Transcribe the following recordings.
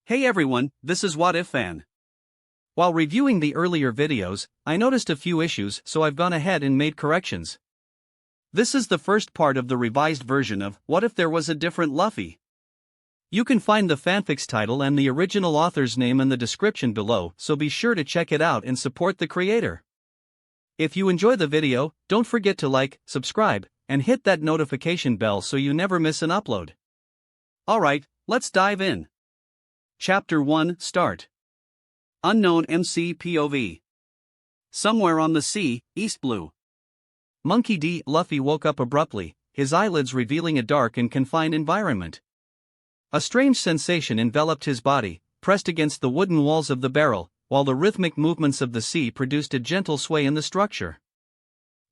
Hey everyone, this is What If Fan. While reviewing the earlier videos, I noticed a few issues, so I've gone ahead and made corrections. This is the first part of the revised version of What If There Was a Different Luffy. You can find the fanfic's title and the original author's name in the description below, so be sure to check it out and support the creator. If you enjoy the video, don't forget to like, subscribe, and hit that notification bell so you never miss an upload. Alright, let's dive in. Chapter 1 Start. Unknown MC POV. Somewhere on the sea, East Blue. Monkey D. Luffy woke up abruptly, his eyelids revealing a dark and confined environment. A strange sensation enveloped his body, pressed against the wooden walls of the barrel, while the rhythmic movements of the sea produced a gentle sway in the structure.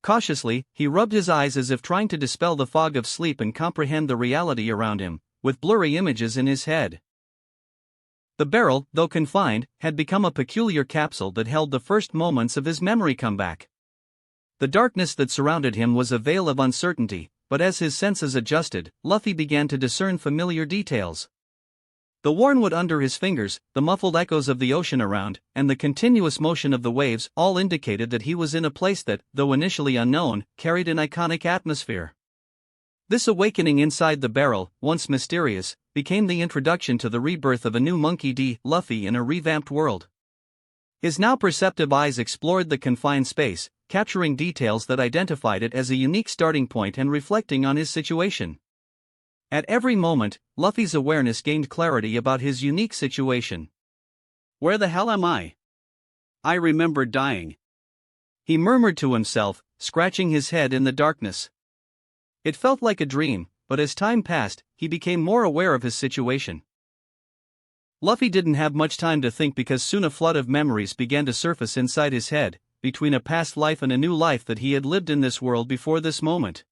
Cautiously, he rubbed his eyes as if trying to dispel the fog of sleep and comprehend the reality around him, with blurry images in his head. The barrel, though confined, had become a peculiar capsule that held the first moments of his memory comeback. The darkness that surrounded him was a veil of uncertainty, but as his senses adjusted, Luffy began to discern familiar details. The worn wood under his fingers, the muffled echoes of the ocean around, and the continuous motion of the waves all indicated that he was in a place that, though initially unknown, carried an iconic atmosphere. This awakening inside the barrel, once mysterious, became the introduction to the rebirth of a new Monkey D. Luffy in a revamped world. His now perceptive eyes explored the confined space, capturing details that identified it as a unique starting point and reflecting on his situation. At every moment, Luffy's awareness gained clarity about his unique situation. Where the hell am I? I remember dying. He murmured to himself, scratching his head in the darkness. It felt like a dream, but as time passed, he became more aware of his situation. Luffy didn't have much time to think because soon a flood of memories began to surface inside his head, between a past life and a new life that he had lived in this world before this moment.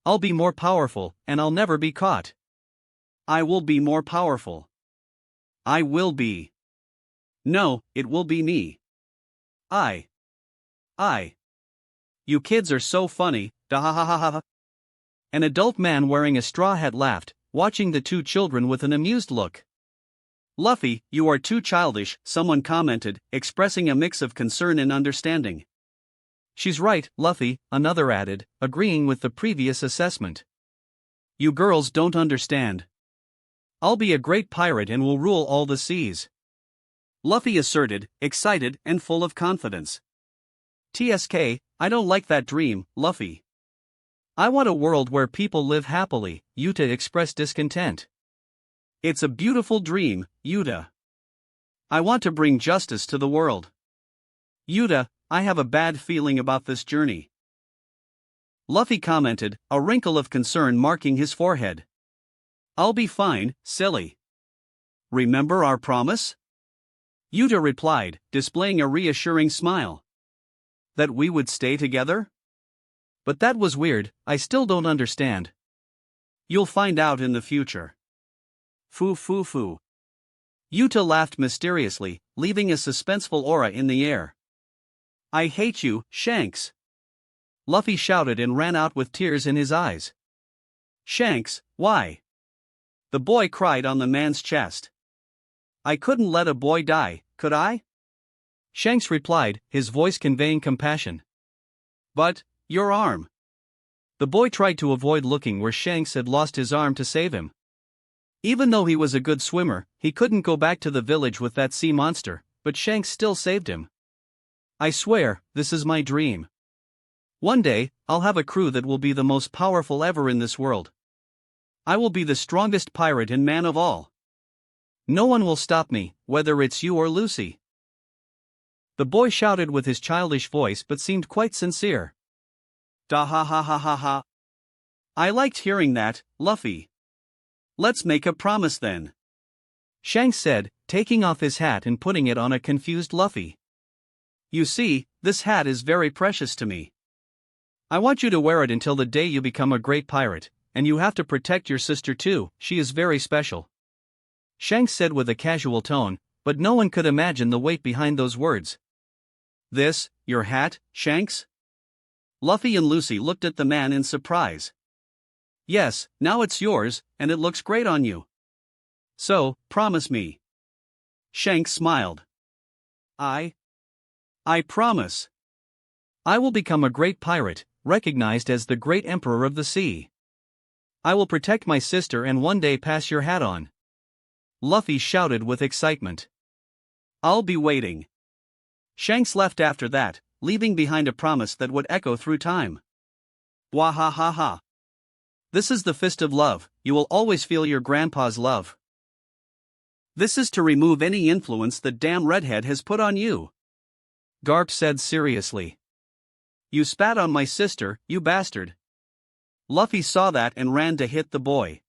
I'll be more powerful, and I'll never be caught. I will be more powerful. I will be. No, it will be me. I. You kids are so funny, da-ha-ha-ha-ha. An adult man wearing a straw hat laughed, watching the two children with an amused look. Luffy, you are too childish, someone commented, expressing a mix of concern and understanding. She's right, Luffy, another added, agreeing with the previous assessment. You girls don't understand. I'll be a great pirate and will rule all the seas. Luffy asserted, excited and full of confidence. TSK, I don't like that dream, Luffy. I want a world where people live happily, Yuta expressed discontent. It's a beautiful dream, Yuta. I want to bring justice to the world. Yuta, I have a bad feeling about this journey. Luffy commented, a wrinkle of concern marking his forehead. I'll be fine, silly. Remember our promise? Yuta replied, displaying a reassuring smile. That we would stay together? But that was weird, I still don't understand. You'll find out in the future. Foo. Yuta laughed mysteriously, leaving a suspenseful aura in the air. I hate you, Shanks. Luffy shouted and ran out with tears in his eyes. Shanks, why? The boy cried on the man's chest. I couldn't let a boy die, could I? Shanks replied, his voice conveying compassion. But, your arm. The boy tried to avoid looking where Shanks had lost his arm to save him. Even though he was a good swimmer, he couldn't go back to the village with that sea monster, but Shanks still saved him. I swear, this is my dream. One day, I'll have a crew that will be the most powerful ever in this world. I will be the strongest pirate and man of all. No one will stop me, whether it's you or Lucy. The boy shouted with his childish voice but seemed quite sincere. Da-ha-ha-ha-ha-ha. I liked hearing that, Luffy. Let's make a promise then. Shanks said, taking off his hat and putting it on a confused Luffy. You see, this hat is very precious to me. I want you to wear it until the day you become a great pirate, and you have to protect your sister too, she is very special. Shanks said with a casual tone, but no one could imagine the weight behind those words. This, your hat, Shanks? Luffy and Lucy looked at the man in surprise. Yes, now it's yours, and it looks great on you. So, promise me. Shanks smiled. I promise. I will become a great pirate, recognized as the great emperor of the sea. I will protect my sister and one day pass your hat on. Luffy shouted with excitement. I'll be waiting. Shanks left after that, leaving behind a promise that would echo through time. Wahahaha. This is the fist of love, you will always feel your grandpa's love. This is to remove any influence that damn redhead has put on you. Garp said seriously. You spat on my sister, you bastard. Luffy saw that and ran to hit the boy.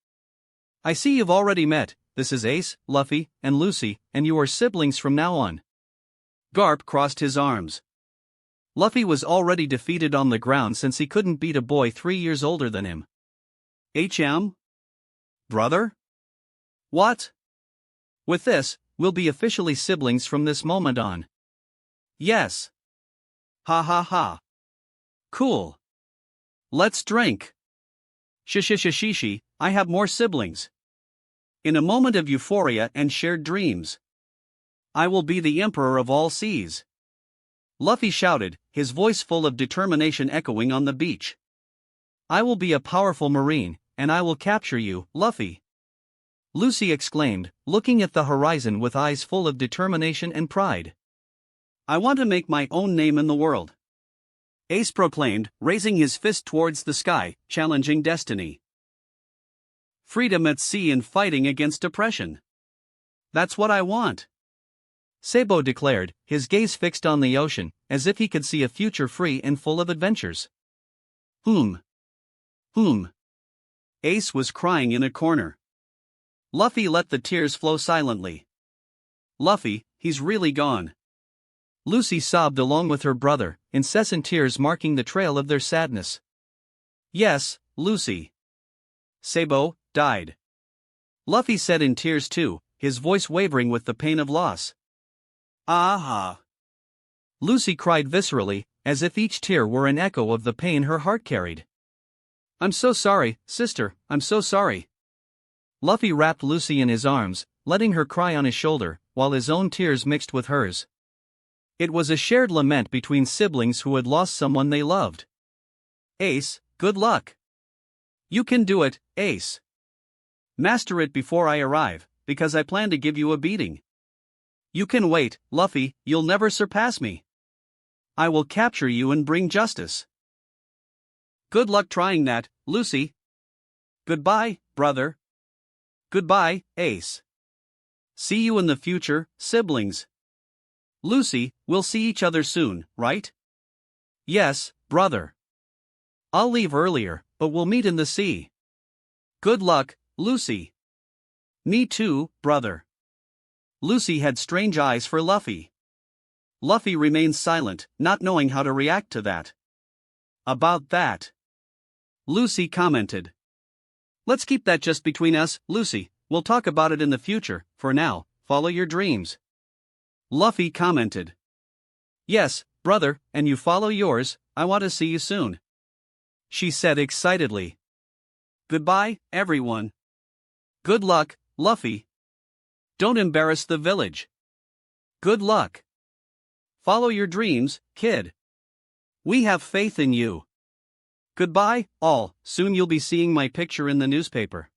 I see you've already met, this is Ace, Luffy, and Lucy, and you are siblings from now on. Garp crossed his arms. Luffy was already defeated on the ground since he couldn't beat a boy 3 years older than him. HM? Brother? What? With this, we'll be officially siblings from this moment on. Yes. Ha ha ha. Cool. Let's drink. Shishishishishi, I have more siblings. In a moment of euphoria and shared dreams, I will be the emperor of all seas. Luffy shouted, his voice full of determination echoing on the beach. I will be a powerful marine, and I will capture you, Luffy. Lucy exclaimed, looking at the horizon with eyes full of determination and pride. I want to make my own name in the world. Ace proclaimed, raising his fist towards the sky, challenging destiny. Freedom at sea and fighting against oppression. That's what I want. Sabo declared, his gaze fixed on the ocean, as if he could see a future free and full of adventures. Whom? Ace was crying in a corner. Luffy let the tears flow silently. Luffy, he's really gone. Lucy sobbed along with her brother, incessant tears marking the trail of their sadness. Yes, Lucy. Sabo died. Luffy said in tears too, his voice wavering with the pain of loss. Aha! Lucy cried viscerally, as if each tear were an echo of the pain her heart carried. I'm so sorry, sister, I'm so sorry. Luffy wrapped Lucy in his arms, letting her cry on his shoulder, while his own tears mixed with hers. It was a shared lament between siblings who had lost someone they loved. Ace, good luck. You can do it, Ace. Master it before I arrive, because I plan to give you a beating. You can wait, Luffy, you'll never surpass me. I will capture you and bring justice. Good luck trying that, Lucy. Goodbye, brother. Goodbye, Ace. See you in the future, siblings. Lucy, we'll see each other soon, right? Yes, brother. I'll leave earlier, but we'll meet in the sea. Good luck, Lucy. Me too, brother. Lucy had strange eyes for Luffy. Luffy remained silent, not knowing how to react to that. About that, Lucy commented. Let's keep that just between us, Lucy, we'll talk about it in the future, for now, follow your dreams. Luffy commented. Yes, brother, and you follow yours, I want to see you soon. She said excitedly. Goodbye, everyone. Good luck, Luffy. Don't embarrass the village. Good luck. Follow your dreams, kid. We have faith in you. Goodbye, all, soon you'll be seeing my picture in the newspaper.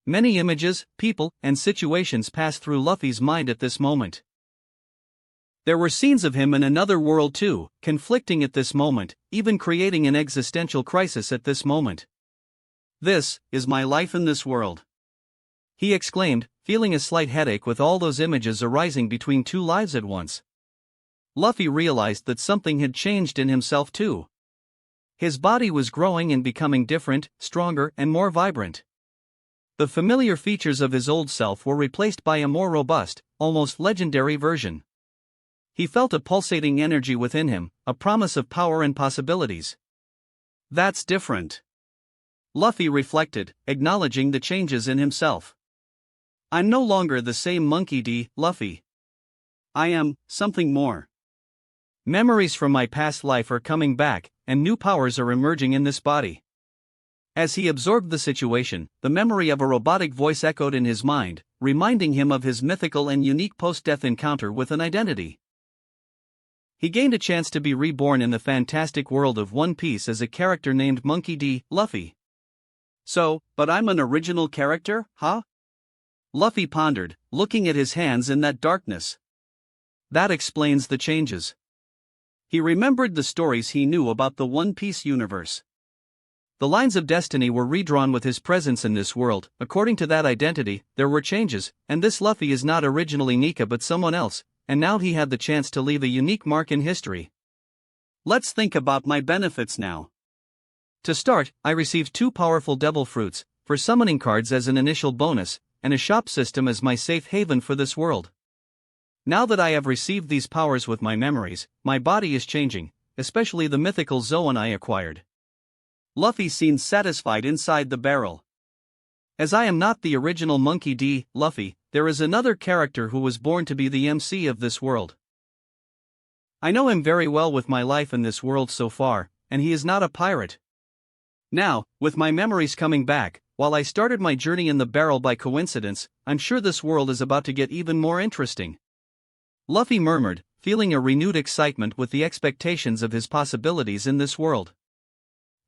Many images, people, and situations passed through Luffy's mind at this moment. There were scenes of him in another world too, conflicting at this moment, even creating an existential crisis at this moment. This is my life in this world. He exclaimed, feeling a slight headache with all those images arising between two lives at once. Luffy realized that something had changed in himself too. His body was growing and becoming different, stronger, and more vibrant. The familiar features of his old self were replaced by a more robust, almost legendary version. He felt a pulsating energy within him, a promise of power and possibilities. That's different. Luffy reflected, acknowledging the changes in himself. I'm no longer the same Monkey D. Luffy. I am something more. Memories from my past life are coming back, and new powers are emerging in this body. As he absorbed the situation, the memory of a robotic voice echoed in his mind, reminding him of his mythical and unique post-death encounter with an identity. He gained a chance to be reborn in the fantastic world of One Piece as a character named Monkey D. Luffy. So, but I'm an original character, huh? Luffy pondered, looking at his hands in that darkness. That explains the changes. He remembered the stories he knew about the One Piece universe. The lines of destiny were redrawn with his presence in this world. According to that identity, there were changes, and this Luffy is not originally Nika but someone else, and now he had the chance to leave a unique mark in history. Let's think about my benefits now. To start, I received 2 powerful devil fruits, for summoning cards as an initial bonus, and a shop system as my safe haven for this world. Now that I have received these powers with my memories, my body is changing, especially the mythical Zoan I acquired. Luffy seemed satisfied inside the barrel. As I am not the original Monkey D. Luffy, there is another character who was born to be the MC of this world. I know him very well with my life in this world so far, and he is not a pirate. Now, with my memories coming back, while I started my journey in the barrel by coincidence, I'm sure this world is about to get even more interesting. Luffy murmured, feeling a renewed excitement with the expectations of his possibilities in this world.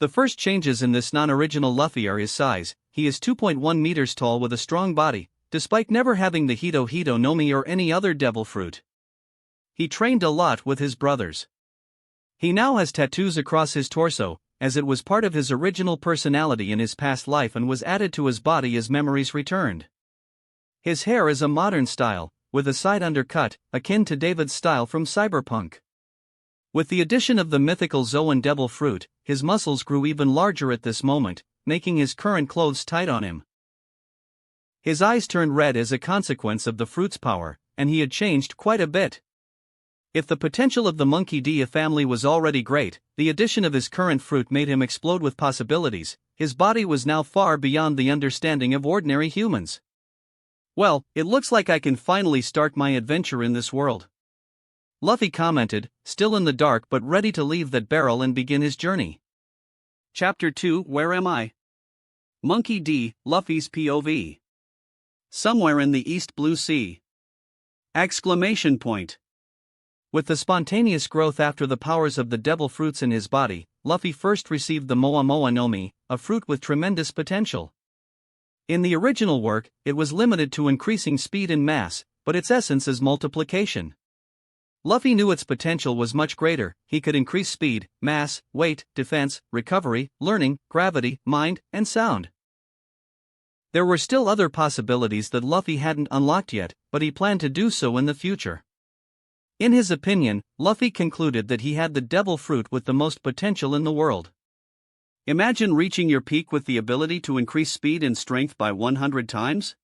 The first changes in this non-original Luffy are his size. He is 2.1 meters tall with a strong body, despite never having the Hito Hito no Mi or any other devil fruit. He trained a lot with his brothers. He now has tattoos across his torso, as it was part of his original personality in his past life and was added to his body as memories returned. His hair is a modern style, with a side undercut, akin to David's style from Cyberpunk. With the addition of the mythical Zoan devil fruit, his muscles grew even larger at this moment, making his current clothes tight on him. His eyes turned red as a consequence of the fruit's power, and he had changed quite a bit. If the potential of the Monkey D family was already great, the addition of his current fruit made him explode with possibilities. His body was now far beyond the understanding of ordinary humans. Well, it looks like I can finally start my adventure in this world. Luffy commented, still in the dark but ready to leave that barrel and begin his journey. Chapter 2 Where am I? Monkey D. Luffy's POV. Somewhere in the East Blue Sea. Exclamation point. With the spontaneous growth after the powers of the devil fruits in his body, Luffy first received the Moa Moa no Mi, a fruit with tremendous potential. In the original work, it was limited to increasing speed and mass, but its essence is multiplication. Luffy knew its potential was much greater. He could increase speed, mass, weight, defense, recovery, learning, gravity, mind, and sound. There were still other possibilities that Luffy hadn't unlocked yet, but he planned to do so in the future. In his opinion, Luffy concluded that he had the devil fruit with the most potential in the world. Imagine reaching your peak with the ability to increase speed and strength by 100 times?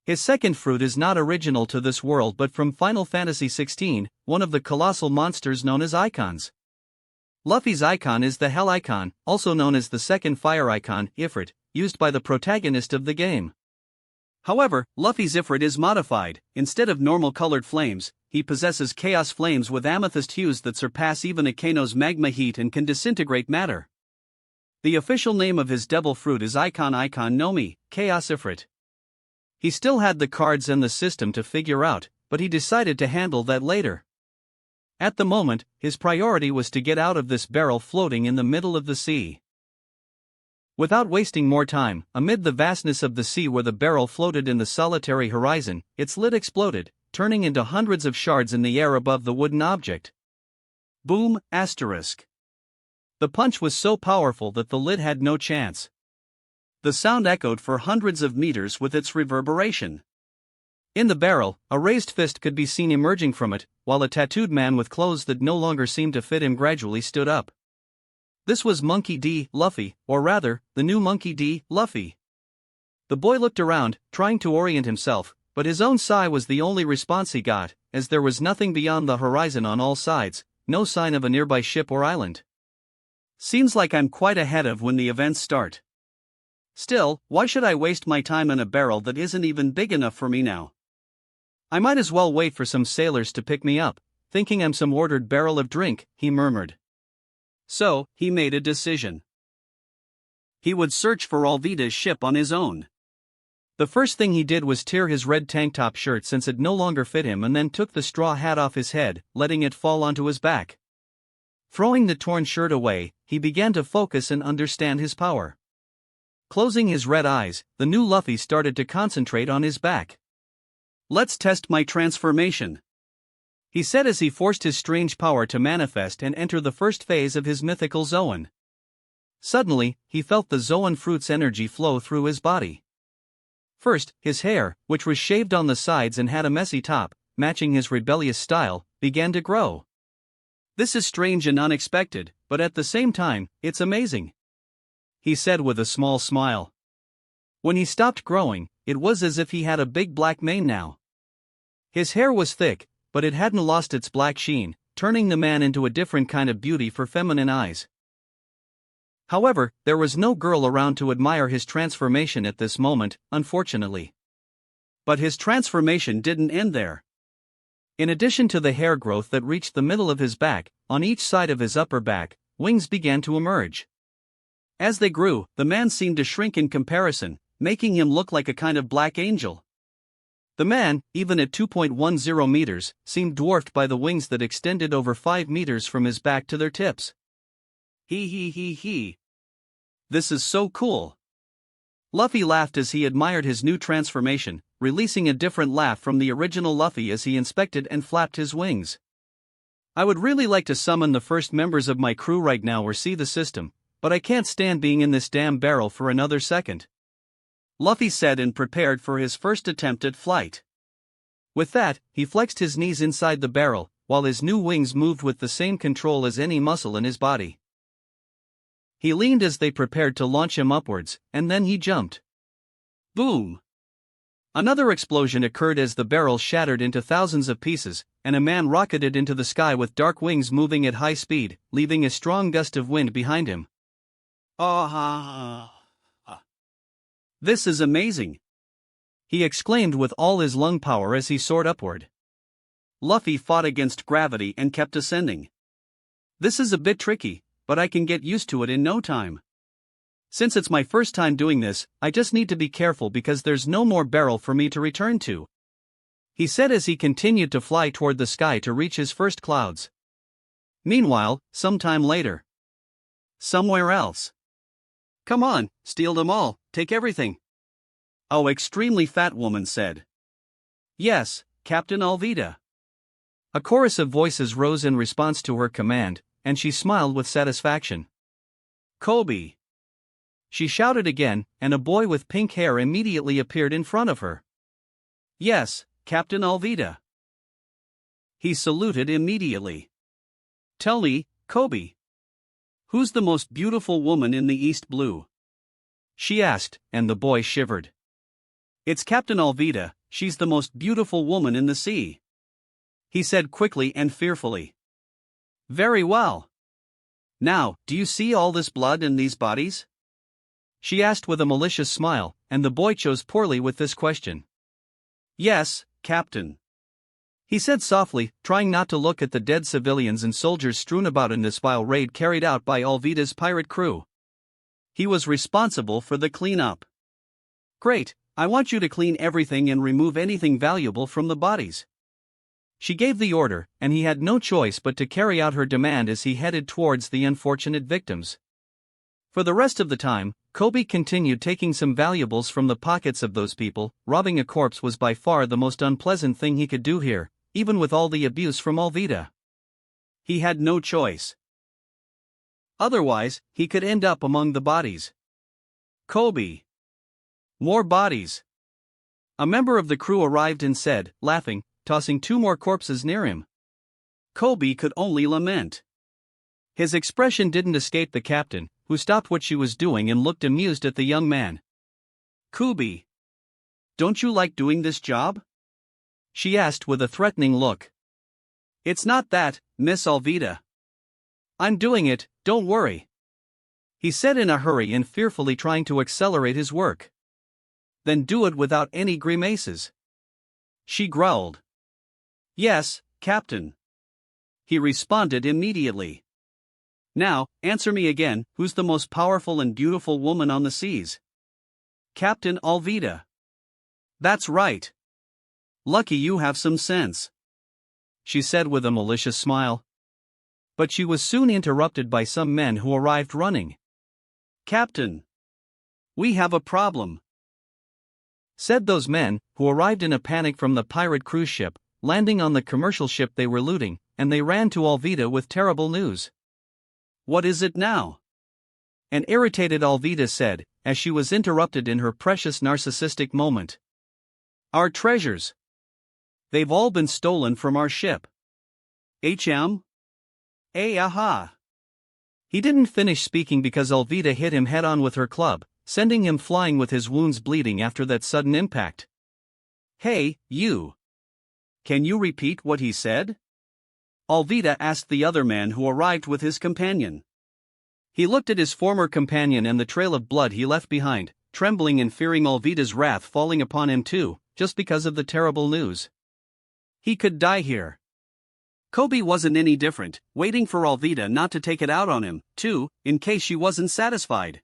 His second fruit is not original to this world but from Final Fantasy XVI, one of the colossal monsters known as icons. Luffy's icon is the Hell icon, also known as the second fire icon, Ifrit, used by the protagonist of the game. However, Luffy's Ifrit is modified. Instead of normal colored flames, he possesses chaos flames with amethyst hues that surpass even Akeno's magma heat and can disintegrate matter. The official name of his devil fruit is Icon no Mi, Chaos Ifrit. He still had the cards and the system to figure out, but he decided to handle that later. At the moment, his priority was to get out of this barrel floating in the middle of the sea. Without wasting more time, amid the vastness of the sea where the barrel floated in the solitary horizon, its lid exploded, turning into hundreds of shards in the air above the wooden object. Boom, asterisk. The punch was so powerful that the lid had no chance. The sound echoed for hundreds of meters with its reverberation. In the barrel, a raised fist could be seen emerging from it, while a tattooed man with clothes that no longer seemed to fit him gradually stood up. This was Monkey D. Luffy, or rather, the new Monkey D. Luffy. The boy looked around, trying to orient himself, but his own sigh was the only response he got, as there was nothing beyond the horizon on all sides, no sign of a nearby ship or island. Seems like I'm quite ahead of when the events start. Still, why should I waste my time in a barrel that isn't even big enough for me now? I might as well wait for some sailors to pick me up, thinking I'm some ordered barrel of drink, he murmured. So, he made a decision. He would search for Alvida's ship on his own. The first thing he did was tear his red tank top shirt since it no longer fit him, and then took the straw hat off his head, letting it fall onto his back. Throwing the torn shirt away, he began to focus and understand his power. Closing his red eyes, the new Luffy started to concentrate on his back. "Let's test my transformation," he said as he forced his strange power to manifest and enter the first phase of his mythical Zoan. Suddenly, he felt the Zoan fruit's energy flow through his body. First, his hair, which was shaved on the sides and had a messy top, matching his rebellious style, began to grow. "This is strange and unexpected, but at the same time, it's amazing," he said with a small smile. When he stopped growing, it was as if he had a big black mane now. His hair was thick, but it hadn't lost its black sheen, turning the man into a different kind of beauty for feminine eyes. However, there was no girl around to admire his transformation at this moment, unfortunately. But his transformation didn't end there. In addition to the hair growth that reached the middle of his back, on each side of his upper back, wings began to emerge. As they grew, the man seemed to shrink in comparison, making him look like a kind of black angel. The man, even at 2.10 meters, seemed dwarfed by the wings that extended over 5 meters from his back to their tips. He. This is so cool. Luffy laughed as he admired his new transformation, releasing a different laugh from the original Luffy as he inspected and flapped his wings. "I would really like to summon the first members of my crew right now or see the system, but I can't stand being in this damn barrel for another second," Luffy said, and prepared for his first attempt at flight. With that, he flexed his knees inside the barrel, while his new wings moved with the same control as any muscle in his body. He leaned as they prepared to launch him upwards, and then he jumped. Boom! Another explosion occurred as the barrel shattered into thousands of pieces, and a man rocketed into the sky with dark wings moving at high speed, leaving a strong gust of wind behind him. This is amazing!" he exclaimed with all his lung power as he soared upward. Luffy fought against gravity and kept ascending. "This is a bit tricky, but I can get used to it in no time. Since it's my first time doing this, I just need to be careful because there's no more barrel for me to return to," he said as he continued to fly toward the sky to reach his first clouds. Meanwhile, sometime later, somewhere else. "Come on, steal them all, take everything," an extremely fat woman said. "Yes, Captain Alvida." A chorus of voices rose in response to her command, and she smiled with satisfaction. "Kobe!" she shouted again, and a boy with pink hair immediately appeared in front of her. "Yes, Captain Alvida." He saluted immediately. "Tell me, Kobe, who's the most beautiful woman in the East Blue?" she asked, and the boy shivered. "It's Captain Alvida, she's the most beautiful woman in the sea," he said quickly and fearfully. "Very well. Now, do you see all this blood in these bodies?" she asked with a malicious smile, and the boy chose poorly with this question. "Yes, Captain," he said softly, trying not to look at the dead civilians and soldiers strewn about in this vile raid carried out by Alvida's pirate crew. He was responsible for the cleanup. "Great, I want you to clean everything and remove anything valuable from the bodies." She gave the order, and he had no choice but to carry out her demand as he headed towards the unfortunate victims. For the rest of the time, Kobe continued taking some valuables from the pockets of those people. Robbing a corpse was by far the most unpleasant thing he could do here, even with all the abuse from Alvida. He had no choice. Otherwise, he could end up among the bodies. "Kobe! More bodies!" A member of the crew arrived and said, laughing, tossing 2 more corpses near him. Kobe could only lament. His expression didn't escape the captain, who stopped what she was doing and looked amused at the young man. "Kobe, don't you like doing this job?" she asked with a threatening look. "It's not that, Miss Alvida. I'm doing it, don't worry," he said in a hurry and fearfully trying to accelerate his work. "Then do it without any grimaces," she growled. "Yes, Captain," he responded immediately. Now, answer me again, who's the most powerful and beautiful woman on the seas? Captain Alvida. That's right. Lucky you have some sense, she said with a malicious smile. But she was soon interrupted by some men who arrived running. Captain, we have a problem, said those men, who arrived in a panic from the pirate cruise ship, landing on the commercial ship they were looting, and they ran to Alvida with terrible news. What is it now? An irritated Alvida said, as she was interrupted in her precious narcissistic moment. Our treasures. They've all been stolen from our ship. Aha. He didn't finish speaking because Alvida hit him head-on with her club, sending him flying with his wounds bleeding after that sudden impact. Hey, you. Can you repeat what he said? Alvida asked the other man who arrived with his companion. He looked at his former companion and the trail of blood he left behind, trembling and fearing Alvida's wrath falling upon him too, just because of the terrible news. He could die here. Kobe wasn't any different, waiting for Alvida not to take it out on him, too, in case she wasn't satisfied.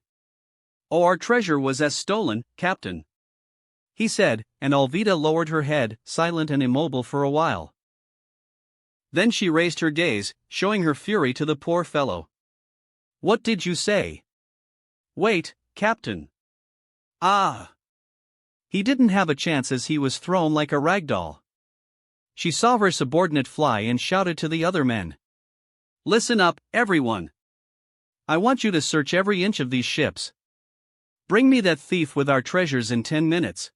Oh, our treasure was stolen, Captain, he said, and Alvida lowered her head, silent and immobile for a while. Then she raised her gaze, showing her fury to the poor fellow. What did you say? Wait, Captain. Ah! He didn't have a chance as he was thrown like a rag doll. She saw her subordinate fly and shouted to the other men. Listen up, everyone. I want you to search every inch of these ships. Bring me that thief with our treasures in 10 minutes.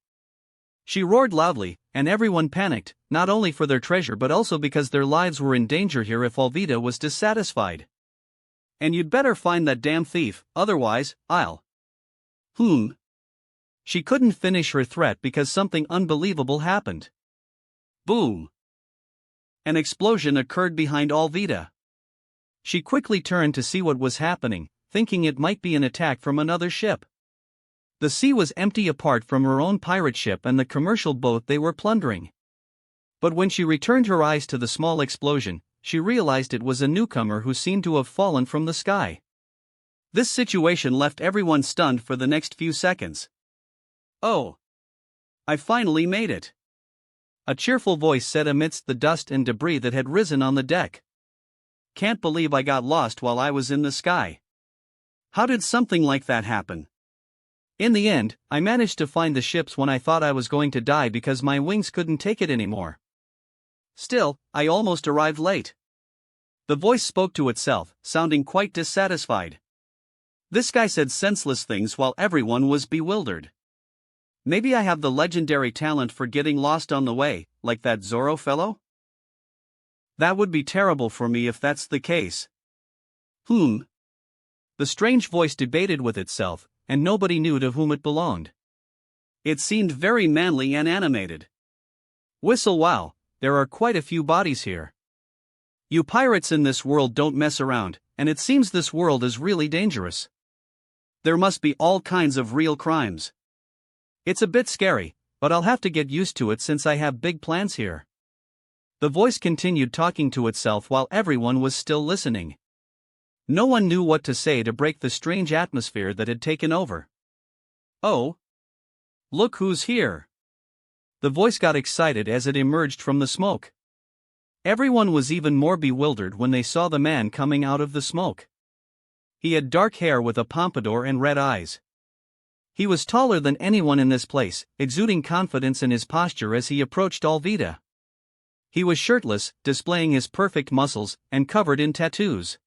She roared loudly, and everyone panicked, not only for their treasure but also because their lives were in danger here if Alvida was dissatisfied. And you'd better find that damn thief, otherwise, I'll. She couldn't finish her threat because something unbelievable happened. Boom! An explosion occurred behind Alvida. She quickly turned to see what was happening, thinking it might be an attack from another ship. The sea was empty apart from her own pirate ship and the commercial boat they were plundering. But when she returned her eyes to the small explosion, she realized it was a newcomer who seemed to have fallen from the sky. This situation left everyone stunned for the next few seconds. Oh! I finally made it! A cheerful voice said amidst the dust and debris that had risen on the deck. Can't believe I got lost while I was in the sky. How did something like that happen? In the end, I managed to find the ships when I thought I was going to die because my wings couldn't take it anymore. Still, I almost arrived late. The voice spoke to itself, sounding quite dissatisfied. This guy said senseless things while everyone was bewildered. Maybe I have the legendary talent for getting lost on the way, like that Zoro fellow? That would be terrible for me if that's the case. The strange voice debated with itself, and nobody knew to whom it belonged. It seemed very manly and animated. Whistle wow, there are quite a few bodies here. You pirates in this world don't mess around, and it seems this world is really dangerous. There must be all kinds of real crimes. It's a bit scary, but I'll have to get used to it since I have big plans here. The voice continued talking to itself while everyone was still listening. No one knew what to say to break the strange atmosphere that had taken over. Oh! Look who's here! The voice got excited as it emerged from the smoke. Everyone was even more bewildered when they saw the man coming out of the smoke. He had dark hair with a pompadour and red eyes. He was taller than anyone in this place, exuding confidence in his posture as he approached Alvida. He was shirtless, displaying his perfect muscles, and covered in tattoos.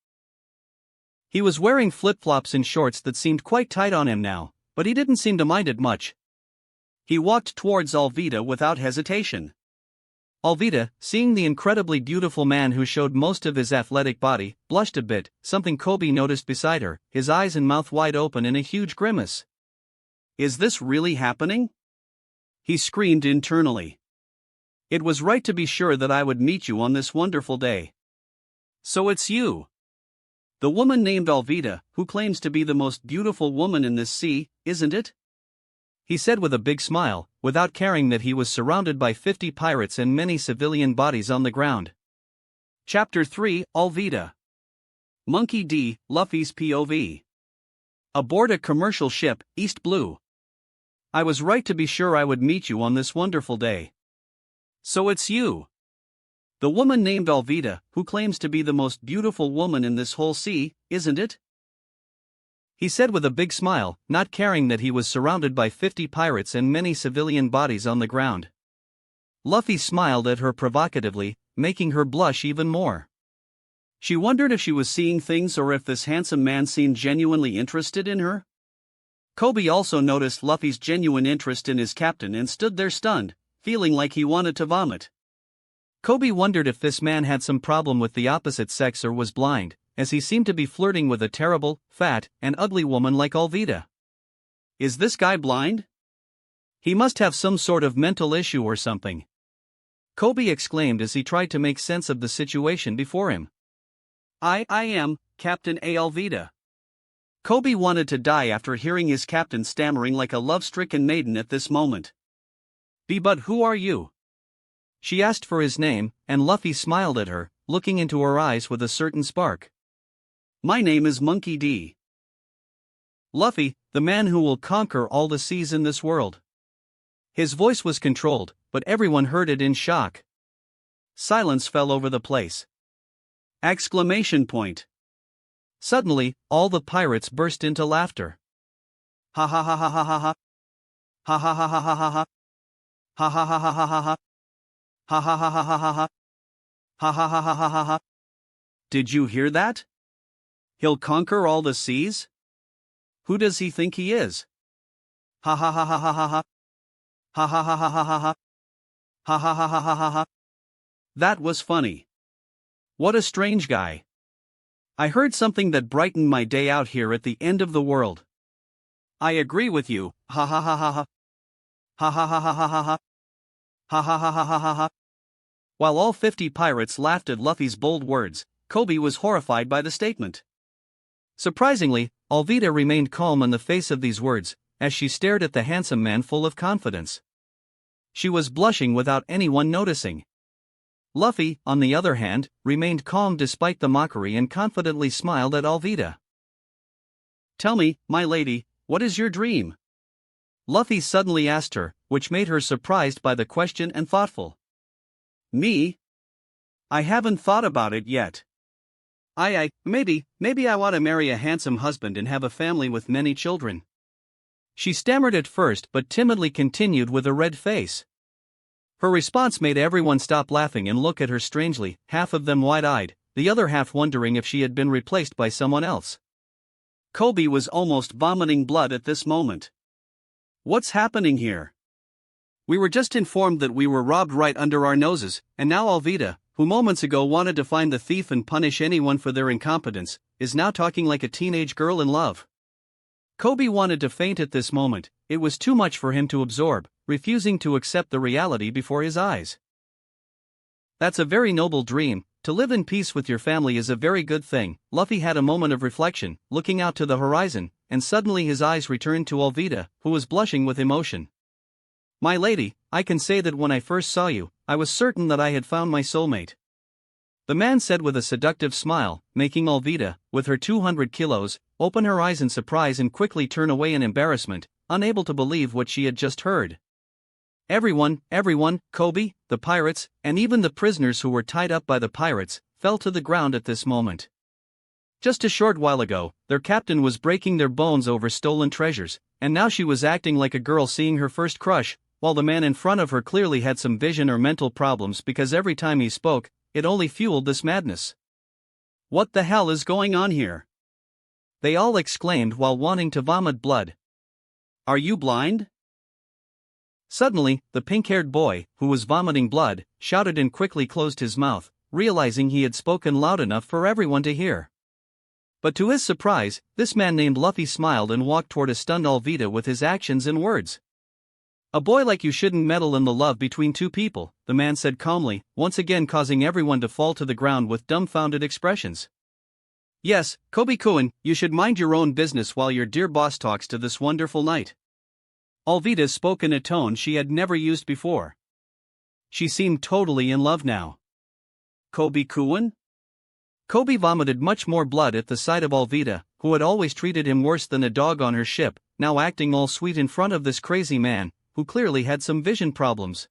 He was wearing flip-flops and shorts that seemed quite tight on him now, but he didn't seem to mind it much. He walked towards Alvida without hesitation. Alvida, seeing the incredibly beautiful man who showed most of his athletic body, blushed a bit, something Kobe noticed beside her, his eyes and mouth wide open in a huge grimace. Is this really happening? He screamed internally. It was right to be sure that I would meet you on this wonderful day. So it's you. The woman named Alvida, who claims to be the most beautiful woman in this sea, isn't it? He said with a big smile, without caring that he was surrounded by 50 pirates and many civilian bodies on the ground. Chapter 3, Alvida. Monkey D. Luffy's POV. Aboard a commercial ship, East Blue. I was right to be sure I would meet you on this wonderful day. So it's you. The woman named Alvida, who claims to be the most beautiful woman in this whole sea, isn't it? He said with a big smile, not caring that he was surrounded by 50 pirates and many civilian bodies on the ground. Luffy smiled at her provocatively, making her blush even more. She wondered if she was seeing things or if this handsome man seemed genuinely interested in her. Kobe also noticed Luffy's genuine interest in his captain and stood there stunned, feeling like he wanted to vomit. Kobe wondered if this man had some problem with the opposite sex or was blind, as he seemed to be flirting with a terrible, fat, and ugly woman like Alvida. Is this guy blind? He must have some sort of mental issue or something. Kobe exclaimed as he tried to make sense of the situation before him. I am Captain Alvida. Kobe wanted to die after hearing his captain stammering like a love-stricken maiden at this moment. But who are you? She asked for his name, and Luffy smiled at her, looking into her eyes with a certain spark. My name is Monkey D. Luffy, the man who will conquer all the seas in this world. His voice was controlled, but everyone heard it in shock. Silence fell over the place. Exclamation point. Suddenly, all the pirates burst into laughter. Ha ha ha ha ha ha ha. Ha ha ha ha ha ha ha. Ha ha ha ha ha ha ha. Ha ha ha ha ha ha ha. Ha ha ha ha ha ha ha. Did you hear that? He'll conquer all the seas? Who does he think he is? Ha ha ha ha ha ha ha. Ha ha ha ha ha ha ha. Ha ha ha ha ha ha ha. That was funny. What a strange guy. I heard something that brightened my day out here at the end of the world. I agree with you, ha ha ha ha ha. Ha ha ha ha ha ha ha. Ha ha ha ha ha ha ha. While all 50 pirates laughed at Luffy's bold words, Kobe was horrified by the statement. Surprisingly, Alvida remained calm in the face of these words, as she stared at the handsome man full of confidence. She was blushing without anyone noticing. Luffy, on the other hand, remained calm despite the mockery and confidently smiled at Alvida. Tell me, my lady, what is your dream? Luffy suddenly asked her, which made her surprised by the question and thoughtful. Me? I haven't thought about it yet. Maybe I want to marry a handsome husband and have a family with many children. She stammered at first but timidly continued with a red face. Her response made everyone stop laughing and look at her strangely, half of them wide-eyed, the other half wondering if she had been replaced by someone else. Kobe was almost vomiting blood at this moment. What's happening here? We were just informed that we were robbed right under our noses, and now Alvida, who moments ago wanted to find the thief and punish anyone for their incompetence, is now talking like a teenage girl in love. Kobe wanted to faint at this moment. It was too much for him to absorb, refusing to accept the reality before his eyes. That's a very noble dream. To live in peace with your family is a very good thing. Luffy had a moment of reflection, looking out to the horizon, and suddenly his eyes returned to Alvida, who was blushing with emotion. My lady, I can say that when I first saw you, I was certain that I had found my soulmate. The man said with a seductive smile, making Alvida, with her 200 kilos, open her eyes in surprise and quickly turn away in embarrassment, unable to believe what she had just heard. Everyone, Kobe, the pirates, and even the prisoners who were tied up by the pirates, fell to the ground at this moment. Just a short while ago, their captain was breaking their bones over stolen treasures, and now she was acting like a girl seeing her first crush, while the man in front of her clearly had some vision or mental problems because every time he spoke, it only fueled this madness. What the hell is going on here? They all exclaimed while wanting to vomit blood. Are you blind? Suddenly, the pink-haired boy, who was vomiting blood, shouted and quickly closed his mouth, realizing he had spoken loud enough for everyone to hear. But to his surprise, this man named Luffy smiled and walked toward a stunned Alvida with his actions and words. A boy like you shouldn't meddle in the love between two people, the man said calmly, once again causing everyone to fall to the ground with dumbfounded expressions. Yes, Kobe-kun, you should mind your own business while your dear boss talks to this wonderful knight. Alvida spoke in a tone she had never used before. She seemed totally in love now. Kobe-kun? Kobe vomited much more blood at the sight of Alvida, who had always treated him worse than a dog on her ship, now acting all sweet in front of this crazy man, who clearly had some vision problems.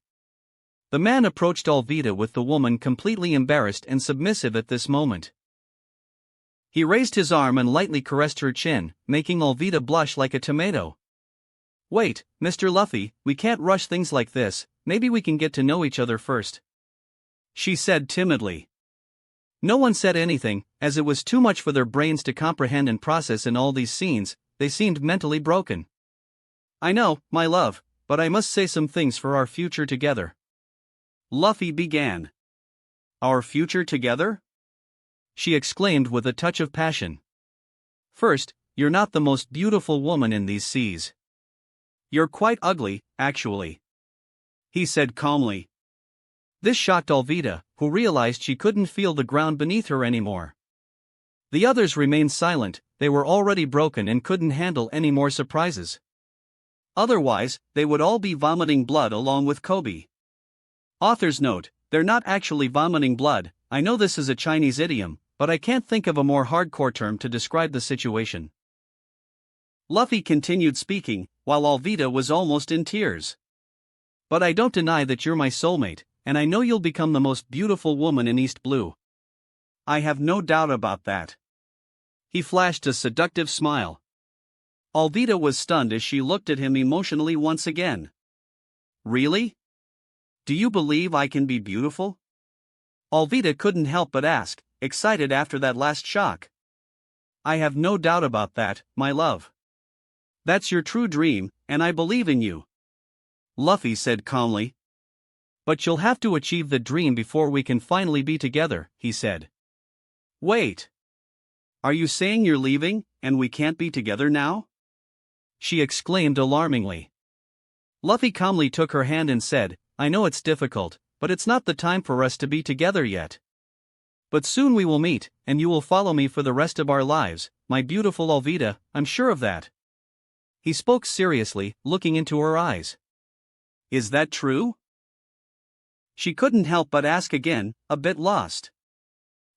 The man approached Alvida with the woman completely embarrassed and submissive at this moment. He raised his arm and lightly caressed her chin, making Alvida blush like a tomato. "Wait, Mr. Luffy, we can't rush things like this, maybe we can get to know each other first," she said timidly. No one said anything, as it was too much for their brains to comprehend and process in all these scenes. They seemed mentally broken. "I know, my love, but I must say some things for our future together," Luffy began. "Our future together?" she exclaimed with a touch of passion. "First, you're not the most beautiful woman in these seas. You're quite ugly, actually," he said calmly. This shocked Alvida, who realized she couldn't feel the ground beneath her anymore. The others remained silent, they were already broken and couldn't handle any more surprises. Otherwise, they would all be vomiting blood along with Kobe. Author's note: they're not actually vomiting blood. I know this is a Chinese idiom, but I can't think of a more hardcore term to describe the situation. Luffy continued speaking, while Alvida was almost in tears. "But I don't deny that you're my soulmate, and I know you'll become the most beautiful woman in East Blue. I have no doubt about that." He flashed a seductive smile. Alvida was stunned as she looked at him emotionally once again. "Really? Do you believe I can be beautiful?" Alvida couldn't help but ask, excited after that last shock. "I have no doubt about that, my love. That's your true dream, and I believe in you," Luffy said calmly. "But you'll have to achieve the dream before we can finally be together," he said. "Wait. Are you saying you're leaving, and we can't be together now?" she exclaimed alarmingly. Luffy calmly took her hand and said, "I know it's difficult, but it's not the time for us to be together yet. But soon we will meet, and you will follow me for the rest of our lives, my beautiful Alvida, I'm sure of that." He spoke seriously, looking into her eyes. "Is that true?" She couldn't help but ask again, a bit lost.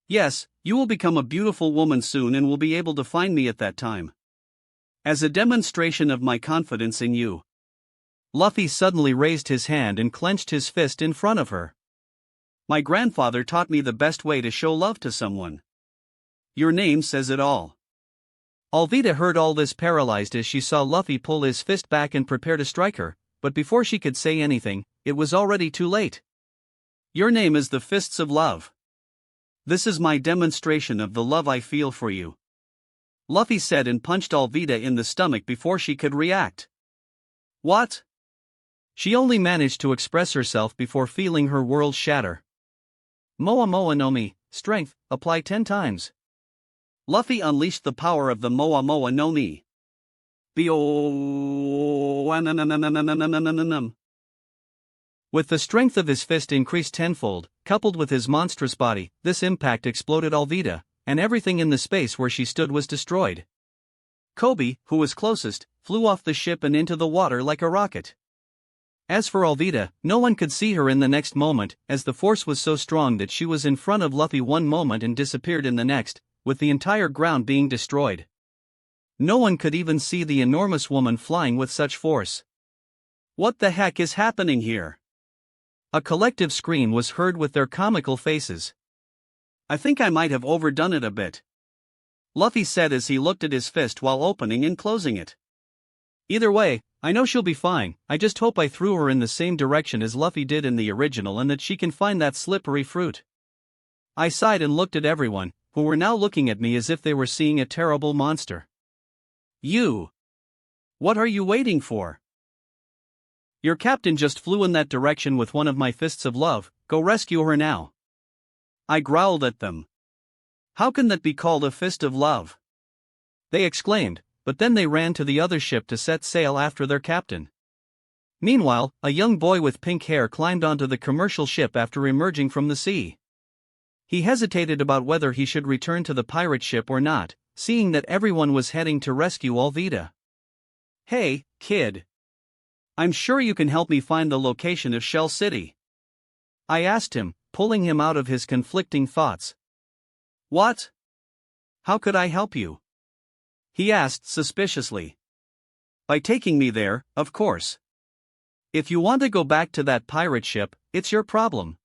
"Yes, you will become a beautiful woman soon and will be able to find me at that time. As a demonstration of my confidence in you." Luffy suddenly raised his hand and clenched his fist in front of her. "My grandfather taught me the best way to show love to someone. Your name says it all." Alvida heard all this paralyzed as she saw Luffy pull his fist back and prepare to strike her, but before she could say anything, it was already too late. "Your name is the Fists of Love. This is my demonstration of the love I feel for you," Luffy said and punched Alvida in the stomach before she could react. "What?" She only managed to express herself before feeling her world shatter. "Moa Moa no Mi, strength, apply 10 times." Luffy unleashed the power of the Moa Moa no Mi. With the strength of his fist increased tenfold, coupled with his monstrous body, this impact exploded Alvida, and everything in the space where she stood was destroyed. Kobe, who was closest, flew off the ship and into the water like a rocket. As for Alvida, no one could see her in the next moment, as the force was so strong that she was in front of Luffy one moment and disappeared in the next, with the entire ground being destroyed. No one could even see the enormous woman flying with such force. "What the heck is happening here?" A collective scream was heard with their comical faces. "I think I might have overdone it a bit," Luffy said as he looked at his fist while opening and closing it. "Either way, I know she'll be fine. I just hope I threw her in the same direction as Luffy did in the original and that she can find that slippery fruit." I sighed and looked at everyone, who were now looking at me as if they were seeing a terrible monster. "You! What are you waiting for? Your captain just flew in that direction with one of my fists of love, go rescue her now." I growled at them. "How can that be called a fist of love?" They exclaimed, but then they ran to the other ship to set sail after their captain. Meanwhile, a young boy with pink hair climbed onto the commercial ship after emerging from the sea. He hesitated about whether he should return to the pirate ship or not, seeing that everyone was heading to rescue Alvida. "Hey, kid. I'm sure you can help me find the location of Shell City," I asked him, pulling him out of his conflicting thoughts. What? How could I help you? He asked suspiciously. By taking me there, of course. If you want to go back to that pirate ship, it's your problem.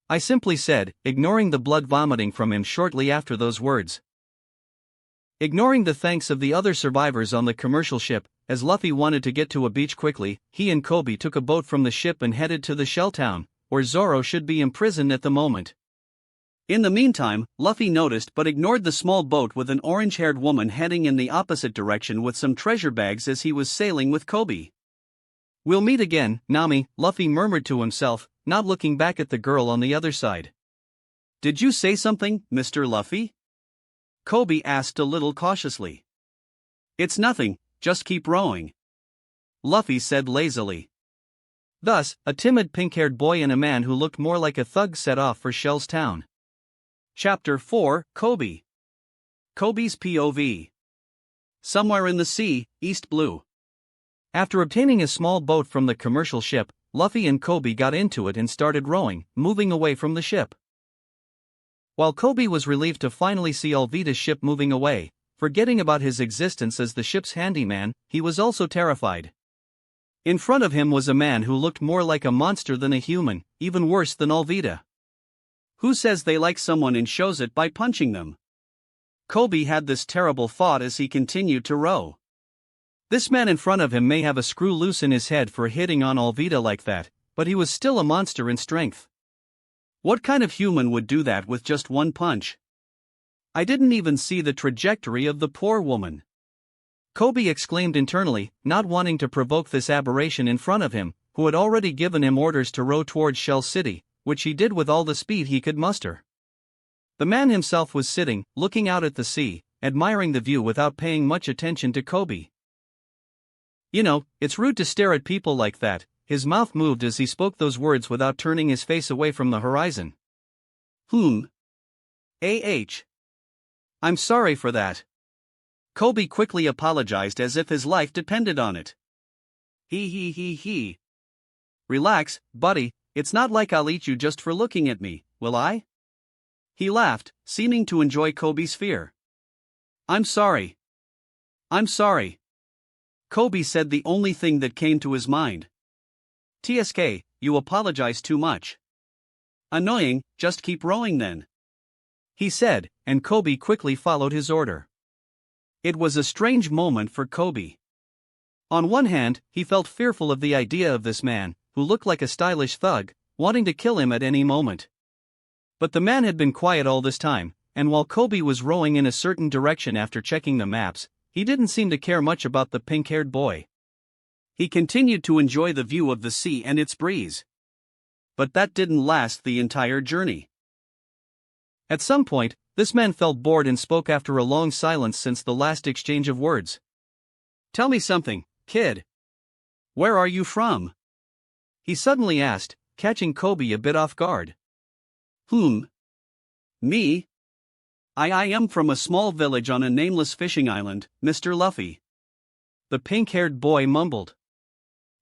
I simply said, ignoring the blood vomiting from him shortly after those words. Ignoring the thanks of the other survivors on the commercial ship, as Luffy wanted to get to a beach quickly, he and Kobe took a boat from the ship and headed to the shell town, where Zoro should be imprisoned at the moment. In the meantime, Luffy noticed but ignored the small boat with an orange-haired woman heading in the opposite direction with some treasure bags as he was sailing with Kobe. We'll meet again, Nami, Luffy murmured to himself, not looking back at the girl on the other side. Did you say something, Mr. Luffy? Kobe asked a little cautiously. It's nothing, just keep rowing. Luffy said lazily. Thus, a timid pink-haired boy and a man who looked more like a thug set off for Shell's town. Chapter 4, Kobe. Kobe's POV. Somewhere in the sea, East Blue. After obtaining a small boat from the commercial ship, Luffy and Kobe got into it and started rowing, moving away from the ship. While Kobe was relieved to finally see Alvida's ship moving away, forgetting about his existence as the ship's handyman, he was also terrified. In front of him was a man who looked more like a monster than a human, even worse than Alvida. Who says they like someone and shows it by punching them? Kobe had this terrible thought as he continued to row. This man in front of him may have a screw loose in his head for hitting on Alvida like that, but he was still a monster in strength. What kind of human would do that with just one punch? I didn't even see the trajectory of the poor woman. Kobe exclaimed internally, not wanting to provoke this aberration in front of him, who had already given him orders to row towards Shell City, which he did with all the speed he could muster. The man himself was sitting, looking out at the sea, admiring the view without paying much attention to Kobe. You know, it's rude to stare at people like that. His mouth moved as he spoke those words without turning his face away from the horizon. I'm sorry for that. Kobe quickly apologized as if his life depended on it. He. Relax, buddy, it's not like I'll eat you just for looking at me, will I? He laughed, seeming to enjoy Kobe's fear. I'm sorry. Kobe said the only thing that came to his mind. TSK, you apologize too much. Annoying, just keep rowing then. He said, and Kobe quickly followed his order. It was a strange moment for Kobe. On one hand, he felt fearful of the idea of this man, who looked like a stylish thug, wanting to kill him at any moment. But the man had been quiet all this time, and while Kobe was rowing in a certain direction after checking the maps, he didn't seem to care much about the pink-haired boy. He continued to enjoy the view of the sea and its breeze. But that didn't last the entire journey. At some point, this man felt bored and spoke after a long silence since the last exchange of words. Tell me something, kid. Where are you from? He suddenly asked, catching Kobe a bit off guard. Me? I am from a small village on a nameless fishing island, Mr. Luffy. The pink-haired boy mumbled.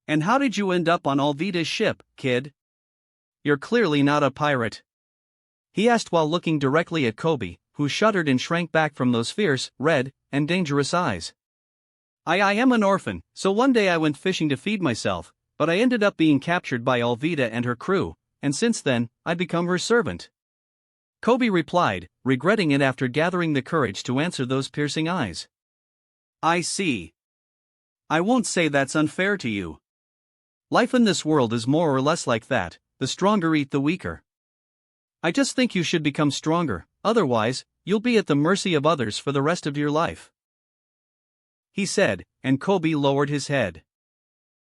And how did you end up on Alvida's ship, kid? You're clearly not a pirate. He asked while looking directly at Kobe, who shuddered and shrank back from those fierce, red, and dangerous eyes. I am an orphan, so one day I went fishing to feed myself, but I ended up being captured by Alvida and her crew, and since then, I've become her servant. Kobe replied, regretting it after gathering the courage to answer those piercing eyes. I see. I won't say that's unfair to you. Life in this world is more or less like that, the stronger eat the weaker. I just think you should become stronger, otherwise, you'll be at the mercy of others for the rest of your life. He said, and Kobe lowered his head.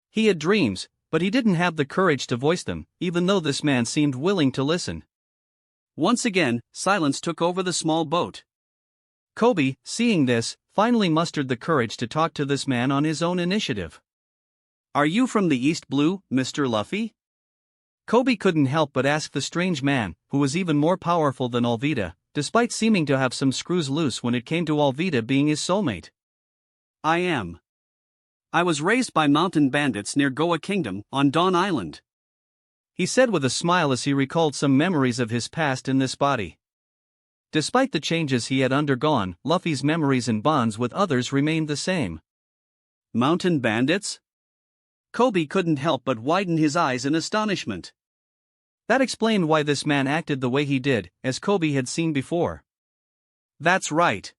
He had dreams, but he didn't have the courage to voice them, even though this man seemed willing to listen. Once again, silence took over the small boat. Kobe, seeing this, finally mustered the courage to talk to this man on his own initiative. Are you from the East Blue, Mr. Luffy? Kobe couldn't help but ask the strange man, who was even more powerful than Alvida, despite seeming to have some screws loose when it came to Alvida being his soulmate. I am. I was raised by mountain bandits near Goa Kingdom, on Dawn Island. He said with a smile as he recalled some memories of his past in this body. Despite the changes he had undergone, Luffy's memories and bonds with others remained the same. Mountain bandits? Kobe couldn't help but widen his eyes in astonishment. That explained why this man acted the way he did, as Kobe had seen before. That's right.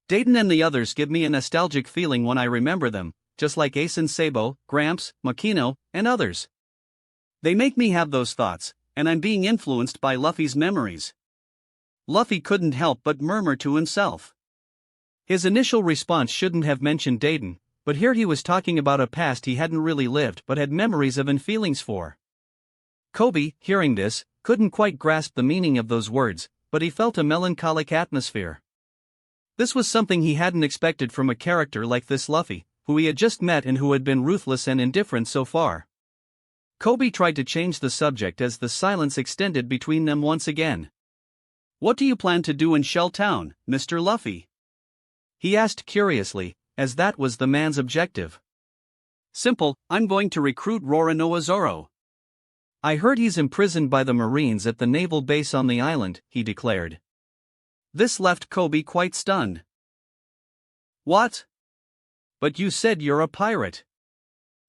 Dayton and the others give me a nostalgic feeling when I remember them, just like Ace and Sabo, Gramps, Makino, and others. They make me have those thoughts, and I'm being influenced by Luffy's memories. Luffy couldn't help but murmur to himself. His initial response shouldn't have mentioned Dayton, but here he was talking about a past he hadn't really lived but had memories of and feelings for. Kobe, hearing this, couldn't quite grasp the meaning of those words, but he felt a melancholic atmosphere. This was something he hadn't expected from a character like this Luffy, who he had just met and who had been ruthless and indifferent so far. Kobe tried to change the subject as the silence extended between them once again. "What do you plan to do in Shell Town, Mr. Luffy?" he asked curiously, as that was the man's objective. "Simple, I'm going to recruit Roronoa Zoro. I heard he's imprisoned by the Marines at the naval base on the island," he declared. This left Kobe quite stunned. "What? But you said you're a pirate.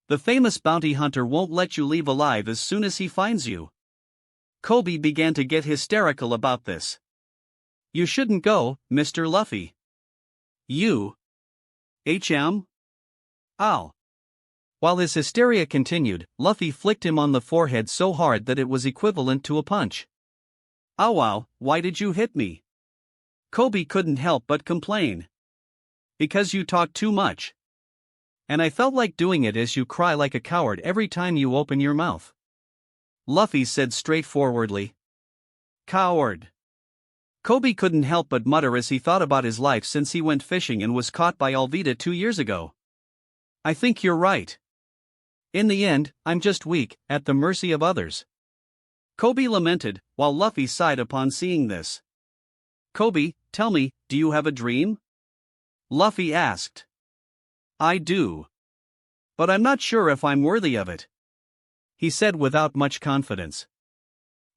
The famous bounty hunter won't let you leave alive as soon as he finds you." Kobe began to get hysterical about this. "You shouldn't go, Mr. Luffy. You. Ow." While his hysteria continued, Luffy flicked him on the forehead so hard that it was equivalent to a punch. "Ow, why did you hit me?" Kobe couldn't help but complain. "Because you talk too much. And I felt like doing it as you cry like a coward every time you open your mouth." Luffy said straightforwardly. "Coward." Kobe couldn't help but mutter as he thought about his life since he went fishing and was caught by Alvida 2 years ago. "I think you're right. In the end, I'm just weak, at the mercy of others." Kobe lamented, while Luffy sighed upon seeing this. "Kobe, tell me, do you have a dream?" Luffy asked. "I do. But I'm not sure if I'm worthy of it," he said without much confidence.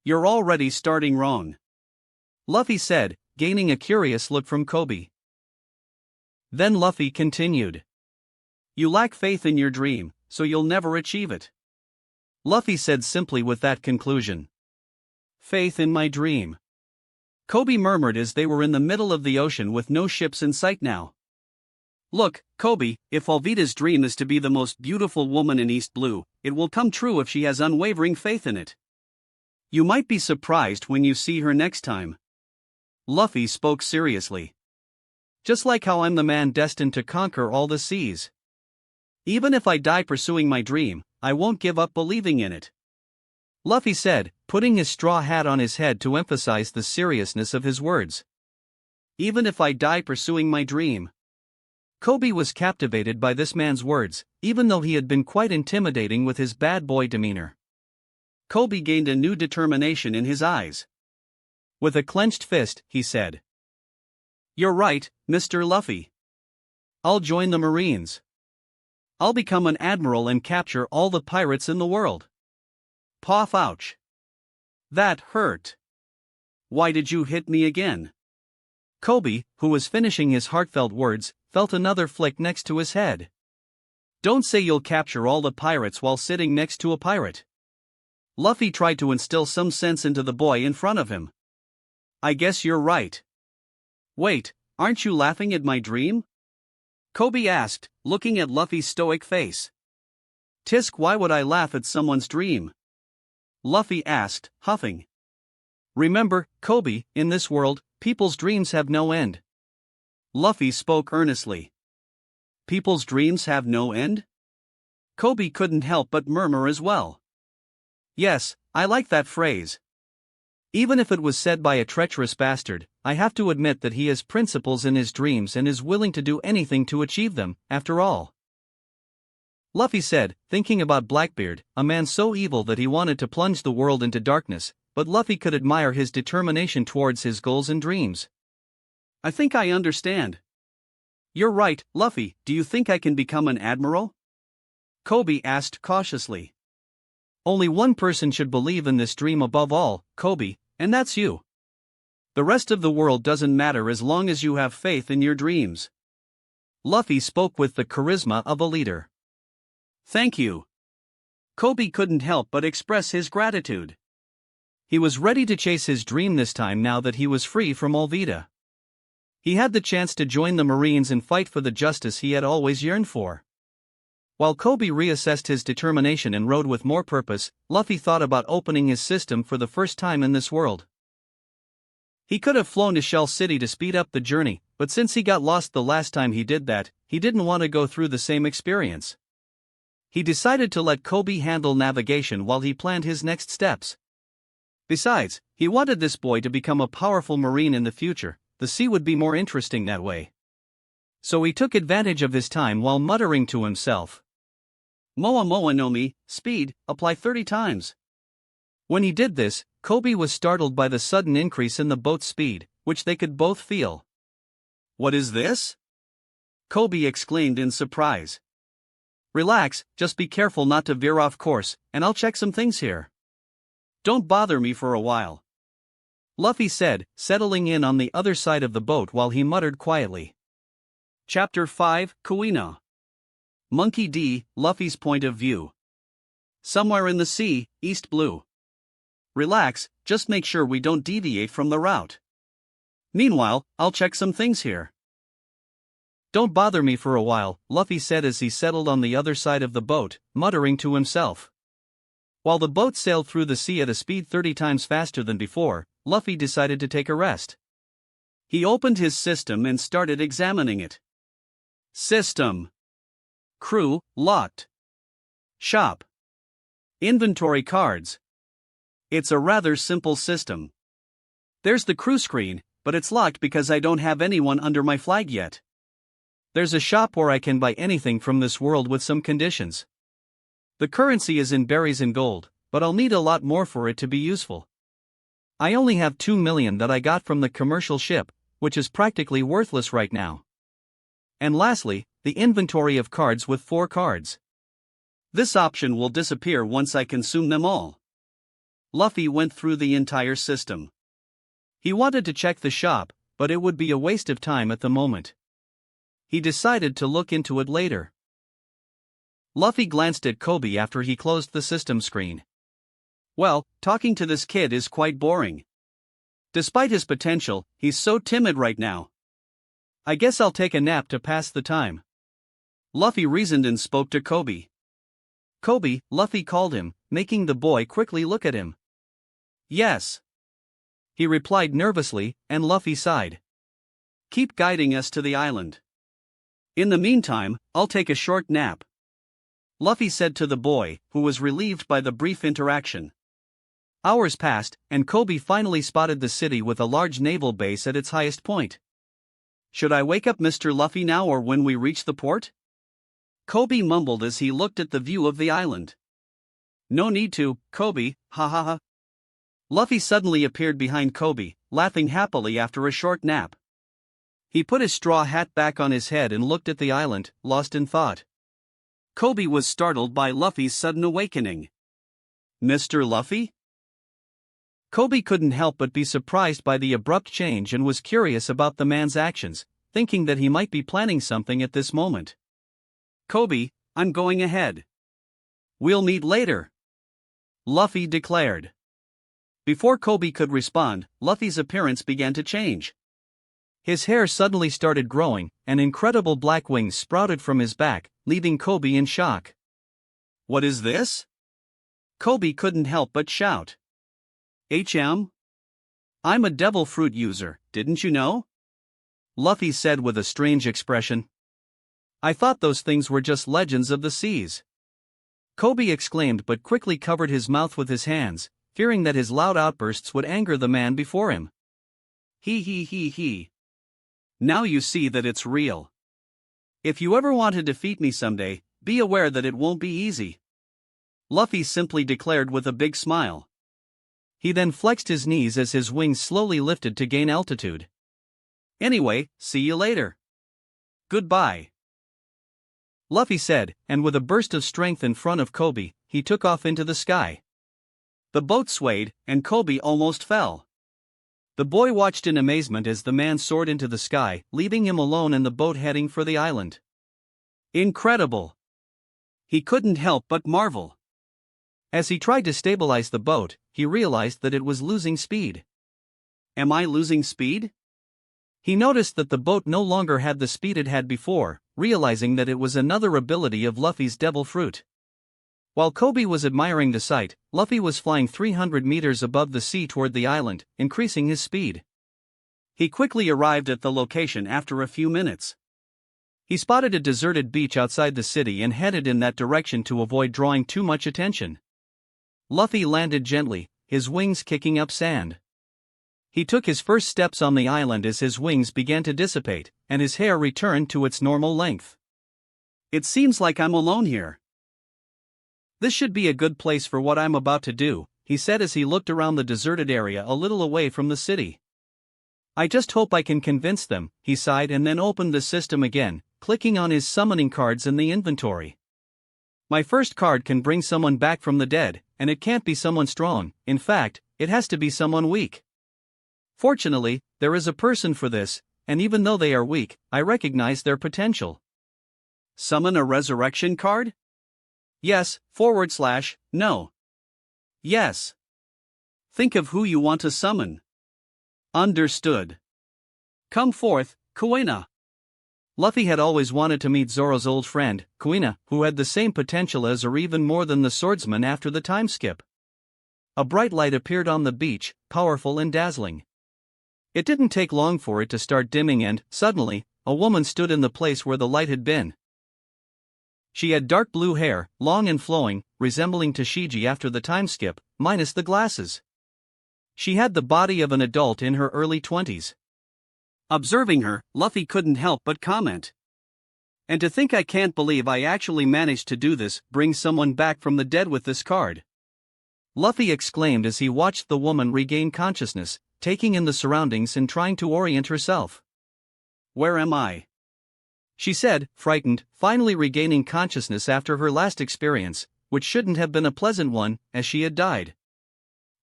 "You're already starting wrong," Luffy said, gaining a curious look from Kobe. Then Luffy continued. "You lack faith in your dream, so you'll never achieve it," Luffy said simply with that conclusion. "Faith in my dream," Kobe murmured as they were in the middle of the ocean with no ships in sight now. "Look, Kobe, if Alvida's dream is to be the most beautiful woman in East Blue, it will come true if she has unwavering faith in it. You might be surprised when you see her next time." Luffy spoke seriously. "Just like how I'm the man destined to conquer all the seas. Even if I die pursuing my dream, I won't give up believing in it," Luffy said, putting his straw hat on his head to emphasize the seriousness of his words. "Even if I die pursuing my dream." Kobe was captivated by this man's words, even though he had been quite intimidating with his bad boy demeanor. Kobe gained a new determination in his eyes. With a clenched fist, he said, "You're right, Mr. Luffy. I'll join the Marines. I'll become an admiral and capture all the pirates in the world." Poff, ouch. That hurt. "Why did you hit me again?" Kobe, who was finishing his heartfelt words, felt another flick next to his head. "Don't say you'll capture all the pirates while sitting next to a pirate." Luffy tried to instill some sense into the boy in front of him. "I guess you're right." "Wait, aren't you laughing at my dream?" Kobe asked, looking at Luffy's stoic face. "Tisk, why would I laugh at someone's dream?" Luffy asked, huffing. "Remember, Kobe, in this world, people's dreams have no end." Luffy spoke earnestly. "People's dreams have no end?" Kobe couldn't help but murmur as well. "Yes, I like that phrase. Even if it was said by a treacherous bastard, I have to admit that he has principles in his dreams and is willing to do anything to achieve them, after all," Luffy said, thinking about Blackbeard, a man so evil that he wanted to plunge the world into darkness, but Luffy could admire his determination towards his goals and dreams. "I think I understand. You're right, Luffy, do you think I can become an admiral?" Kobe asked cautiously. "Only one person should believe in this dream above all, Kobe, and that's you." The rest of the world doesn't matter as long as you have faith in your dreams. Luffy spoke with the charisma of a leader. Thank you. Kobe couldn't help but express his gratitude. He was ready to chase his dream this time now that he was free from Alvida. He had the chance to join the Marines and fight for the justice he had always yearned for. While Kobe reassessed his determination and rode with more purpose, Luffy thought about opening his system for the first time in this world. He could have flown to Shell City to speed up the journey, but since he got lost the last time he did that, he didn't want to go through the same experience. He decided to let Kobe handle navigation while he planned his next steps. Besides, he wanted this boy to become a powerful marine in the future. The sea would be more interesting that way. So he took advantage of his time while muttering to himself. Moa Moa no Mi, speed, apply 30 times. When he did this, Kobe was startled by the sudden increase in the boat's speed, which they could both feel. What is this? Kobe exclaimed in surprise. Relax, just be careful not to veer off course, and I'll check some things here. Don't bother me for a while. Luffy said, settling in on the other side of the boat while he muttered quietly. Chapter 5, Kuina. Monkey D, Luffy's point of view. Somewhere in the sea, East Blue. Relax, just make sure we don't deviate from the route. Meanwhile, I'll check some things here. Don't bother me for a while, Luffy said as he settled on the other side of the boat, muttering to himself. While the boat sailed through the sea at a speed 30 times faster than before, Luffy decided to take a rest. He opened his system and started examining it. System. Crew, locked. Shop. Inventory cards. It's a rather simple system. There's the crew screen, but it's locked because I don't have anyone under my flag yet. There's a shop where I can buy anything from this world with some conditions. The currency is in berries and gold, but I'll need a lot more for it to be useful. I only have 2 million that I got from the commercial ship, which is practically worthless right now. And lastly, the inventory of cards with 4 cards. This option will disappear once I consume them all. Luffy went through the entire system. He wanted to check the shop, but it would be a waste of time at the moment. He decided to look into it later. Luffy glanced at Kobe after he closed the system screen. Well, talking to this kid is quite boring. Despite his potential, he's so timid right now. I guess I'll take a nap to pass the time. Luffy reasoned and spoke to Kobe. Kobe, Luffy called him, making the boy quickly look at him. Yes. He replied nervously, and Luffy sighed. Keep guiding us to the island. In the meantime, I'll take a short nap. Luffy said to the boy, who was relieved by the brief interaction. Hours passed, and Kobe finally spotted the city with a large naval base at its highest point. Should I wake up Mr. Luffy now or when we reach the port? Kobe mumbled as he looked at the view of the island. No need to, Kobe, ha ha ha. Luffy suddenly appeared behind Kobe, laughing happily after a short nap. He put his straw hat back on his head and looked at the island, lost in thought. Kobe was startled by Luffy's sudden awakening. Mr. Luffy? Kobe couldn't help but be surprised by the abrupt change and was curious about the man's actions, thinking that he might be planning something at this moment. Kobe, I'm going ahead. We'll meet later, Luffy declared. Before Kobe could respond, Luffy's appearance began to change. His hair suddenly started growing, and incredible black wings sprouted from his back, leaving Kobe in shock. What is this? Kobe couldn't help but shout. I'm a devil fruit user, didn't you know? Luffy said with a strange expression. I thought those things were just legends of the seas. Kobe exclaimed but quickly covered his mouth with his hands, fearing that his loud outbursts would anger the man before him. He. Now you see that it's real. If you ever want to defeat me someday, be aware that it won't be easy. Luffy simply declared with a big smile. He then flexed his knees as his wings slowly lifted to gain altitude. Anyway, see you later. Goodbye, Luffy said, and with a burst of strength in front of Kobe, he took off into the sky. The boat swayed, and Kobe almost fell. The boy watched in amazement as the man soared into the sky, leaving him alone in the boat heading for the island. Incredible! He couldn't help but marvel. As he tried to stabilize the boat, he realized that it was losing speed. Am I losing speed? He noticed that the boat no longer had the speed it had before, realizing that it was another ability of Luffy's devil fruit. While Kobe was admiring the sight, Luffy was flying 300 meters above the sea toward the island, increasing his speed. He quickly arrived at the location after a few minutes. He spotted a deserted beach outside the city and headed in that direction to avoid drawing too much attention. Luffy landed gently, his wings kicking up sand. He took his first steps on the island as his wings began to dissipate, and his hair returned to its normal length. It seems like I'm alone here. This should be a good place for what I'm about to do, he said as he looked around the deserted area a little away from the city. I just hope I can convince them, he sighed and then opened the system again, clicking on his summoning cards in the inventory. My first card can bring someone back from the dead, and it can't be someone strong, in fact, it has to be someone weak. Fortunately, there is a person for this, and even though they are weak, I recognize their potential. Summon a resurrection card? Yes, / no. Yes. Think of who you want to summon. Understood. Come forth, Kuina. Luffy had always wanted to meet Zoro's old friend, Kuina, who had the same potential as or even more than the swordsman after the time skip. A bright light appeared on the beach, powerful and dazzling. It didn't take long for it to start dimming and, suddenly, a woman stood in the place where the light had been. She had dark blue hair, long and flowing, resembling Tashigi after the time skip, minus the glasses. She had the body of an adult in her early 20s. Observing her, Luffy couldn't help but comment. And to think I can't believe I actually managed to do this, bring someone back from the dead with this card. Luffy exclaimed as he watched the woman regain consciousness, taking in the surroundings and trying to orient herself. Where am I? She said, frightened, finally regaining consciousness after her last experience, which shouldn't have been a pleasant one, as she had died.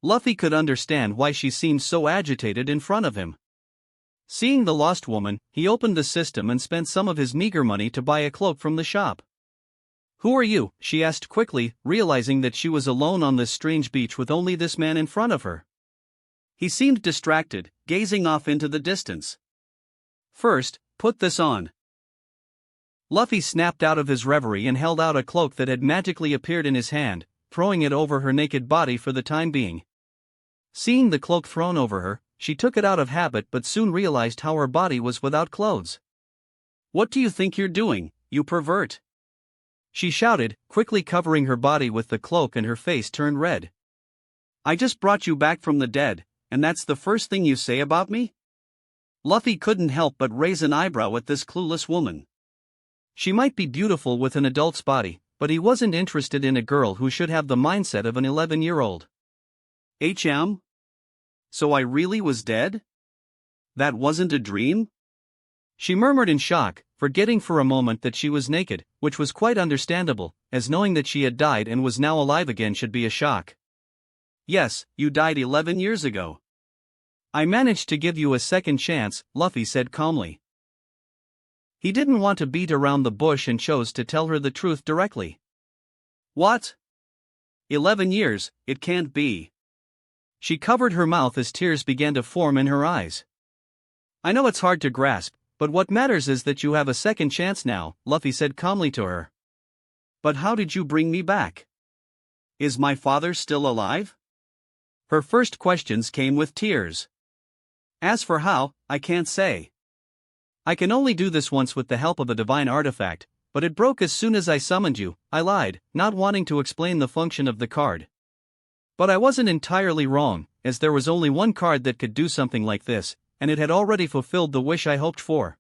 Luffy could understand why she seemed so agitated in front of him. Seeing the lost woman, he opened the system and spent some of his meager money to buy a cloak from the shop. Who are you? She asked quickly, realizing that she was alone on this strange beach with only this man in front of her. He seemed distracted, gazing off into the distance. First, put this on. Luffy snapped out of his reverie and held out a cloak that had magically appeared in his hand, throwing it over her naked body for the time being. Seeing the cloak thrown over her, she took it out of habit but soon realized how her body was without clothes. What do you think you're doing, you pervert? She shouted, quickly covering her body with the cloak and her face turned red. I just brought you back from the dead, and that's the first thing you say about me? Luffy couldn't help but raise an eyebrow at this clueless woman. She might be beautiful with an adult's body, but he wasn't interested in a girl who should have the mindset of an 11-year-old. So I really was dead? That wasn't a dream? She murmured in shock, forgetting for a moment that she was naked, which was quite understandable, as knowing that she had died and was now alive again should be a shock. Yes, you died 11 years ago. I managed to give you a second chance, Luffy said calmly. He didn't want to beat around the bush and chose to tell her the truth directly. What? 11 years, it can't be. She covered her mouth as tears began to form in her eyes. I know it's hard to grasp, but what matters is that you have a second chance now, Luffy said calmly to her. But how did you bring me back? Is my father still alive? Her first questions came with tears. As for how, I can't say. I can only do this once with the help of a divine artifact, but it broke as soon as I summoned you, I lied, not wanting to explain the function of the card. But I wasn't entirely wrong, as there was only one card that could do something like this, and it had already fulfilled the wish I hoped for.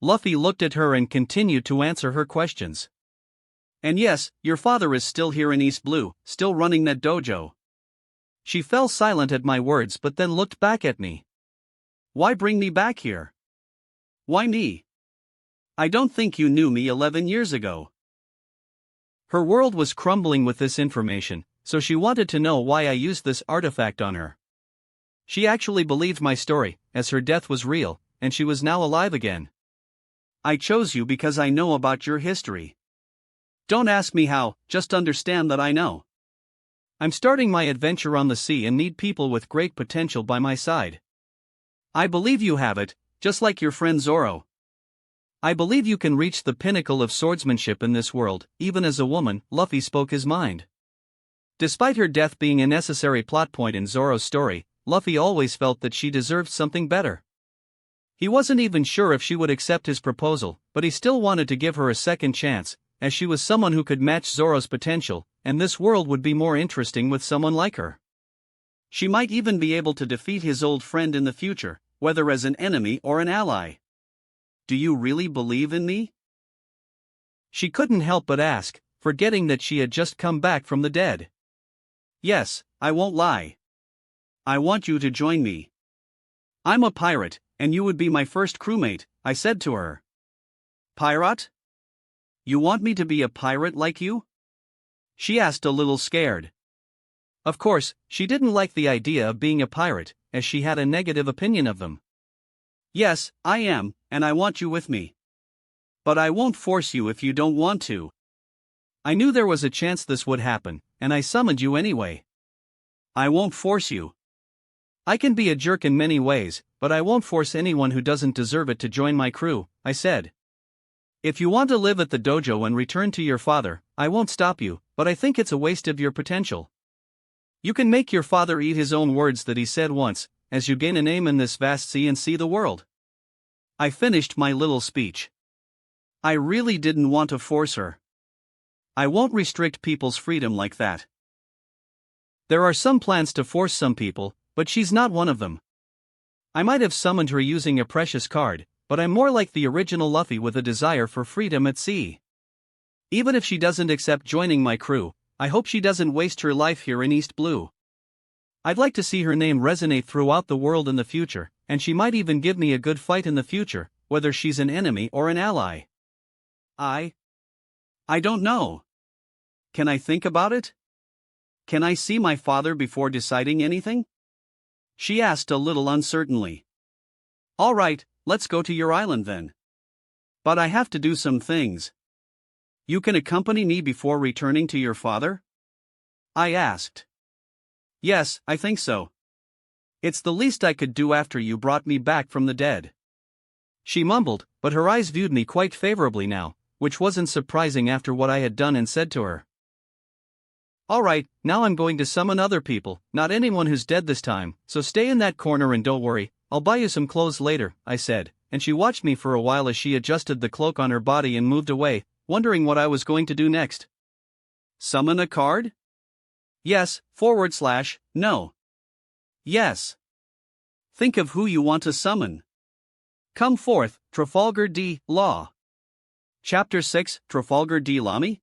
Luffy looked at her and continued to answer her questions. And yes, your father is still here in East Blue, still running that dojo. She fell silent at my words but then looked back at me. Why bring me back here? Why me? I don't think you knew me 11 years ago. Her world was crumbling with this information, so she wanted to know why I used this artifact on her. She actually believed my story, as her death was real, and she was now alive again. I chose you because I know about your history. Don't ask me how, just understand that I know. I'm starting my adventure on the sea and need people with great potential by my side. I believe you have it, just like your friend Zoro. I believe you can reach the pinnacle of swordsmanship in this world, even as a woman. Luffy spoke his mind. Despite her death being a necessary plot point in Zoro's story, Luffy always felt that she deserved something better. He wasn't even sure if she would accept his proposal, but he still wanted to give her a second chance, as she was someone who could match Zoro's potential, and this world would be more interesting with someone like her. She might even be able to defeat his old friend in the future, whether as an enemy or an ally. Do you really believe in me? She couldn't help but ask, forgetting that she had just come back from the dead. Yes, I won't lie. I want you to join me. I'm a pirate, and you would be my first crewmate, I said to her. Pirate? You want me to be a pirate like you? She asked a little scared. Of course, she didn't like the idea of being a pirate, as she had a negative opinion of them. Yes, I am, and I want you with me. But I won't force you if you don't want to. I knew there was a chance this would happen, and I summoned you anyway. I won't force you. I can be a jerk in many ways, but I won't force anyone who doesn't deserve it to join my crew, I said. If you want to live at the dojo and return to your father, I won't stop you, but I think it's a waste of your potential. You can make your father eat his own words that he said once, as you gain a name in this vast sea and see the world. I finished my little speech. I really didn't want to force her. I won't restrict people's freedom like that. There are some plans to force some people, but she's not one of them. I might have summoned her using a precious card, but I'm more like the original Luffy with a desire for freedom at sea. Even if she doesn't accept joining my crew, I hope she doesn't waste her life here in East Blue. I'd like to see her name resonate throughout the world in the future, and she might even give me a good fight in the future, whether she's an enemy or an ally. I don't know. Can I think about it? Can I see my father before deciding anything? She asked a little uncertainly. All right, let's go to your island then. But I have to do some things. You can accompany me before returning to your father? I asked. Yes, I think so. It's the least I could do after you brought me back from the dead. She mumbled, but her eyes viewed me quite favorably now, which wasn't surprising after what I had done and said to her. All right, now I'm going to summon other people, not anyone who's dead this time, so stay in that corner and don't worry, I'll buy you some clothes later, I said, and she watched me for a while as she adjusted the cloak on her body and moved away, wondering what I was going to do next. Summon a card? Yes, / no. Yes. Think of who you want to summon. Come forth, Trafalgar D. Law. Chapter 6, Trafalgar D. Lamy?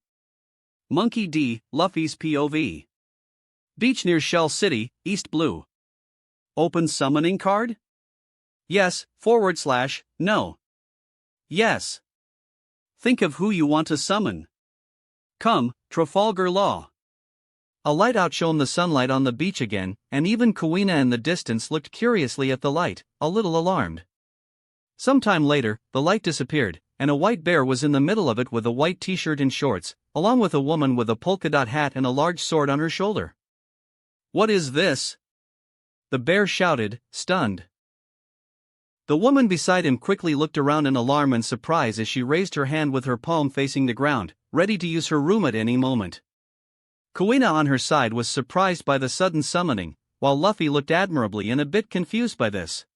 Monkey D. Luffy's POV. Beach near Shell City, East Blue. Open summoning card? Yes, / no. Yes. Think of who you want to summon. Come, Trafalgar Law. A light outshone the sunlight on the beach again, and even Kuina in the distance looked curiously at the light, a little alarmed. Sometime later, the light disappeared, and a white bear was in the middle of it with a white t-shirt and shorts, along with a woman with a polka-dot hat and a large sword on her shoulder. What is this? The bear shouted, stunned. The woman beside him quickly looked around in alarm and surprise as she raised her hand with her palm facing the ground, ready to use her room at any moment. Kuina on her side was surprised by the sudden summoning, while Luffy looked admirably and a bit confused by this.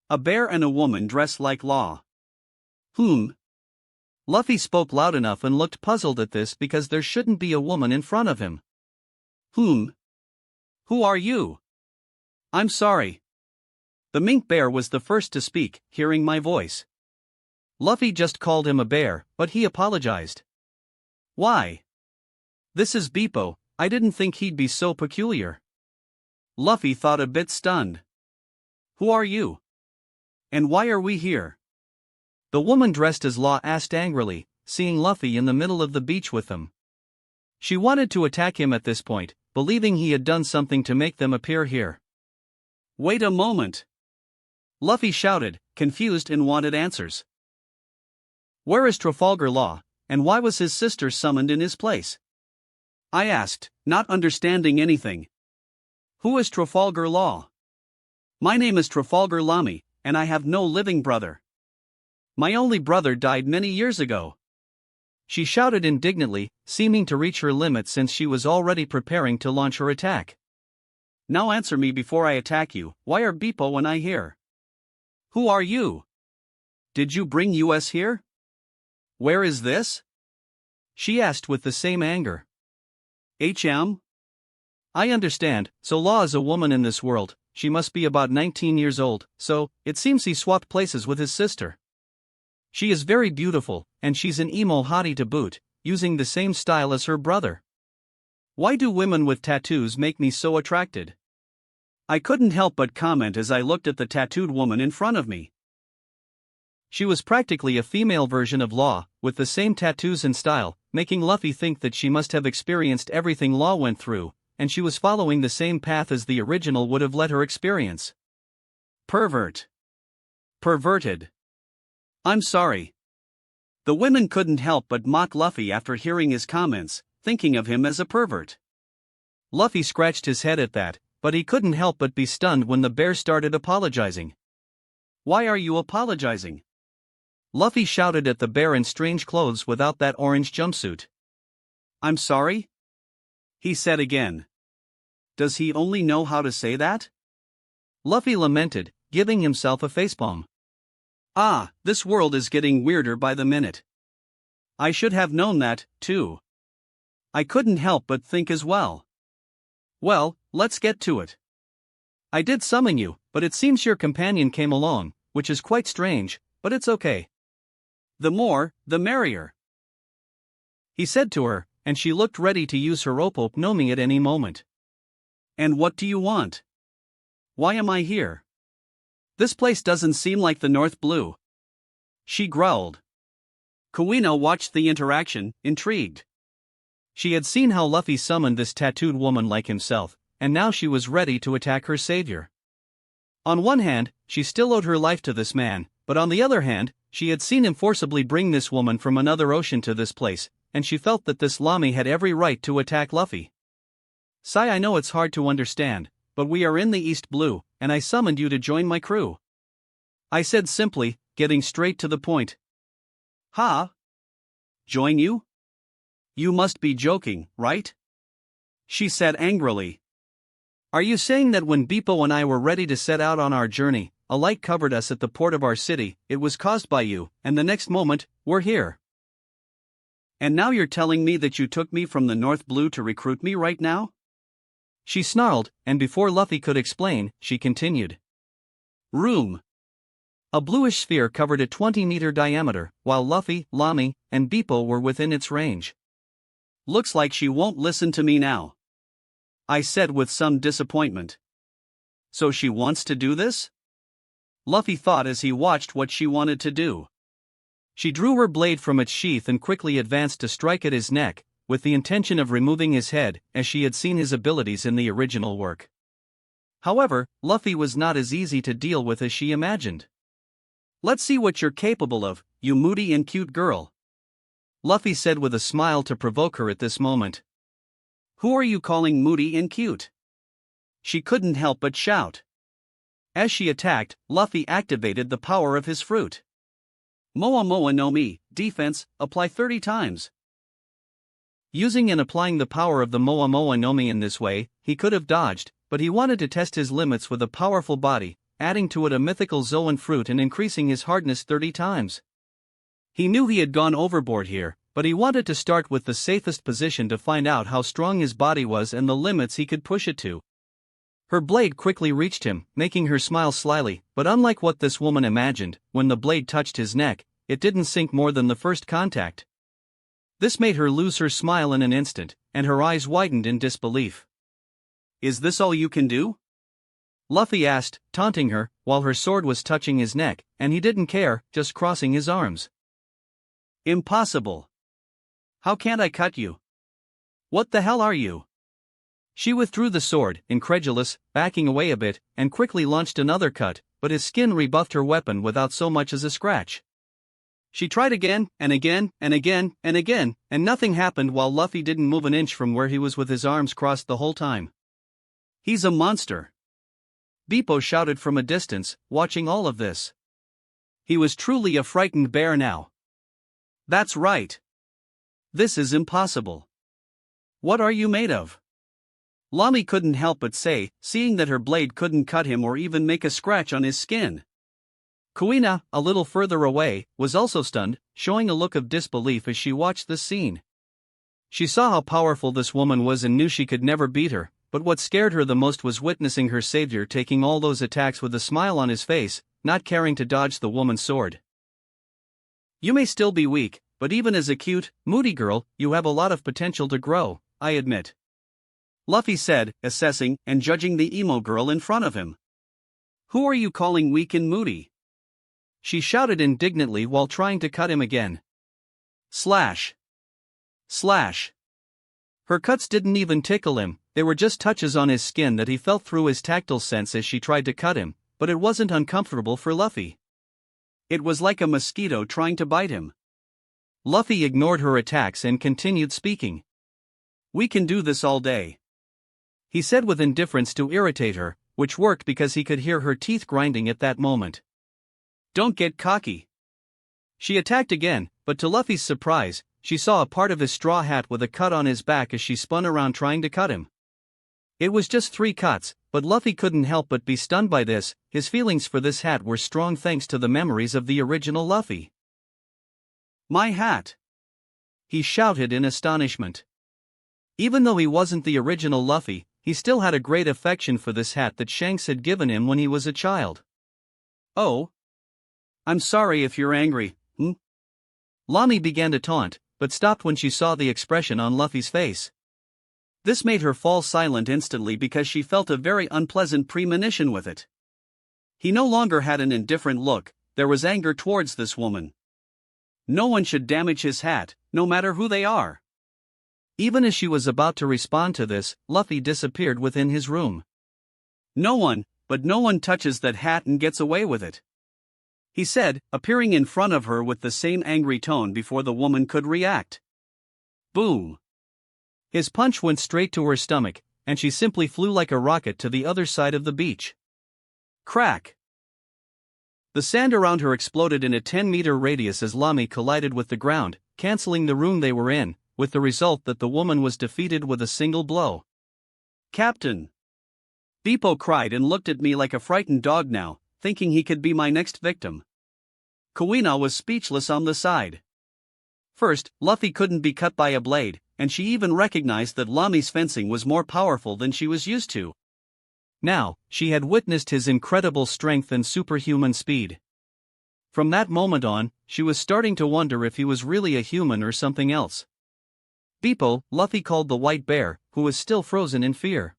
A bear and a woman dressed like Law. Luffy spoke loud enough and looked puzzled at this because there shouldn't be a woman in front of him. Who are you? I'm sorry. The mink bear was the first to speak, hearing my voice. Luffy just called him a bear, but he apologized. Why? This is Beepo, I didn't think he'd be so peculiar. Luffy thought a bit stunned. Who are you? And why are we here? The woman dressed as Law asked angrily, seeing Luffy in the middle of the beach with them. She wanted to attack him at this point, believing he had done something to make them appear here. Wait a moment. Luffy shouted, confused and wanted answers. Where is Trafalgar Law, and why was his sister summoned in his place? I asked, not understanding anything. Who is Trafalgar Law? My name is Trafalgar Lamy, and I have no living brother. My only brother died many years ago. She shouted indignantly, seeming to reach her limit since she was already preparing to launch her attack. Now answer me before I attack you. Why are Bippo and I here? Who are you? Did you bring us here? Where is this? She asked with the same anger. HM? I understand, so Law is a woman in this world. She must be about 19 years old, so it seems he swapped places with his sister. She is very beautiful, and she's an emo hottie to boot, using the same style as her brother. Why do women with tattoos make me so attracted? I couldn't help but comment as I looked at the tattooed woman in front of me. She was practically a female version of Law, with the same tattoos and style, making Luffy think that she must have experienced everything Law went through, and she was following the same path as the original would have let her experience. Pervert. Perverted. I'm sorry. The women couldn't help but mock Luffy after hearing his comments, thinking of him as a pervert. Luffy scratched his head at that, but he couldn't help but be stunned when the bear started apologizing. Why are you apologizing? Luffy shouted at the bear in strange clothes without that orange jumpsuit. I'm sorry? He said again. Does he only know how to say that? Luffy lamented, giving himself a facepalm. Ah, this world is getting weirder by the minute. I should have known that, too. I couldn't help but think as well. Well, let's get to it. I did summon you, but it seems your companion came along, which is quite strange, but it's okay. The more, the merrier, he said to her, and she looked ready to use her Opo Nomi at any moment. And what do you want? Why am I here? This place doesn't seem like the North Blue. She growled. Kuina watched the interaction, intrigued. She had seen how Luffy summoned this tattooed woman like himself, and now she was ready to attack her savior. On one hand, she still owed her life to this man, but on the other hand, she had seen him forcibly bring this woman from another ocean to this place, and she felt that this Lamy had every right to attack Luffy. Sai, I know it's hard to understand, but we are in the East Blue, and I summoned you to join my crew. I said simply, getting straight to the point. Ha? Join you? You must be joking, right? She said angrily. Are you saying that when Bippo and I were ready to set out on our journey, a light covered us at the port of our city, it was caused by you, and the next moment, we're here? And now you're telling me that you took me from the North Blue to recruit me right now? She snarled, and before Luffy could explain, she continued. Room. A bluish sphere covered a 20-meter diameter, while Luffy, Lamy, and Bippo were within its range. Looks like she won't listen to me now, I said with some disappointment. So she wants to do this? Luffy thought as he watched what she wanted to do. She drew her blade from its sheath and quickly advanced to strike at his neck, with the intention of removing his head, as she had seen his abilities in the original work. However, Luffy was not as easy to deal with as she imagined. Let's see what you're capable of, you moody and cute girl, Luffy said with a smile to provoke her at this moment. Who are you calling moody and cute? She couldn't help but shout. As she attacked, Luffy activated the power of his fruit. Moa Moa no Mi, defense, apply 30 times. Using and applying the power of the Moa Moa no Mi in this way, he could have dodged, but he wanted to test his limits with a powerful body, adding to it a mythical Zoan fruit and increasing his hardness 30 times. He knew he had gone overboard here, but he wanted to start with the safest position to find out how strong his body was and the limits he could push it to. Her blade quickly reached him, making her smile slyly, but unlike what this woman imagined, when the blade touched his neck, it didn't sink more than the first contact. This made her lose her smile in an instant, and her eyes widened in disbelief. Is this all you can do? Luffy asked, taunting her, while her sword was touching his neck, and he didn't care, just crossing his arms. Impossible. How can't I cut you? What the hell are you? She withdrew the sword, incredulous, backing away a bit, and quickly launched another cut, but his skin rebuffed her weapon without so much as a scratch. She tried again, and again, and again, and again, and nothing happened while Luffy didn't move an inch from where he was with his arms crossed the whole time. He's a monster. Beepo shouted from a distance, watching all of this. He was truly a frightened bear now. That's right. This is impossible. What are you made of? Lami couldn't help but say, seeing that her blade couldn't cut him or even make a scratch on his skin. Kuina, a little further away, was also stunned, showing a look of disbelief as she watched this scene. She saw how powerful this woman was and knew she could never beat her, but what scared her the most was witnessing her savior taking all those attacks with a smile on his face, not caring to dodge the woman's sword. You may still be weak, but even as a cute, moody girl, you have a lot of potential to grow, I admit. Luffy said, assessing and judging the emo girl in front of him. Who are you calling weak and moody? She shouted indignantly while trying to cut him again. Slash. Slash. Her cuts didn't even tickle him, they were just touches on his skin that he felt through his tactile sense as she tried to cut him, but it wasn't uncomfortable for Luffy. It was like a mosquito trying to bite him. Luffy ignored her attacks and continued speaking. We can do this all day. He said with indifference to irritate her, which worked because he could hear her teeth grinding at that moment. Don't get cocky. She attacked again, but to Luffy's surprise, she saw a part of his straw hat with a cut on his back as she spun around trying to cut him. It was just 3 cuts, but Luffy couldn't help but be stunned by this. His feelings for this hat were strong thanks to the memories of the original Luffy. My hat! He shouted in astonishment. Even though he wasn't the original Luffy, he still had a great affection for this hat that Shanks had given him when he was a child. Oh? I'm sorry if you're angry, Lami began to taunt, but stopped when she saw the expression on Luffy's face. This made her fall silent instantly because she felt a very unpleasant premonition with it. He no longer had an indifferent look, there was anger towards this woman. No one should damage his hat, no matter who they are. Even as she was about to respond to this, Luffy disappeared within his room. No one touches that hat and gets away with it, he said, appearing in front of her with the same angry tone before the woman could react. Boom! His punch went straight to her stomach, and she simply flew like a rocket to the other side of the beach. Crack! The sand around her exploded in a 10-meter radius as Lami collided with the ground, canceling the room they were in, with the result that the woman was defeated with a single blow. Captain! Beepo cried and looked at me like a frightened dog now, thinking he could be my next victim. Kuina was speechless on the side. First, Luffy couldn't be cut by a blade, and she even recognized that Lami's fencing was more powerful than she was used to. Now, she had witnessed his incredible strength and superhuman speed. From that moment on, she was starting to wonder if he was really a human or something else. Beepo, Luffy called the white bear, who was still frozen in fear.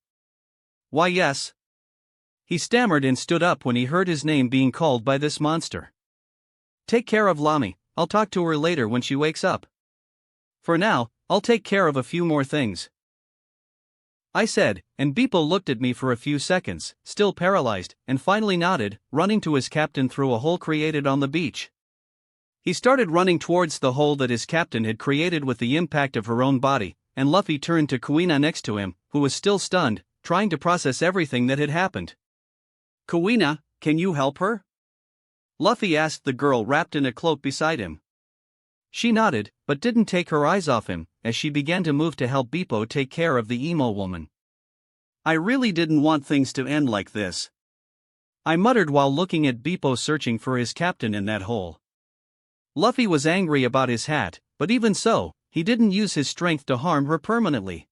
Why yes. He stammered and stood up when he heard his name being called by this monster. Take care of Lami, I'll talk to her later when she wakes up. For now, I'll take care of a few more things, I said, and Beepo looked at me for a few seconds, still paralyzed, and finally nodded, running to his captain through a hole created on the beach. He started running towards the hole that his captain had created with the impact of her own body, and Luffy turned to Kuina next to him, who was still stunned, trying to process everything that had happened. Kuina, can you help her? Luffy asked the girl wrapped in a cloak beside him. She nodded, but didn't take her eyes off him, as she began to move to help Beepo take care of the emo woman. I really didn't want things to end like this, I muttered while looking at Beepo searching for his captain in that hole. Luffy was angry about his hat, but even so, he didn't use his strength to harm her permanently.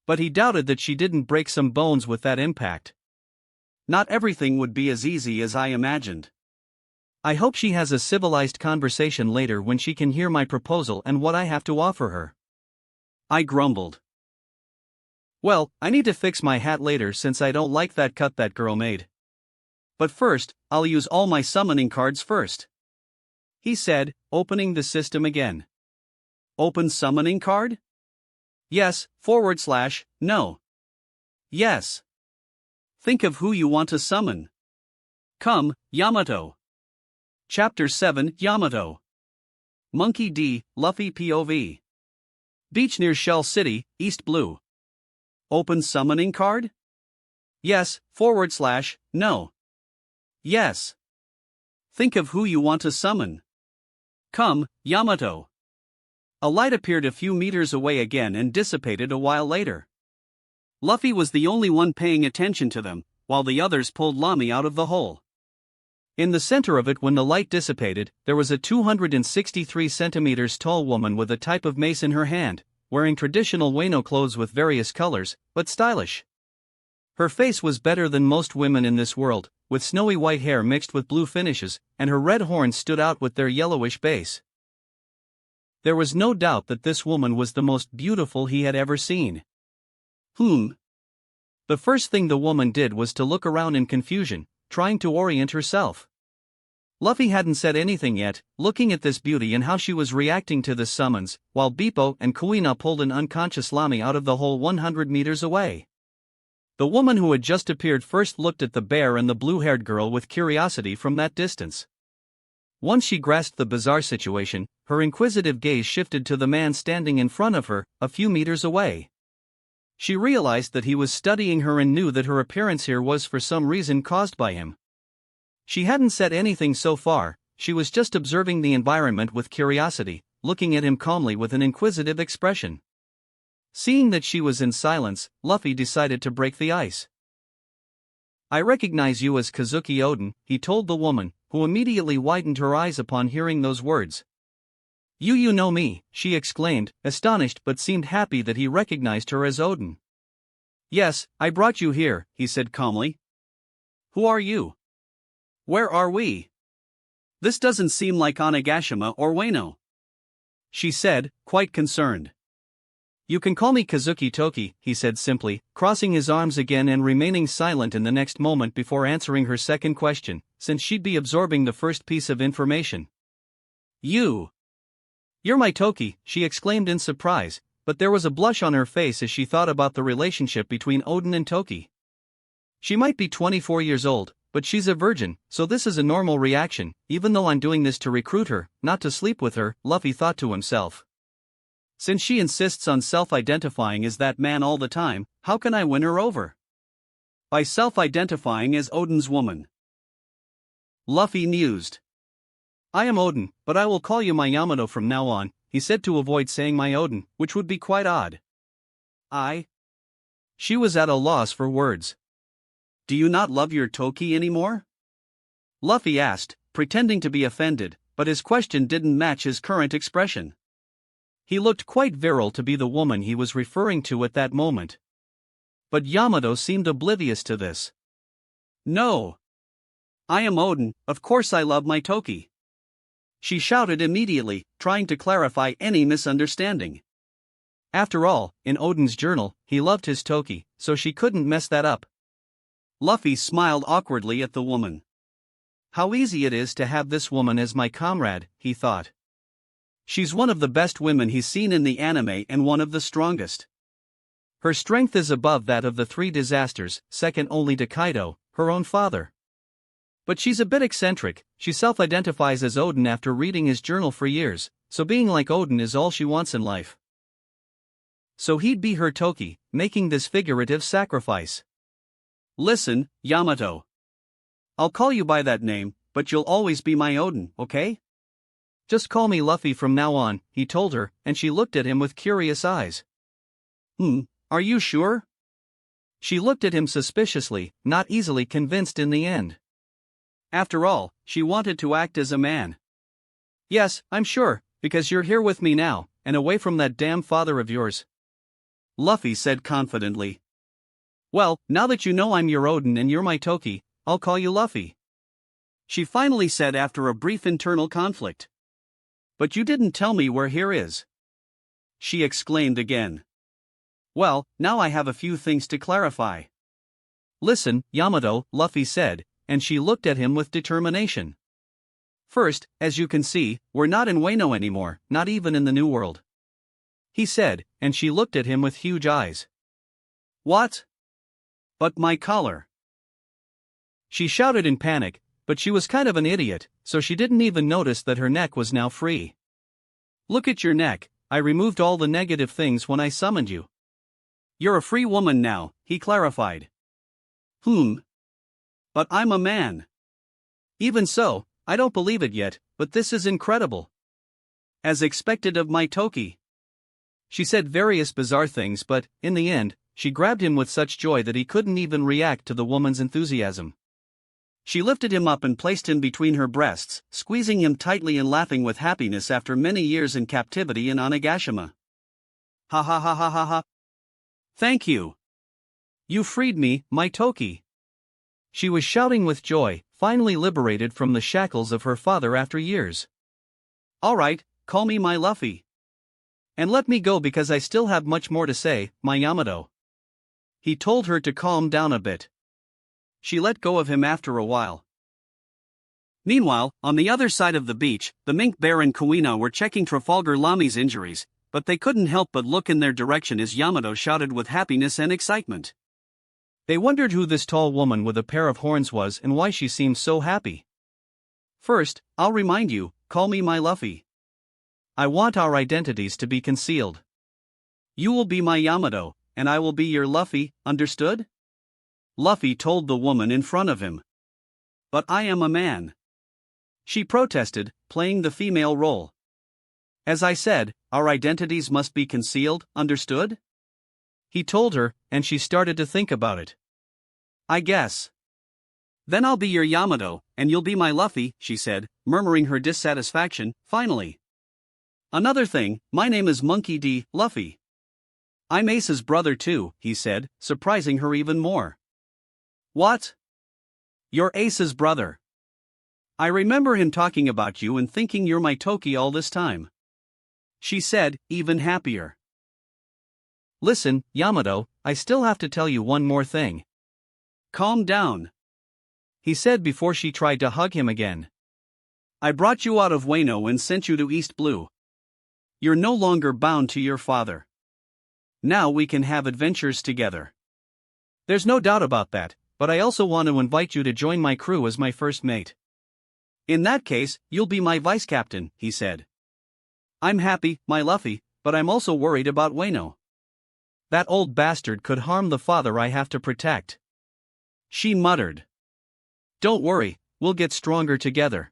But he doubted that she didn't break some bones with that impact. Not everything would be as easy as I imagined. I hope she has a civilized conversation later when she can hear my proposal and what I have to offer her, I grumbled. Well, I need to fix my hat later since I don't like that cut that girl made. But first, I'll use all my summoning cards first, he said, opening the system again. Open summoning card? Yes, /no. Yes. Think of who you want to summon. Come, Yamato. Chapter 7 Yamato. Monkey D, Luffy POV. Beach near Shell City, East Blue. Open summoning card? Yes, / no. Yes. Think of who you want to summon. Come, Yamato. A light appeared a few meters away again and dissipated a while later. Luffy was the only one paying attention to them, while the others pulled Lami out of the hole. In the center of it, when the light dissipated, there was a 263 centimeters tall woman with a type of mace in her hand, wearing traditional Wano clothes with various colors, but stylish. Her face was better than most women in this world, with snowy white hair mixed with blue finishes, and her red horns stood out with their yellowish base. There was no doubt that this woman was the most beautiful he had ever seen. The first thing the woman did was to look around in confusion, trying to orient herself. Luffy hadn't said anything yet, looking at this beauty and how she was reacting to this summons, while Bippo and Kuina pulled an unconscious Lami out of the hole 100 meters away. The woman who had just appeared first looked at the bear and the blue-haired girl with curiosity from that distance. Once she grasped the bizarre situation, her inquisitive gaze shifted to the man standing in front of her, a few meters away. She realized that he was studying her and knew that her appearance here was for some reason caused by him. She hadn't said anything so far, she was just observing the environment with curiosity, looking at him calmly with an inquisitive expression. Seeing that she was in silence, Luffy decided to break the ice. "I recognize you as Kazuki Oden," he told the woman, who immediately widened her eyes upon hearing those words. You know me," she exclaimed, astonished but seemed happy that he recognized her as Oden. "Yes, I brought you here," he said calmly. "Who are you? Where are we? This doesn't seem like Onigashima or Wano," she said, quite concerned. "You can call me Kazuki Toki," he said simply, crossing his arms again and remaining silent in the next moment before answering her second question, since she'd be absorbing the first piece of information. You're my Toki," she exclaimed in surprise, but there was a blush on her face as she thought about the relationship between Oden and Toki. She might be 24 years old, but she's a virgin, so this is a normal reaction, even though I'm doing this to recruit her, not to sleep with her, Luffy thought to himself. Since she insists on self-identifying as that man all the time, how can I win her over? By self-identifying as Oden's woman. Luffy mused. "I am Oden, but I will call you my Yamato from now on," he said to avoid saying my Oden, which would be quite odd. She was at a loss for words. "Do you not love your Toki anymore?" Luffy asked, pretending to be offended, but his question didn't match his current expression. He looked quite virile to be the woman he was referring to at that moment. But Yamato seemed oblivious to this. "No. I am Oden, of course I love my Toki," she shouted immediately, trying to clarify any misunderstanding. After all, in Oden's journal, he loved his Toki, so she couldn't mess that up. Luffy smiled awkwardly at the woman. How easy it is to have this woman as my comrade, he thought. She's one of the best women he's seen in the anime and one of the strongest. Her strength is above that of the three disasters, second only to Kaido, her own father. But she's a bit eccentric, she self-identifies as Oden after reading his journal for years, so being like Oden is all she wants in life. So he'd be her Toki, making this figurative sacrifice. "Listen, Yamato. I'll call you by that name, but you'll always be my Oden, okay? Just call me Luffy from now on," he told her, and she looked at him with curious eyes. Are you sure?" She looked at him suspiciously, not easily convinced in the end. After all, she wanted to act as a man. "Yes, I'm sure, because you're here with me now, and away from that damn father of yours," Luffy said confidently. "Well, now that you know I'm your Oden and you're my Toki, I'll call you Luffy," she finally said after a brief internal conflict. "But you didn't tell me where here is," she exclaimed again. "Well, now I have a few things to clarify." "Listen, Yamato," Luffy said, and she looked at him with determination. "First, as you can see, we're not in Wano anymore, not even in the New World," he said, and she looked at him with huge eyes. "What? But my collar. She shouted in panic, but she was kind of an idiot, so she didn't even notice that her neck was now free. Look at your neck, I removed all the negative things when I summoned you. You're a free woman now, he clarified. But I'm a man. Even so, I don't believe it yet, but this is incredible. As expected of my Toki. She said various bizarre things, but, in the end, she grabbed him with such joy that he couldn't even react to the woman's enthusiasm. She lifted him up and placed him between her breasts, squeezing him tightly and laughing with happiness after many years in captivity in Onigashima. Ha ha ha ha ha ha. Thank you. You freed me, my Toki. She was shouting with joy, finally liberated from the shackles of her father after years. All right, call me my Luffy. And let me go because I still have much more to say, my Yamato. He told her to calm down a bit. She let go of him after a while. Meanwhile, on the other side of the beach, the mink bear and Kuina were checking Trafalgar Lame's injuries, but they couldn't help but look in their direction as Yamato shouted with happiness and excitement. They wondered who this tall woman with a pair of horns was and why she seemed so happy. First, I'll remind you, call me my Luffy. I want our identities to be concealed. You will be my Yamato, and I will be your Luffy, understood? Luffy told the woman in front of him. But I am a man. She protested, playing the female role. As I said, our identities must be concealed, understood? He told her, and she started to think about it. I guess. Then I'll be your Yamato, and you'll be my Luffy, she said, murmuring her dissatisfaction, finally. Another thing, my name is Monkey D. Luffy. I'm Ace's brother too, he said, surprising her even more. What? You're Ace's brother. I remember him talking about you and thinking you're my Toki all this time. She said, even happier. Listen, Yamato, I still have to tell you one more thing. Calm down. He said before she tried to hug him again. I brought you out of Wano and sent you to East Blue. You're no longer bound to your father. Now we can have adventures together. There's no doubt about that, but I also want to invite you to join my crew as my first mate. In that case, you'll be my vice captain, he said. I'm happy, my Luffy, but I'm also worried about Wano. That old bastard could harm the father I have to protect. She muttered. Don't worry, we'll get stronger together.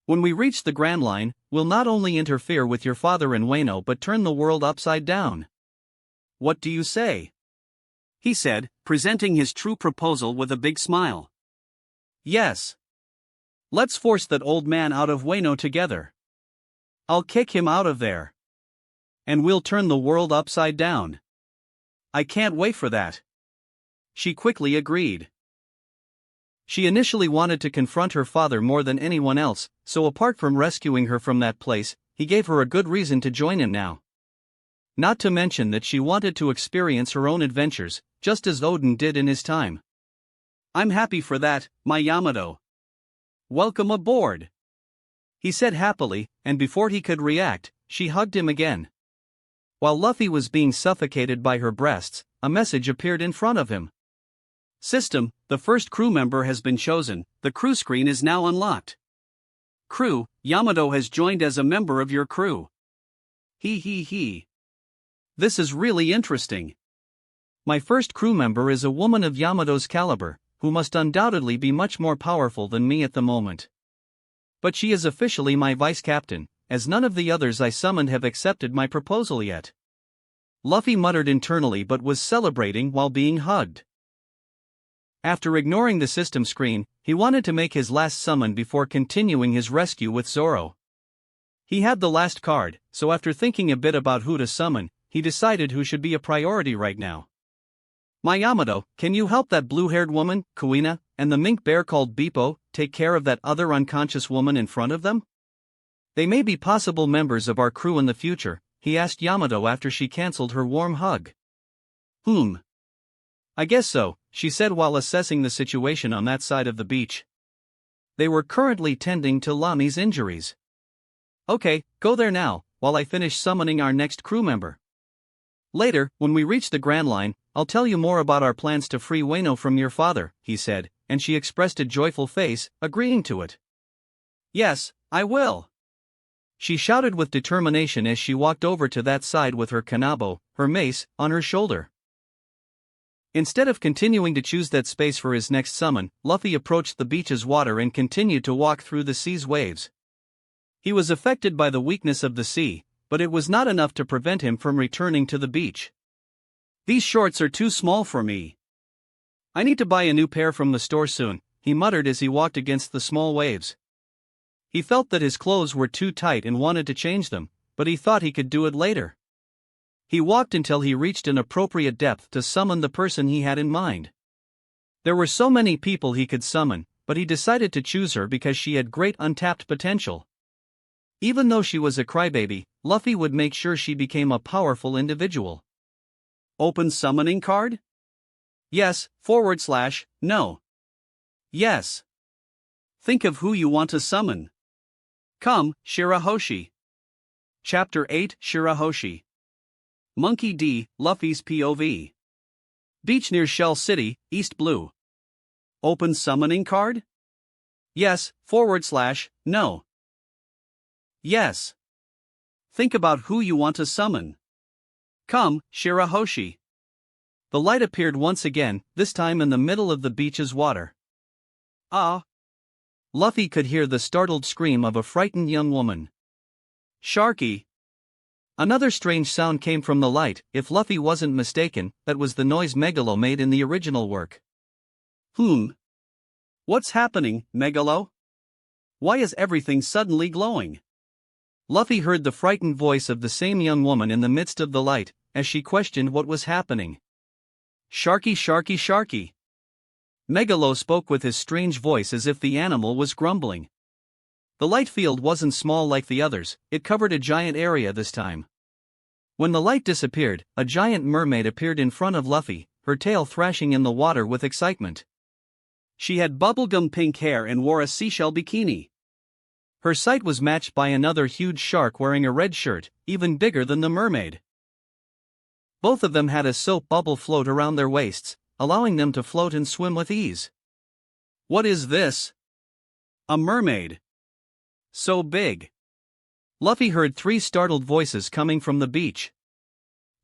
When we reach the Grand Line, we'll not only interfere with your father in Wano but turn the world upside down. What do you say? He said, presenting his true proposal with a big smile. Yes. Let's force that old man out of Wano together. I'll kick him out of there. And we'll turn the world upside down. I can't wait for that. She quickly agreed. She initially wanted to confront her father more than anyone else, so apart from rescuing her from that place, he gave her a good reason to join him now. Not to mention that she wanted to experience her own adventures, just as Odin did in his time. I'm happy for that, my Yamato. Welcome aboard. He said happily, and before he could react, she hugged him again. While Luffy was being suffocated by her breasts, a message appeared in front of him. System, the first crew member has been chosen, the crew screen is now unlocked. Crew, Yamato has joined as a member of your crew. He. This is really interesting. My first crew member is a woman of Yamato's caliber, who must undoubtedly be much more powerful than me at the moment. But she is officially my vice captain, as none of the others I summoned have accepted my proposal yet. Luffy muttered internally but was celebrating while being hugged. After ignoring the system screen, he wanted to make his last summon before continuing his rescue with Zoro. He had the last card, so after thinking a bit about who to summon, he decided who should be a priority right now. My Yamato, can you help that blue-haired woman, Kuina, and the mink bear called Beppo, take care of that other unconscious woman in front of them? They may be possible members of our crew in the future, he asked Yamato after she cancelled her warm hug. I guess so, she said while assessing the situation on that side of the beach. They were currently tending to Lame's injuries. Okay, go there now, while I finish summoning our next crew member. Later, when we reach the Grand Line, I'll tell you more about our plans to free Wano from your father, he said, and she expressed a joyful face, agreeing to it. Yes, I will. She shouted with determination as she walked over to that side with her kanabo, her mace, on her shoulder. Instead of continuing to choose that space for his next summon, Luffy approached the beach's water and continued to walk through the sea's waves. He was affected by the weakness of the sea, but it was not enough to prevent him from returning to the beach. These shorts are too small for me. I need to buy a new pair from the store soon, he muttered as he walked against the small waves. He felt that his clothes were too tight and wanted to change them, but he thought he could do it later. He walked until he reached an appropriate depth to summon the person he had in mind. There were so many people he could summon, but he decided to choose her because she had great untapped potential. Even though she was a crybaby, Luffy would make sure she became a powerful individual. Open summoning card? Yes, / no. Yes. Think of who you want to summon. Come, Shiraoshi. Chapter 8 Shiraoshi. Monkey D, Luffy's POV. Beach near Shell City, East Blue. Open summoning card? Yes, / no. Yes. Think about who you want to summon. Come, Shiraoshi. The light appeared once again, this time in the middle of the beach's water. Ah! Luffy could hear the startled scream of a frightened young woman. Sharky! Another strange sound came from the light. If Luffy wasn't mistaken, that was the noise Megalo made in the original work. What's happening, Megalo? Why is everything suddenly glowing? Luffy heard the frightened voice of the same young woman in the midst of the light, as she questioned what was happening. Sharky, Sharky, Sharky! Megalo spoke with his strange voice as if the animal was grumbling. The light field wasn't small like the others, it covered a giant area this time. When the light disappeared, a giant mermaid appeared in front of Luffy, her tail thrashing in the water with excitement. She had bubblegum pink hair and wore a seashell bikini. Her sight was matched by another huge shark wearing a red shirt, even bigger than the mermaid. Both of them had a soap bubble float around their waists, allowing them to float and swim with ease. What is this? A mermaid. So big. Luffy heard three startled voices coming from the beach.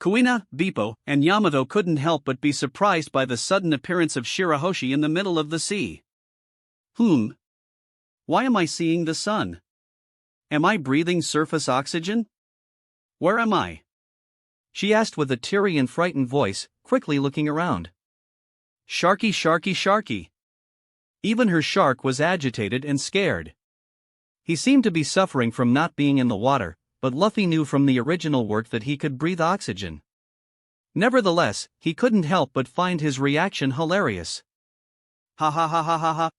Kuina, Bippo, and Yamato couldn't help but be surprised by the sudden appearance of Shiraoshi in the middle of the sea. Why am I seeing the sun? Am I breathing surface oxygen? Where am I? She asked with a teary and frightened voice, quickly looking around. Sharky, Sharky, Sharky! Even her shark was agitated and scared. He seemed to be suffering from not being in the water, but Luffy knew from the original work that he could breathe oxygen. Nevertheless, he couldn't help but find his reaction hilarious. Ha ha ha ha ha ha.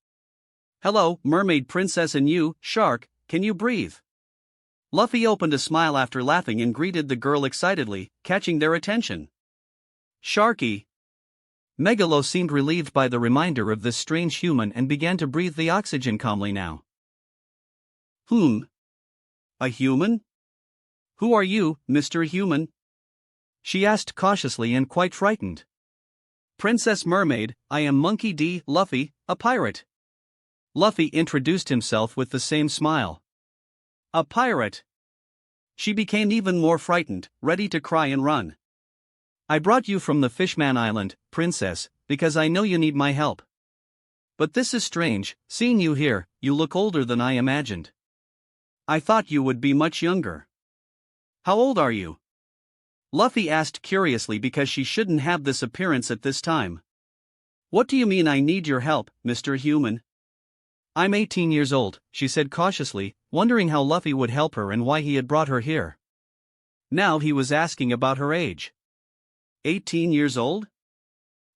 Hello, mermaid princess, and you, shark, can you breathe? Luffy opened a smile after laughing and greeted the girl excitedly, catching their attention. Sharky! Megalo seemed relieved by the reminder of this strange human and began to breathe the oxygen calmly now. A human? Who are you, Mr. Human? She asked cautiously and quite frightened. Princess Mermaid, I am Monkey D. Luffy, a pirate. Luffy introduced himself with the same smile. A pirate? She became even more frightened, ready to cry and run. I brought you from the Fishman Island, Princess, because I know you need my help. But this is strange, seeing you here, you look older than I imagined. I thought you would be much younger. How old are you? Luffy asked curiously because she shouldn't have this appearance at this time. What do you mean I need your help, Mr. Human? I'm 18 years old, she said cautiously, wondering how Luffy would help her and why he had brought her here. Now he was asking about her age. 18 years old?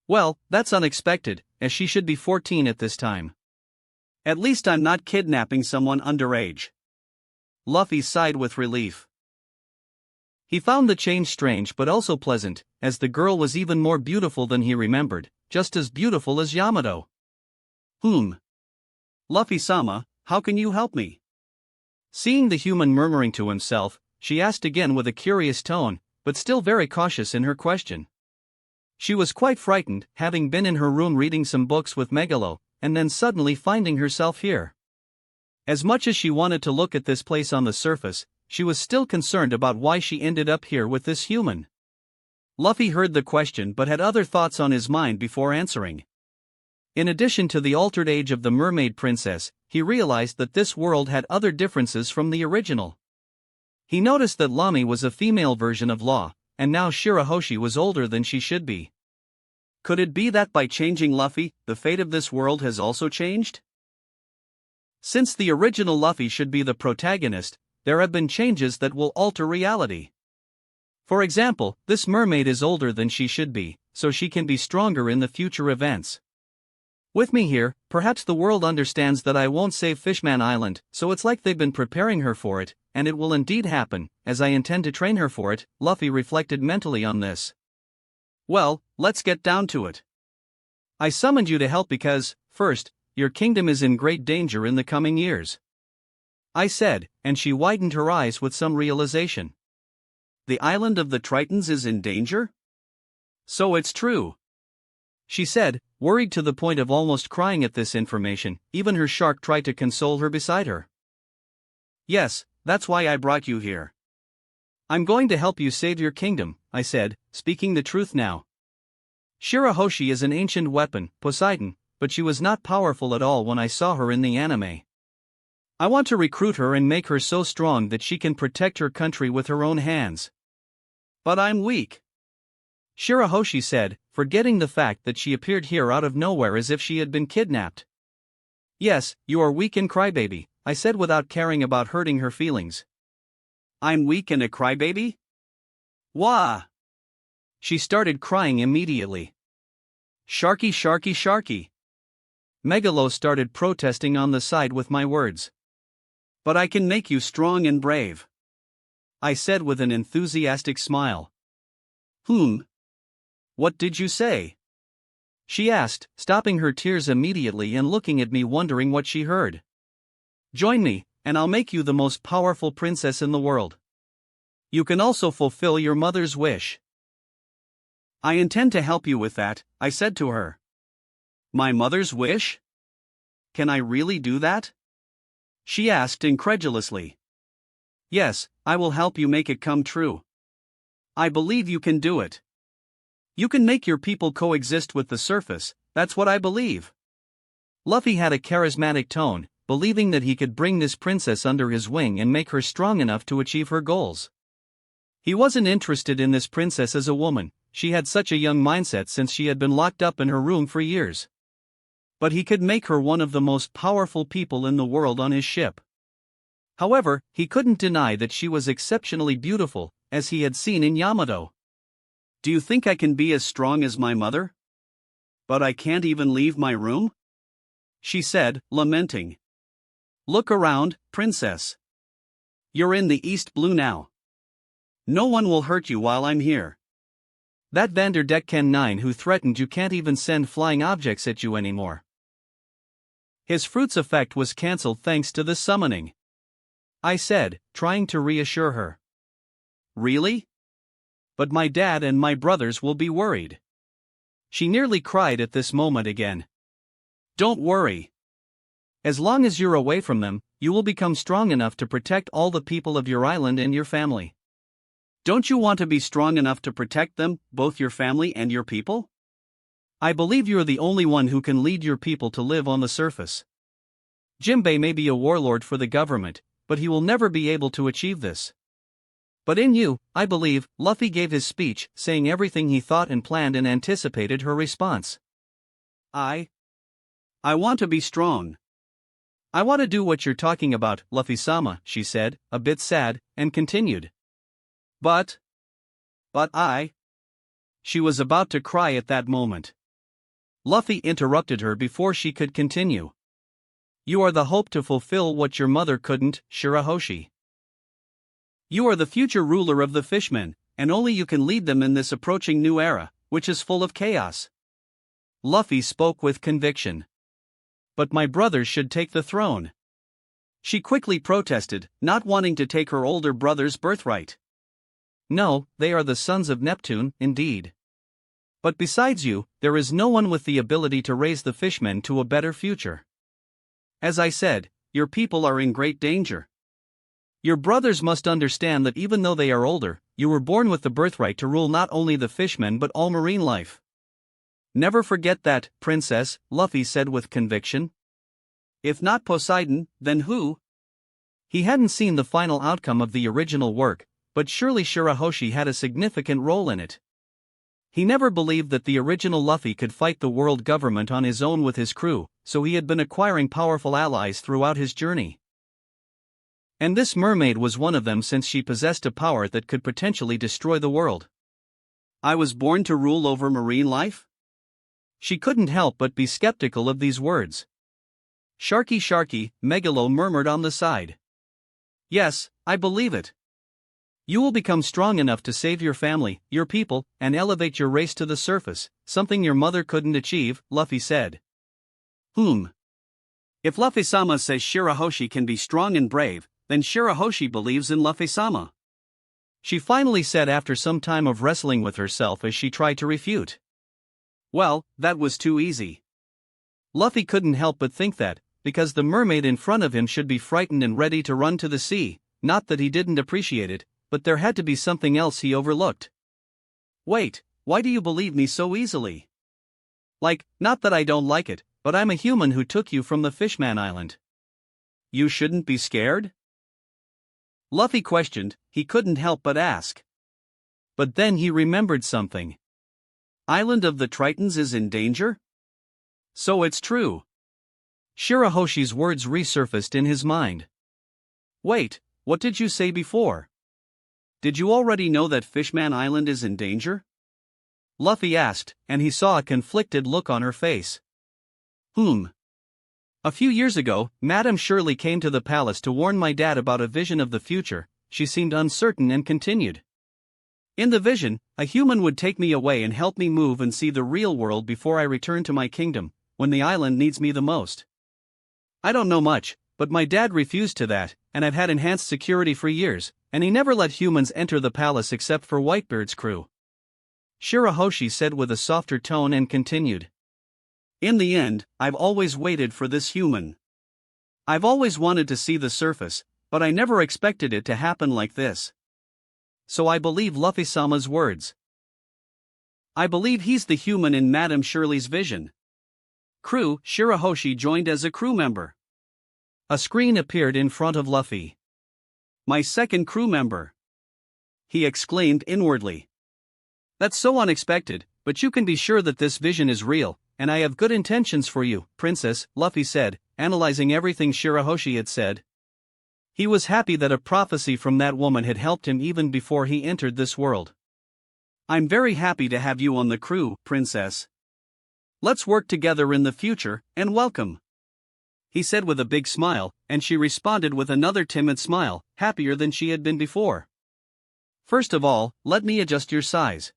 Well, that's unexpected, as she should be 14 at this time. At least I'm not kidnapping someone underage. Luffy sighed with relief. He found the change strange but also pleasant, as the girl was even more beautiful than he remembered, just as beautiful as Yamato. Luffy-sama, how can you help me? Seeing the human murmuring to himself, she asked again with a curious tone, but still very cautious in her question. She was quite frightened, having been in her room reading some books with Megalo, and then suddenly finding herself here. As much as she wanted to look at this place on the surface, she was still concerned about why she ended up here with this human. Luffy heard the question but had other thoughts on his mind before answering. In addition to the altered age of the mermaid princess, he realized that this world had other differences from the original. He noticed that Lami was a female version of Law, and now Shirahoshi was older than she should be. Could it be that by changing Luffy, the fate of this world has also changed? Since the original Luffy should be the protagonist, there have been changes that will alter reality. For example, this mermaid is older than she should be, so she can be stronger in the future events. With me here, perhaps the world understands that I won't save Fishman Island, so it's like they've been preparing her for it, and it will indeed happen, as I intend to train her for it. Luffy reflected mentally on this. Well, let's get down to it. I summoned you to help because, first, your kingdom is in great danger in the coming years. I said, and she widened her eyes with some realization. The island of the Tritons is in danger? So it's true. She said, worried to the point of almost crying at this information. Even her shark tried to console her beside her. Yes, that's why I brought you here. I'm going to help you save your kingdom, I said, speaking the truth now. Shirahoshi is an ancient weapon, Poseidon, but she was not powerful at all when I saw her in the anime. I want to recruit her and make her so strong that she can protect her country with her own hands. But I'm weak. Shirahoshi said, forgetting the fact that she appeared here out of nowhere as if she had been kidnapped. Yes, you are weak and crybaby, I said without caring about hurting her feelings. I'm weak and a crybaby? Wah! She started crying immediately. Sharky, sharky, sharky. Megalo started protesting on the side with my words. But I can make you strong and brave, I said with an enthusiastic smile. What did you say? She asked, stopping her tears immediately and looking at me wondering what she heard. Join me, and I'll make you the most powerful princess in the world. You can also fulfill your mother's wish. I intend to help you with that, I said to her. My mother's wish? Can I really do that? She asked incredulously. Yes, I will help you make it come true. I believe you can do it. You can make your people coexist with the surface, that's what I believe. Luffy had a charismatic tone, believing that he could bring this princess under his wing and make her strong enough to achieve her goals. He wasn't interested in this princess as a woman, she had such a young mindset since she had been locked up in her room for years. But he could make her one of the most powerful people in the world on his ship. However, he couldn't deny that she was exceptionally beautiful, as he had seen in Yamato. Do you think I can be as strong as my mother? But I can't even leave my room? She said, lamenting. Look around, princess. You're in the East Blue now. No one will hurt you while I'm here. That Vanderdecken 9 who threatened you can't even send flying objects at you anymore. His fruit's effect was cancelled thanks to the summoning, I said, trying to reassure her. Really? But my dad and my brothers will be worried. She nearly cried at this moment again. Don't worry. As long as you're away from them, you will become strong enough to protect all the people of your island and your family. Don't you want to be strong enough to protect them, both your family and your people? I believe you're the only one who can lead your people to live on the surface. Jinbei may be a warlord for the government, but he will never be able to achieve this. But in you, I believe. Luffy gave his speech, saying everything he thought and planned and anticipated her response. I want to be strong. I want to do what you're talking about, Luffy-sama, she said, a bit sad, and continued. But I... She was about to cry at that moment. Luffy interrupted her before she could continue. You are the hope to fulfill what your mother couldn't, Shirahoshi. You are the future ruler of the fishmen, and only you can lead them in this approaching new era, which is full of chaos. Luffy spoke with conviction. But my brothers should take the throne. She quickly protested, not wanting to take her older brother's birthright. No, they are the sons of Neptune, indeed. But besides you, there is no one with the ability to raise the fishmen to a better future. As I said, your people are in great danger. Your brothers must understand that even though they are older, you were born with the birthright to rule not only the fishmen but all marine life. Never forget that, Princess, Luffy said with conviction. If not Poseidon, then who? He hadn't seen the final outcome of the original work, but surely Shirahoshi had a significant role in it. He never believed that the original Luffy could fight the world government on his own with his crew, so he had been acquiring powerful allies throughout his journey. And this mermaid was one of them, since she possessed a power that could potentially destroy the world. I was born to rule over marine life? She couldn't help but be skeptical of these words. Sharky, Megalo murmured on the side. Yes, I believe it. You will become strong enough to save your family, your people, and elevate your race to the surface, something your mother couldn't achieve, Luffy said. If Luffy-sama says Shirahoshi can be strong and brave, then Shirahoshi believes in Luffy-sama. She finally said after some time of wrestling with herself as she tried to refute. Well, that was too easy. Luffy couldn't help but think that, because the mermaid in front of him should be frightened and ready to run to the sea, not that he didn't appreciate it, but there had to be something else he overlooked. Wait, why do you believe me so easily? Like, not that I don't like it, but I'm a human who took you from the Fishman Island. You shouldn't be scared? Luffy questioned, he couldn't help but ask. But then he remembered something. Island of the Tritons is in danger? So it's true. Shirahoshi's words resurfaced in his mind. Wait, what did you say before? Did you already know that Fishman Island is in danger? Luffy asked, and he saw a conflicted look on her face. A few years ago, Madame Shirley came to the palace to warn my dad about a vision of the future. She seemed uncertain and continued. In the vision, a human would take me away and help me move and see the real world before I return to my kingdom, when the island needs me the most. I don't know much, but my dad refused to that, and I've had enhanced security for years, and he never let humans enter the palace except for Whitebeard's crew. Shirahoshi said with a softer tone and continued. In the end, I've always waited for this human. I've always wanted to see the surface, but I never expected it to happen like this. So I believe Luffy-sama's words. I believe he's the human in Madame Shirley's vision. Crew, Shirahoshi joined as a crew member. A screen appeared in front of Luffy. My second crew member. He exclaimed inwardly. That's so unexpected, but you can be sure that this vision is real, and I have good intentions for you, Princess, Luffy said, analyzing everything Shirahoshi had said. He was happy that a prophecy from that woman had helped him even before he entered this world. I'm very happy to have you on the crew, Princess. Let's work together in the future, and welcome. He said with a big smile, and she responded with another timid smile, happier than she had been before. First of all, let me adjust your size.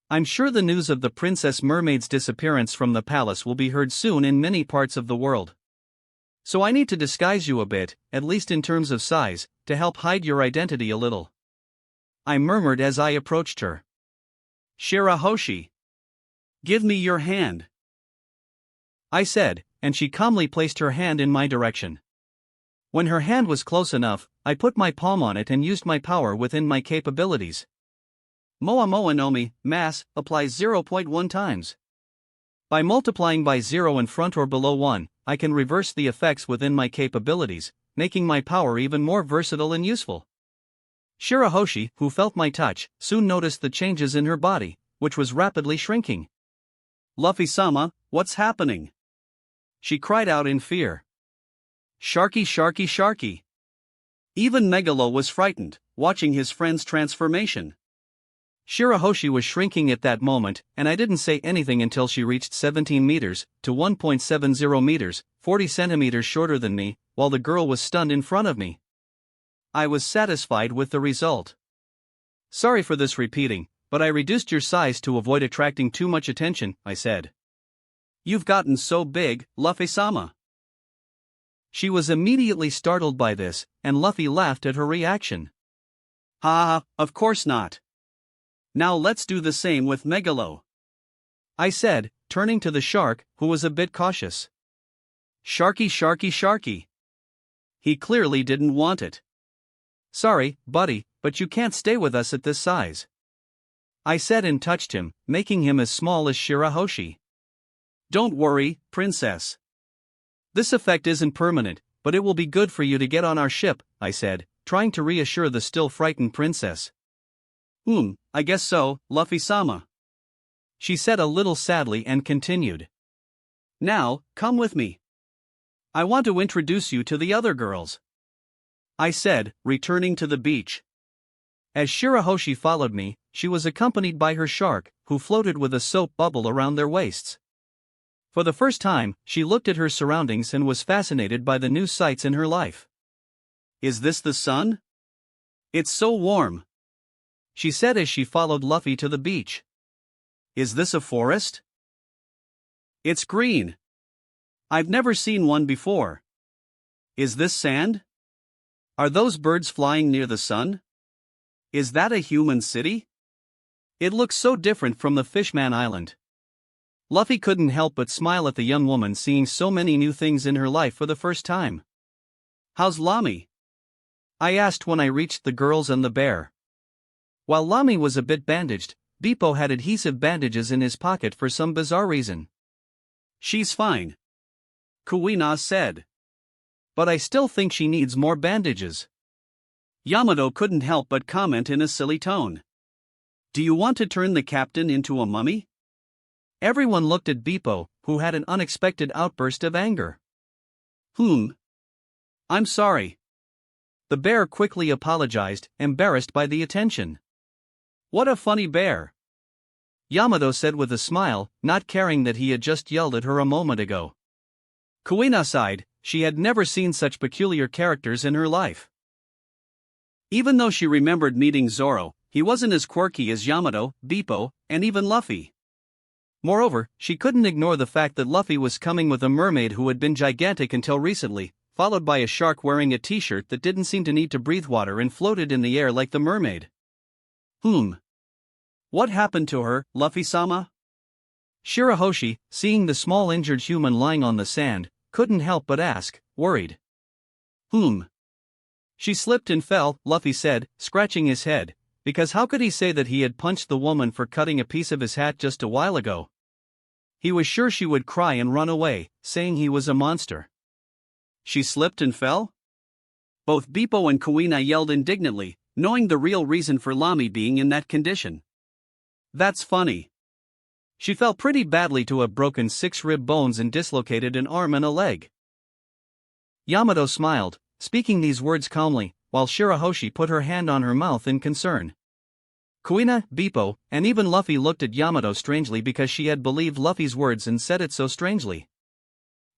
I'm sure the news of the Princess Mermaid's disappearance from the palace will be heard soon in many parts of the world. So I need to disguise you a bit, at least in terms of size, to help hide your identity a little. I murmured as I approached her. Shirahoshi. Give me your hand. I said, and she calmly placed her hand in my direction. When her hand was close enough, I put my palm on it and used my power within my capabilities. Moa Moa no Mi, mass, applies 0.1 times. By multiplying by 0 in front or below 1, I can reverse the effects within my capabilities, making my power even more versatile and useful. Shirahoshi, who felt my touch, soon noticed the changes in her body, which was rapidly shrinking. Luffy-sama, what's happening? She cried out in fear. Sharky. Even Megalo was frightened, watching his friend's transformation. Shirahoshi was shrinking at that moment, and I didn't say anything until she reached 17 meters, to 1.70 meters, 40 centimeters shorter than me, while the girl was stunned in front of me. I was satisfied with the result. Sorry for this repeating, but I reduced your size to avoid attracting too much attention, I said. You've gotten so big, Luffy-sama. She was immediately startled by this, and Luffy laughed at her reaction. Ha, of course not. Now let's do the same with Megalo. I said, turning to the shark, who was a bit cautious. Sharky, sharky, sharky. He clearly didn't want it. Sorry, buddy, but you can't stay with us at this size. I said and touched him, making him as small as Shiraoshi. Don't worry, princess. This effect isn't permanent, but it will be good for you to get on our ship, I said, trying to reassure the still frightened princess. I guess so, Luffy-sama. She said a little sadly and continued. Now, come with me. I want to introduce you to the other girls. I said, returning to the beach. As Shiraoshi followed me, she was accompanied by her shark, who floated with a soap bubble around their waists. For the first time, she looked at her surroundings and was fascinated by the new sights in her life. Is this the sun? It's so warm. She said as she followed Luffy to the beach. Is this a forest? It's green. I've never seen one before. Is this sand? Are those birds flying near the sun? Is that a human city? It looks so different from the Fishman Island. Luffy couldn't help but smile at the young woman seeing so many new things in her life for the first time. How's Lami? I asked when I reached the girls and the bear. While Lami was a bit bandaged, Beppo had adhesive bandages in his pocket for some bizarre reason. She's fine, Kuina said. But I still think she needs more bandages. Yamato couldn't help but comment in a silly tone. Do you want to turn the captain into a mummy? Everyone looked at Beppo, who had an unexpected outburst of anger. I'm sorry. The bear quickly apologized, embarrassed by the attention. What a funny bear. Yamato said with a smile, not caring that he had just yelled at her a moment ago. Kuina sighed, she had never seen such peculiar characters in her life. Even though she remembered meeting Zoro, he wasn't as quirky as Yamato, Beppo, and even Luffy. Moreover, she couldn't ignore the fact that Luffy was coming with a mermaid who had been gigantic until recently, followed by a shark wearing a t-shirt that didn't seem to need to breathe water and floated in the air like the mermaid. What happened to her, Luffy-sama? Shiraoshi, seeing the small injured human lying on the sand, couldn't help but ask, worried. She slipped and fell, Luffy said, scratching his head, because how could he say that he had punched the woman for cutting a piece of his hat just a while ago? He was sure she would cry and run away, saying he was a monster. She slipped and fell? Both Beppo and Kuina yelled indignantly, knowing the real reason for Lami being in that condition. That's funny. She fell pretty badly to have broken 6 rib bones and dislocated an arm and a leg. Yamato smiled, speaking these words calmly, while Shiraoshi put her hand on her mouth in concern. Kuina, Beppo, and even Luffy looked at Yamato strangely because she had believed Luffy's words and said it so strangely.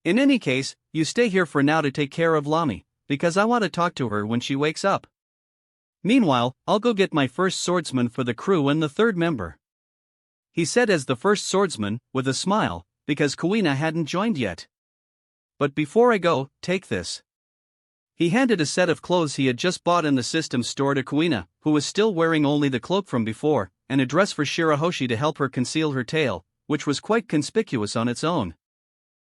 In any case, you stay here for now to take care of Lami, because I want to talk to her when she wakes up. Meanwhile, I'll go get my first swordsman for the crew and the third member. He said as the first swordsman, with a smile, because Kuina hadn't joined yet. But before I go, take this. He handed a set of clothes he had just bought in the system store to Kuina, who was still wearing only the cloak from before, and a dress for Shiraoshi to help her conceal her tail, which was quite conspicuous on its own.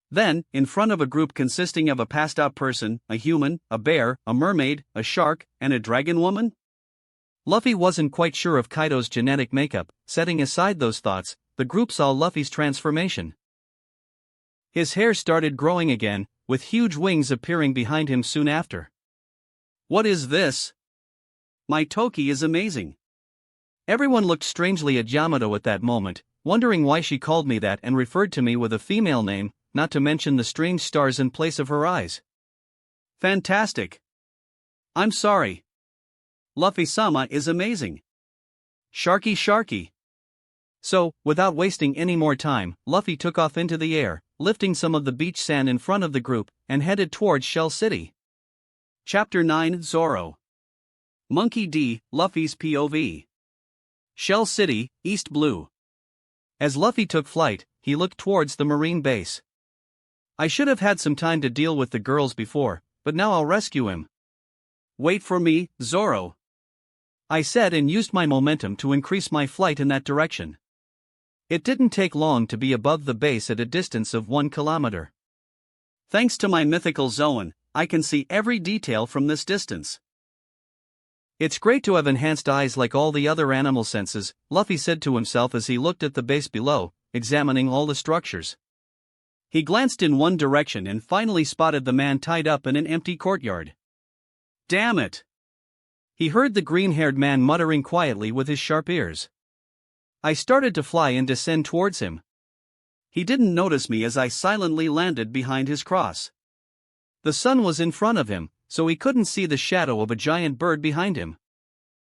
Then, in front of a group consisting of a passed-out person, a human, a bear, a mermaid, a shark, and a dragon woman? Luffy wasn't quite sure of Kaido's genetic makeup. Setting aside those thoughts, the group saw Luffy's transformation. His hair started growing again, with huge wings appearing behind him soon after. What is this? My Toki is amazing. Everyone looked strangely at Yamato at that moment, wondering why she called me that and referred to me with a female name, not to mention the strange stars in place of her eyes. Fantastic. I'm sorry. Luffy-sama is amazing. Sharky sharky. So, without wasting any more time, Luffy took off into the air, lifting some of the beach sand in front of the group, and headed towards Shell City. Chapter 9 Zoro. Monkey D, Luffy's POV. Shell City, East Blue. As Luffy took flight, he looked towards the marine base. I should have had some time to deal with the girls before, but now I'll rescue him. Wait for me, Zoro. I said and used my momentum to increase my flight in that direction. It didn't take long to be above the base at a distance of 1 kilometer. Thanks to my mythical Zoan, I can see every detail from this distance. It's great to have enhanced eyes like all the other animal senses, Luffy said to himself as he looked at the base below, examining all the structures. He glanced in one direction and finally spotted the man tied up in an empty courtyard. Damn it! He heard the green-haired man muttering quietly with his sharp ears. I started to fly and descend towards him. He didn't notice me as I silently landed behind his cross. The sun was in front of him, so he couldn't see the shadow of a giant bird behind him.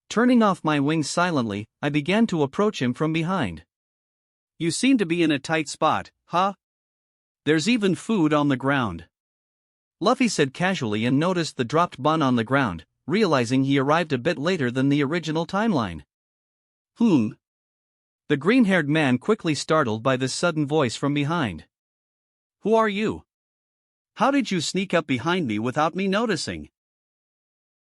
Turning off my wings silently, I began to approach him from behind. You seem to be in a tight spot, huh? There's even food on the ground. Luffy said casually and noticed the dropped bun on the ground, realizing he arrived a bit later than the original timeline. The green-haired man quickly startled by this sudden voice from behind. Who are you? How did you sneak up behind me without me noticing?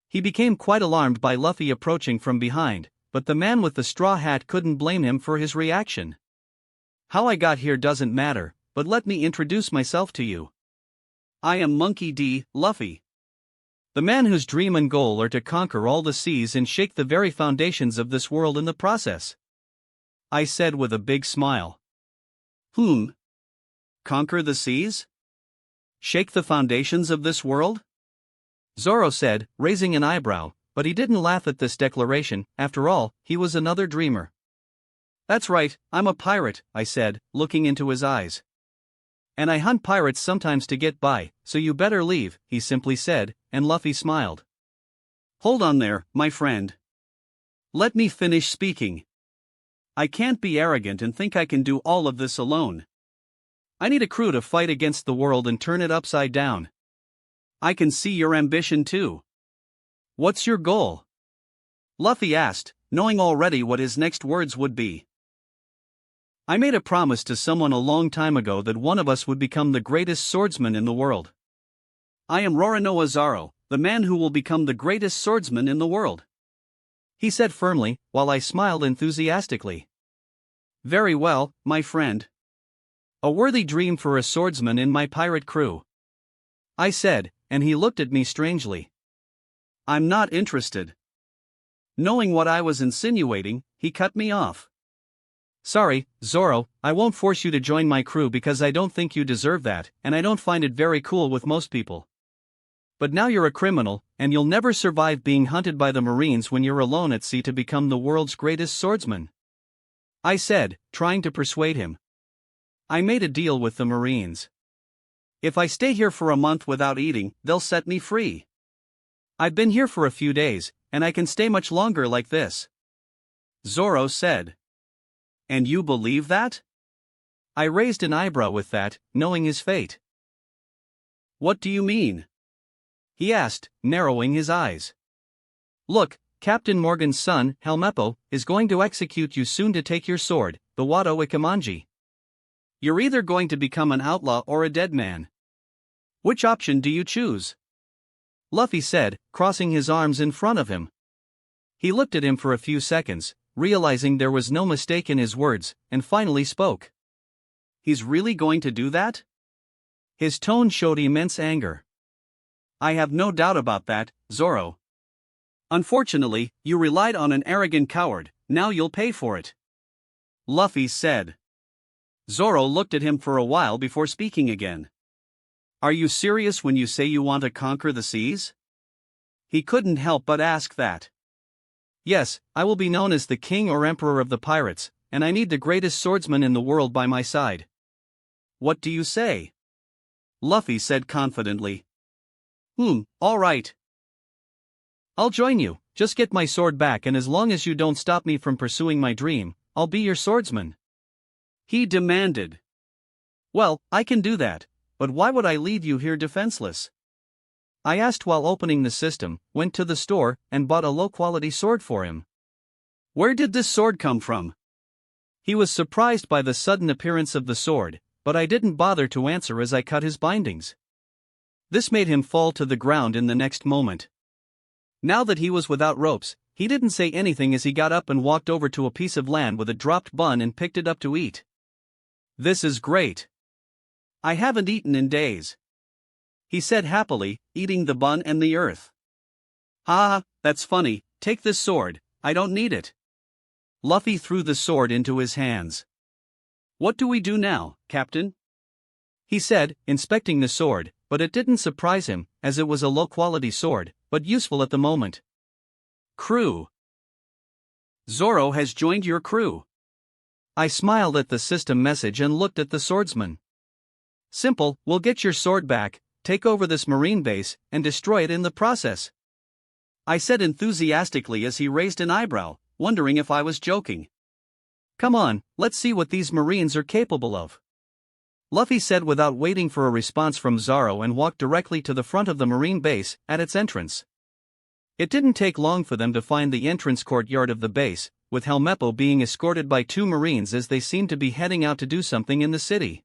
He became quite alarmed by Luffy approaching from behind, but the man with the straw hat couldn't blame him for his reaction. How I got here doesn't matter, but let me introduce myself to you. I am Monkey D. Luffy. The man whose dream and goal are to conquer all the seas and shake the very foundations of this world in the process. I said with a big smile. Conquer the seas? Shake the foundations of this world? Zoro said, raising an eyebrow, but he didn't laugh at this declaration. After all, he was another dreamer. That's right, I'm a pirate, I said, looking into his eyes. And I hunt pirates sometimes to get by, so you better leave, he simply said, and Luffy smiled. Hold on there, my friend. Let me finish speaking. I can't be arrogant and think I can do all of this alone. I need a crew to fight against the world and turn it upside down. I can see your ambition too. What's your goal? Luffy asked, knowing already what his next words would be. I made a promise to someone a long time ago that one of us would become the greatest swordsman in the world. I am Roronoa Zoro, the man who will become the greatest swordsman in the world. He said firmly, while I smiled enthusiastically. Very well, my friend. A worthy dream for a swordsman in my pirate crew. I said, and he looked at me strangely. I'm not interested. Knowing what I was insinuating, he cut me off. Sorry, Zoro, I won't force you to join my crew because I don't think you deserve that, and I don't find it very cool with most people. But now you're a criminal, and you'll never survive being hunted by the Marines when you're alone at sea to become the world's greatest swordsman. I said, trying to persuade him. I made a deal with the Marines. If I stay here for a month without eating, they'll set me free. I've been here for a few days, and I can stay much longer like this. Zoro said. And you believe that? I raised an eyebrow with that, knowing his fate. What do you mean? He asked, narrowing his eyes. Look, Captain Morgan's son, Helmeppo, is going to execute you soon to take your sword, the Wado Ikemanji. You're either going to become an outlaw or a dead man. Which option do you choose? Luffy said, crossing his arms in front of him. He looked at him for a few seconds, realizing there was no mistake in his words, and finally spoke. He's really going to do that? His tone showed immense anger. I have no doubt about that, Zoro. Unfortunately, you relied on an arrogant coward, now you'll pay for it. Luffy said. Zoro looked at him for a while before speaking again. Are you serious when you say you want to conquer the seas? He couldn't help but ask that. Yes, I will be known as the king or emperor of the pirates, and I need the greatest swordsman in the world by my side. What do you say? Luffy said confidently. All right. I'll join you, just get my sword back, and as long as you don't stop me from pursuing my dream, I'll be your swordsman. He demanded. Well, I can do that, but why would I leave you here defenseless? I asked while opening the system, went to the store, and bought a low-quality sword for him. Where did this sword come from? He was surprised by the sudden appearance of the sword, but I didn't bother to answer as I cut his bindings. This made him fall to the ground in the next moment. Now that he was without ropes, He didn't say anything as he got up and walked over to a piece of land with a dropped bun and picked it up to eat. "This is great. I haven't eaten in days," he said happily, eating the bun and the earth. "Ah, that's funny, take this sword, I don't need it." Luffy threw the sword into his hands. "What do we do now, Captain?" he said, inspecting the sword, but it didn't surprise him, as it was a low-quality sword, but useful at the moment. "Crew. Zoro has joined your crew." I smiled at the system message and looked at the swordsman. "Simple, we'll get your sword back, take over this marine base, and destroy it in the process," I said enthusiastically as he raised an eyebrow, wondering if I was joking. "Come on, let's see what these marines are capable of," Luffy said without waiting for a response from Zoro and walked directly to the front of the marine base, at its entrance. It didn't take long for them to find the entrance courtyard of the base, with Helmeppo being escorted by 2 marines as they seemed to be heading out to do something in the city.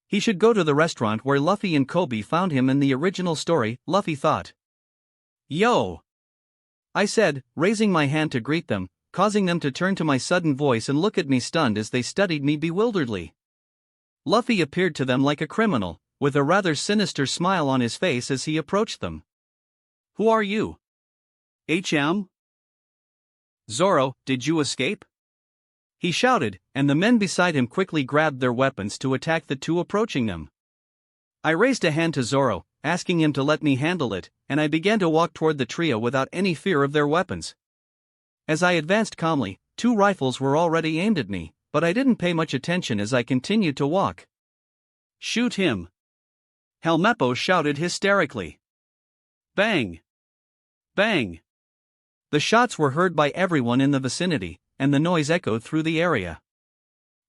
He should go to the restaurant where Luffy and Kobe found him in the original story, Luffy thought. "Yo!" I said, raising my hand to greet them, causing them to turn to my sudden voice and look at me stunned as they studied me bewilderedly. Luffy appeared to them like a criminal, with a rather sinister smile on his face as he approached them. "Who are you? HM? Zoro, did you escape?" he shouted, and the men beside him quickly grabbed their weapons to attack the 2 approaching them. I raised a hand to Zoro, asking him to let me handle it, and I began to walk toward the trio without any fear of their weapons. As I advanced calmly, 2 rifles were already aimed at me, but I didn't pay much attention as I continued to walk. "Shoot him!" Helmeppo shouted hysterically. Bang! Bang! The shots were heard by everyone in the vicinity, and the noise echoed through the area.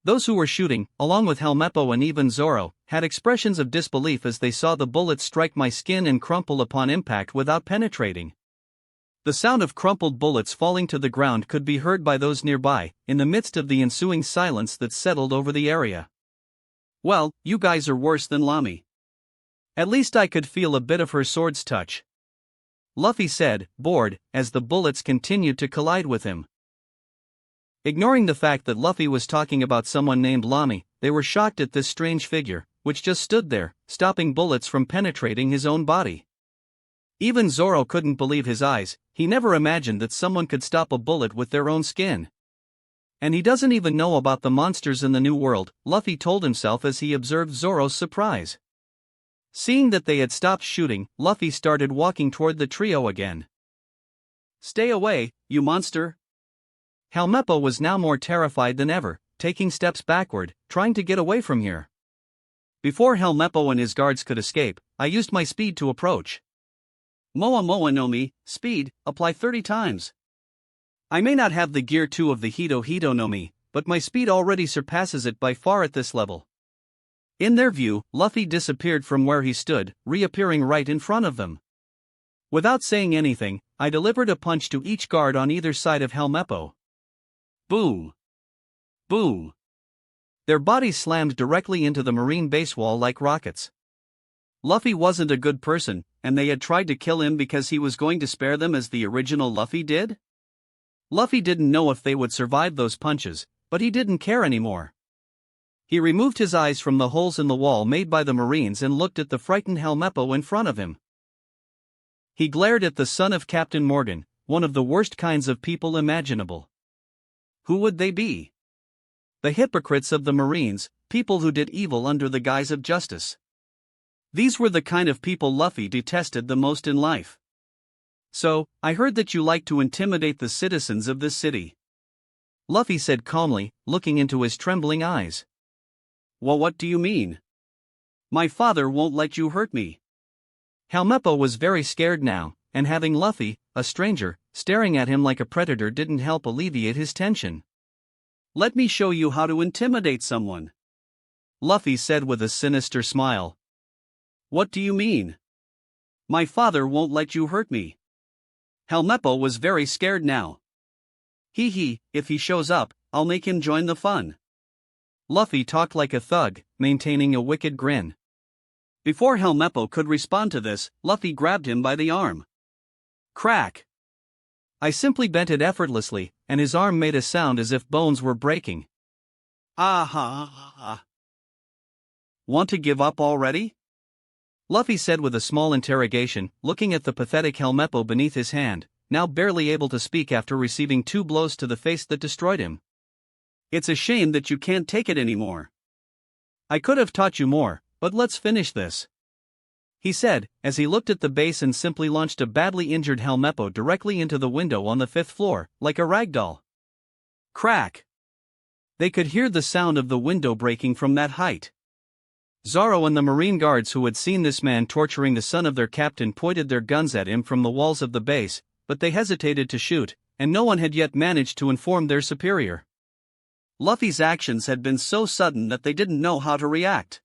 Those who were shooting, along with Helmeppo and even Zoro, had expressions of disbelief as they saw the bullets strike my skin and crumple upon impact without penetrating. The sound of crumpled bullets falling to the ground could be heard by those nearby, in the midst of the ensuing silence that settled over the area. "Well, you guys are worse than Lami. At least I could feel a bit of her sword's touch," Luffy said, bored, as the bullets continued to collide with him. Ignoring the fact that Luffy was talking about someone named Lami, they were shocked at this strange figure, which just stood there, stopping bullets from penetrating his own body. Even Zoro couldn't believe his eyes. He never imagined that someone could stop a bullet with their own skin. And he doesn't even know about the monsters in the New World, Luffy told himself as he observed Zoro's surprise. Seeing that they had stopped shooting, Luffy started walking toward the trio again. "Stay away, you monster!" Helmeppo was now more terrified than ever, taking steps backward, trying to get away from here. Before Helmeppo and his guards could escape, I used my speed to approach. Moa Moa no Mi, speed, apply 30 times. I may not have the gear 2 of the Hito Hito no Mi, but my speed already surpasses it by far at this level. In their view, Luffy disappeared from where he stood, reappearing right in front of them. Without saying anything, I delivered a punch to each guard on either side of Helmeppo. Boom! Boom! Their bodies slammed directly into the marine base wall like rockets. Luffy wasn't a good person, and they had tried to kill him because he was going to spare them as the original Luffy did? Luffy didn't know if they would survive those punches, but he didn't care anymore. He removed his eyes from the holes in the wall made by the marines and looked at the frightened Helmeppo in front of him. He glared at the son of Captain Morgan, one of the worst kinds of people imaginable. Who would they be? The hypocrites of the marines, people who did evil under the guise of justice. These were the kind of people Luffy detested the most in life. "So, I heard that you like to intimidate the citizens of this city," Luffy said calmly, looking into his trembling eyes. "Well, what do you mean? My father won't let you hurt me." Helmeppo was very scared now, and having Luffy, a stranger, staring at him like a predator didn't help alleviate his tension. "Let me show you how to intimidate someone," Luffy said with a sinister smile. "What do you mean? My father won't let you hurt me." Helmeppo was very scared now. Hee, if he shows up, I'll make him join the fun." Luffy talked like a thug, maintaining a wicked grin. Before Helmeppo could respond to this, Luffy grabbed him by the arm. Crack! I simply bent it effortlessly, and his arm made a sound as if bones were breaking. Ah. Want to give up already? Luffy said with a small interrogation, looking at the pathetic Helmeppo beneath his hand, now barely able to speak after receiving 2 blows to the face that destroyed him. It's a shame that you can't take it anymore. I could have taught you more, but let's finish this, he said, as he looked at the base and simply launched a badly injured Helmeppo directly into the window on the 5th floor, like a ragdoll. Crack! They could hear the sound of the window breaking from that height. Zoro and the marine guards who had seen this man torturing the son of their captain pointed their guns at him from the walls of the base, but they hesitated to shoot, and no one had yet managed to inform their superior. Luffy's actions had been so sudden that they didn't know how to react.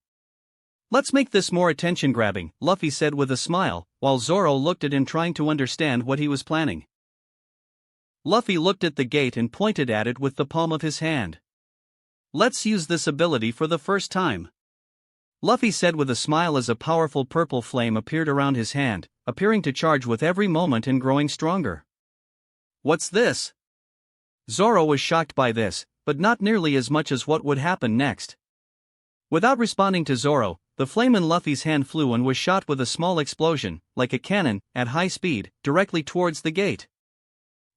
Let's make this more attention-grabbing, Luffy said with a smile, while Zoro looked at him trying to understand what he was planning. Luffy looked at the gate and pointed at it with the palm of his hand. Let's use this ability for the first time, Luffy said with a smile as a powerful purple flame appeared around his hand, appearing to charge with every moment and growing stronger. What's this? Zoro was shocked by this, but not nearly as much as what would happen next. Without responding to Zoro, the flame in Luffy's hand flew and was shot with a small explosion, like a cannon, at high speed, directly towards the gate.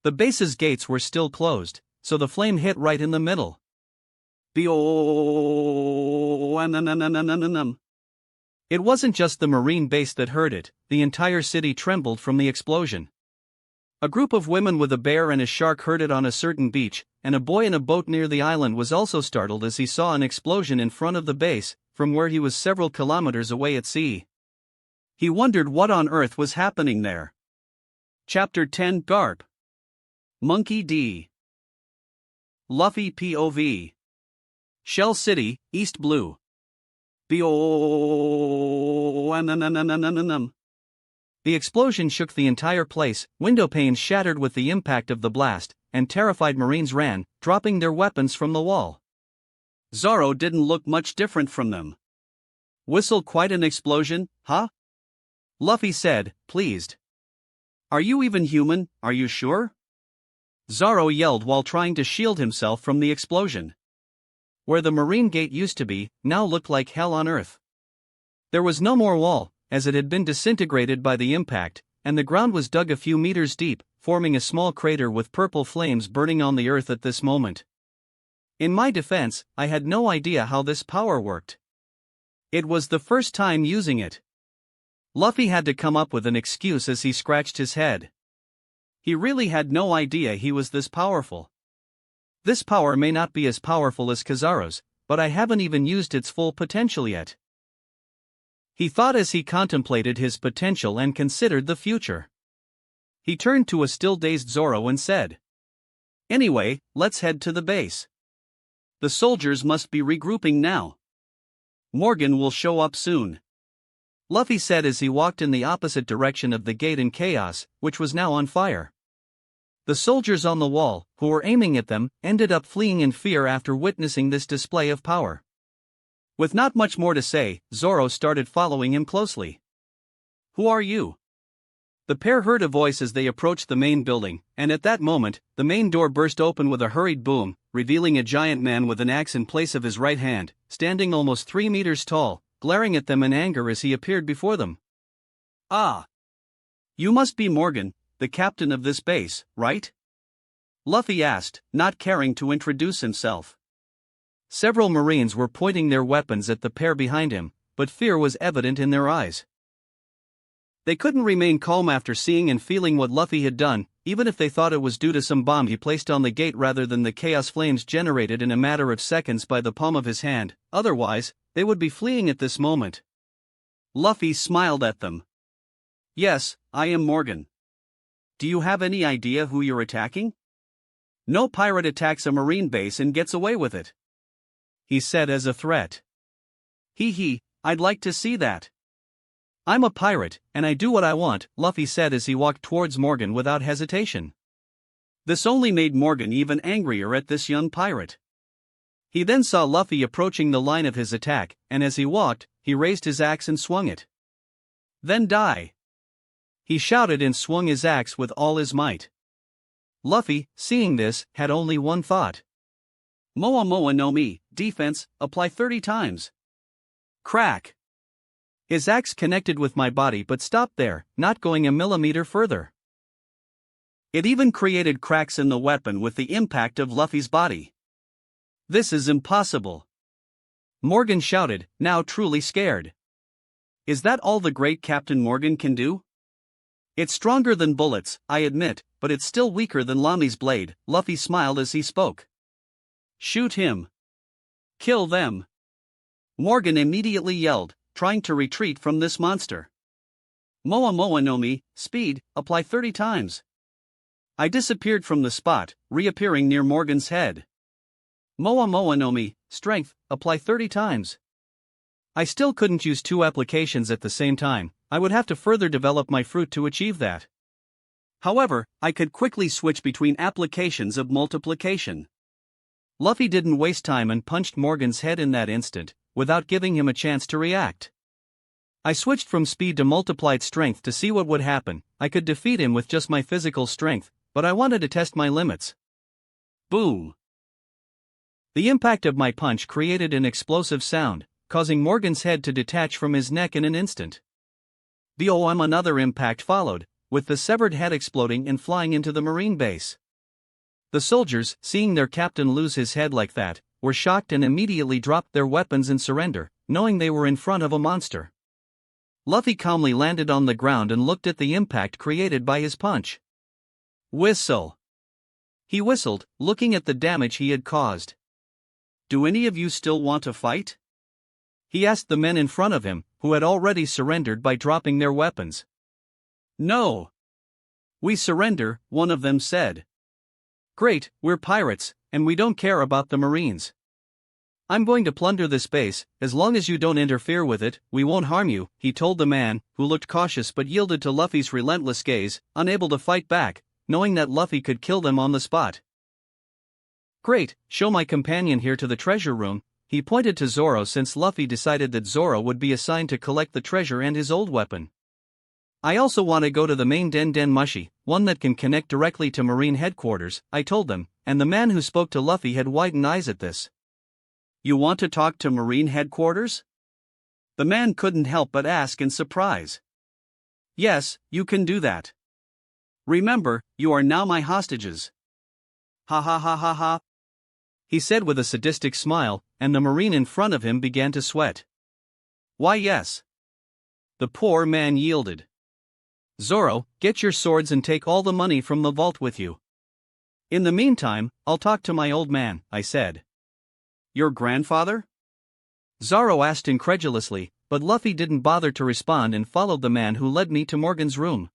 The base's gates were still closed, so the flame hit right in the middle. It wasn't just the marine base that heard it, the entire city trembled from the explosion. A group of women with a bear and a shark heard it on a certain beach, and a boy in a boat near the island was also startled as he saw an explosion in front of the base, from where he was several kilometers away at sea. He wondered what on earth was happening there. Chapter 10 Garp Monkey D. Luffy POV. Shell City, East Blue. The explosion shook the entire place, window panes shattered with the impact of the blast, and terrified Marines ran, dropping their weapons from the wall. Zoro didn't look much different from them. Whistle quite an explosion, huh? Luffy said, pleased. Are you even human, are you sure? Zoro yelled while trying to shield himself from the explosion. Where the marine gate used to be, now looked like hell on earth. There was no more wall, as it had been disintegrated by the impact, and the ground was dug a few meters deep, forming a small crater with purple flames burning on the earth at this moment. In my defense, I had no idea how this power worked. It was the first time using it. Luffy had to come up with an excuse as he scratched his head. He really had no idea he was this powerful. This power may not be as powerful as Kizaru's, but I haven't even used its full potential yet. He thought as he contemplated his potential and considered the future. He turned to a still-dazed Zoro and said, "Anyway, let's head to the base. The soldiers must be regrouping now. Morgan will show up soon," Luffy said as he walked in the opposite direction of the gate in chaos, which was now on fire. The soldiers on the wall, who were aiming at them, ended up fleeing in fear after witnessing this display of power. With not much more to say, Zoro started following him closely. "Who are you?" The pair heard a voice as they approached the main building, and at that moment, the main door burst open with a hurried boom, revealing a giant man with an axe in place of his right hand, standing almost 3 meters tall, glaring at them in anger as he appeared before them. "Ah! You must be Morgan, the captain of this base, right?" Luffy asked, not caring to introduce himself. Several Marines were pointing their weapons at the pair behind him, but fear was evident in their eyes. They couldn't remain calm after seeing and feeling what Luffy had done, even if they thought it was due to some bomb he placed on the gate rather than the chaos flames generated in a matter of seconds by the palm of his hand. Otherwise, they would be fleeing at this moment. Luffy smiled at them. "Yes, I am Morgan. Do you have any idea who you're attacking? No pirate attacks a marine base and gets away with it," he said as a threat. "Hee, I'd like to see that. I'm a pirate, and I do what I want," Luffy said as he walked towards Morgan without hesitation. This only made Morgan even angrier at this young pirate. He then saw Luffy approaching the line of his attack, and as he walked, he raised his axe and swung it. "Then die!" He shouted and swung his axe with all his might. Luffy, seeing this, had only one thought. Moa Moa no Mi, defense, apply 30 times. Crack! His axe connected with my body but stopped there, not going a millimeter further. It even created cracks in the weapon with the impact of Luffy's body. This is impossible. Morgan shouted, now truly scared. Is that all the great Captain Morgan can do? It's stronger than bullets, I admit, but it's still weaker than Lami's blade. Luffy smiled as he spoke. Shoot him. Kill them. Morgan immediately yelled, trying to retreat from this monster. Moa Moa no Mi, speed, apply 30 times. I disappeared from the spot, reappearing near Morgan's head. Moa Moa no Mi, strength, apply 30 times. I still couldn't use 2 applications at the same time. I would have to further develop my fruit to achieve that. However, I could quickly switch between applications of multiplication. Luffy didn't waste time and punched Morgan's head in that instant, without giving him a chance to react. I switched from speed to multiplied strength to see what would happen. I could defeat him with just my physical strength, but I wanted to test my limits. Boom! The impact of my punch created an explosive sound, causing Morgan's head to detach from his neck in an instant. Another impact followed, with the severed head exploding and flying into the marine base. The soldiers, seeing their captain lose his head like that, were shocked and immediately dropped their weapons in surrender, knowing they were in front of a monster. Luffy calmly landed on the ground and looked at the impact created by his punch. Whistle! He whistled, looking at the damage he had caused. Do any of you still want to fight? He asked the men in front of him, who had already surrendered by dropping their weapons. No! We surrender, one of them said. Great, we're pirates, and we don't care about the Marines. I'm going to plunder this base. As long as you don't interfere with it, we won't harm you, he told the man, who looked cautious but yielded to Luffy's relentless gaze, unable to fight back, knowing that Luffy could kill them on the spot. Great, show my companion here to the treasure room. He pointed to Zoro since Luffy decided that Zoro would be assigned to collect the treasure and his old weapon. I also want to go to the main Den Mushi, one that can connect directly to Marine headquarters, I told them, and the man who spoke to Luffy had widened eyes at this. You want to talk to Marine headquarters? The man couldn't help but ask in surprise. Yes, you can do that. Remember, you are now my hostages. Ha ha ha ha ha. He said with a sadistic smile, and the Marine in front of him began to sweat. Why yes. The poor man yielded. Zoro, get your swords and take all the money from the vault with you. In the meantime, I'll talk to my old man, I said. Your grandfather? Zoro asked incredulously, but Luffy didn't bother to respond and followed the man who led me to Morgan's room.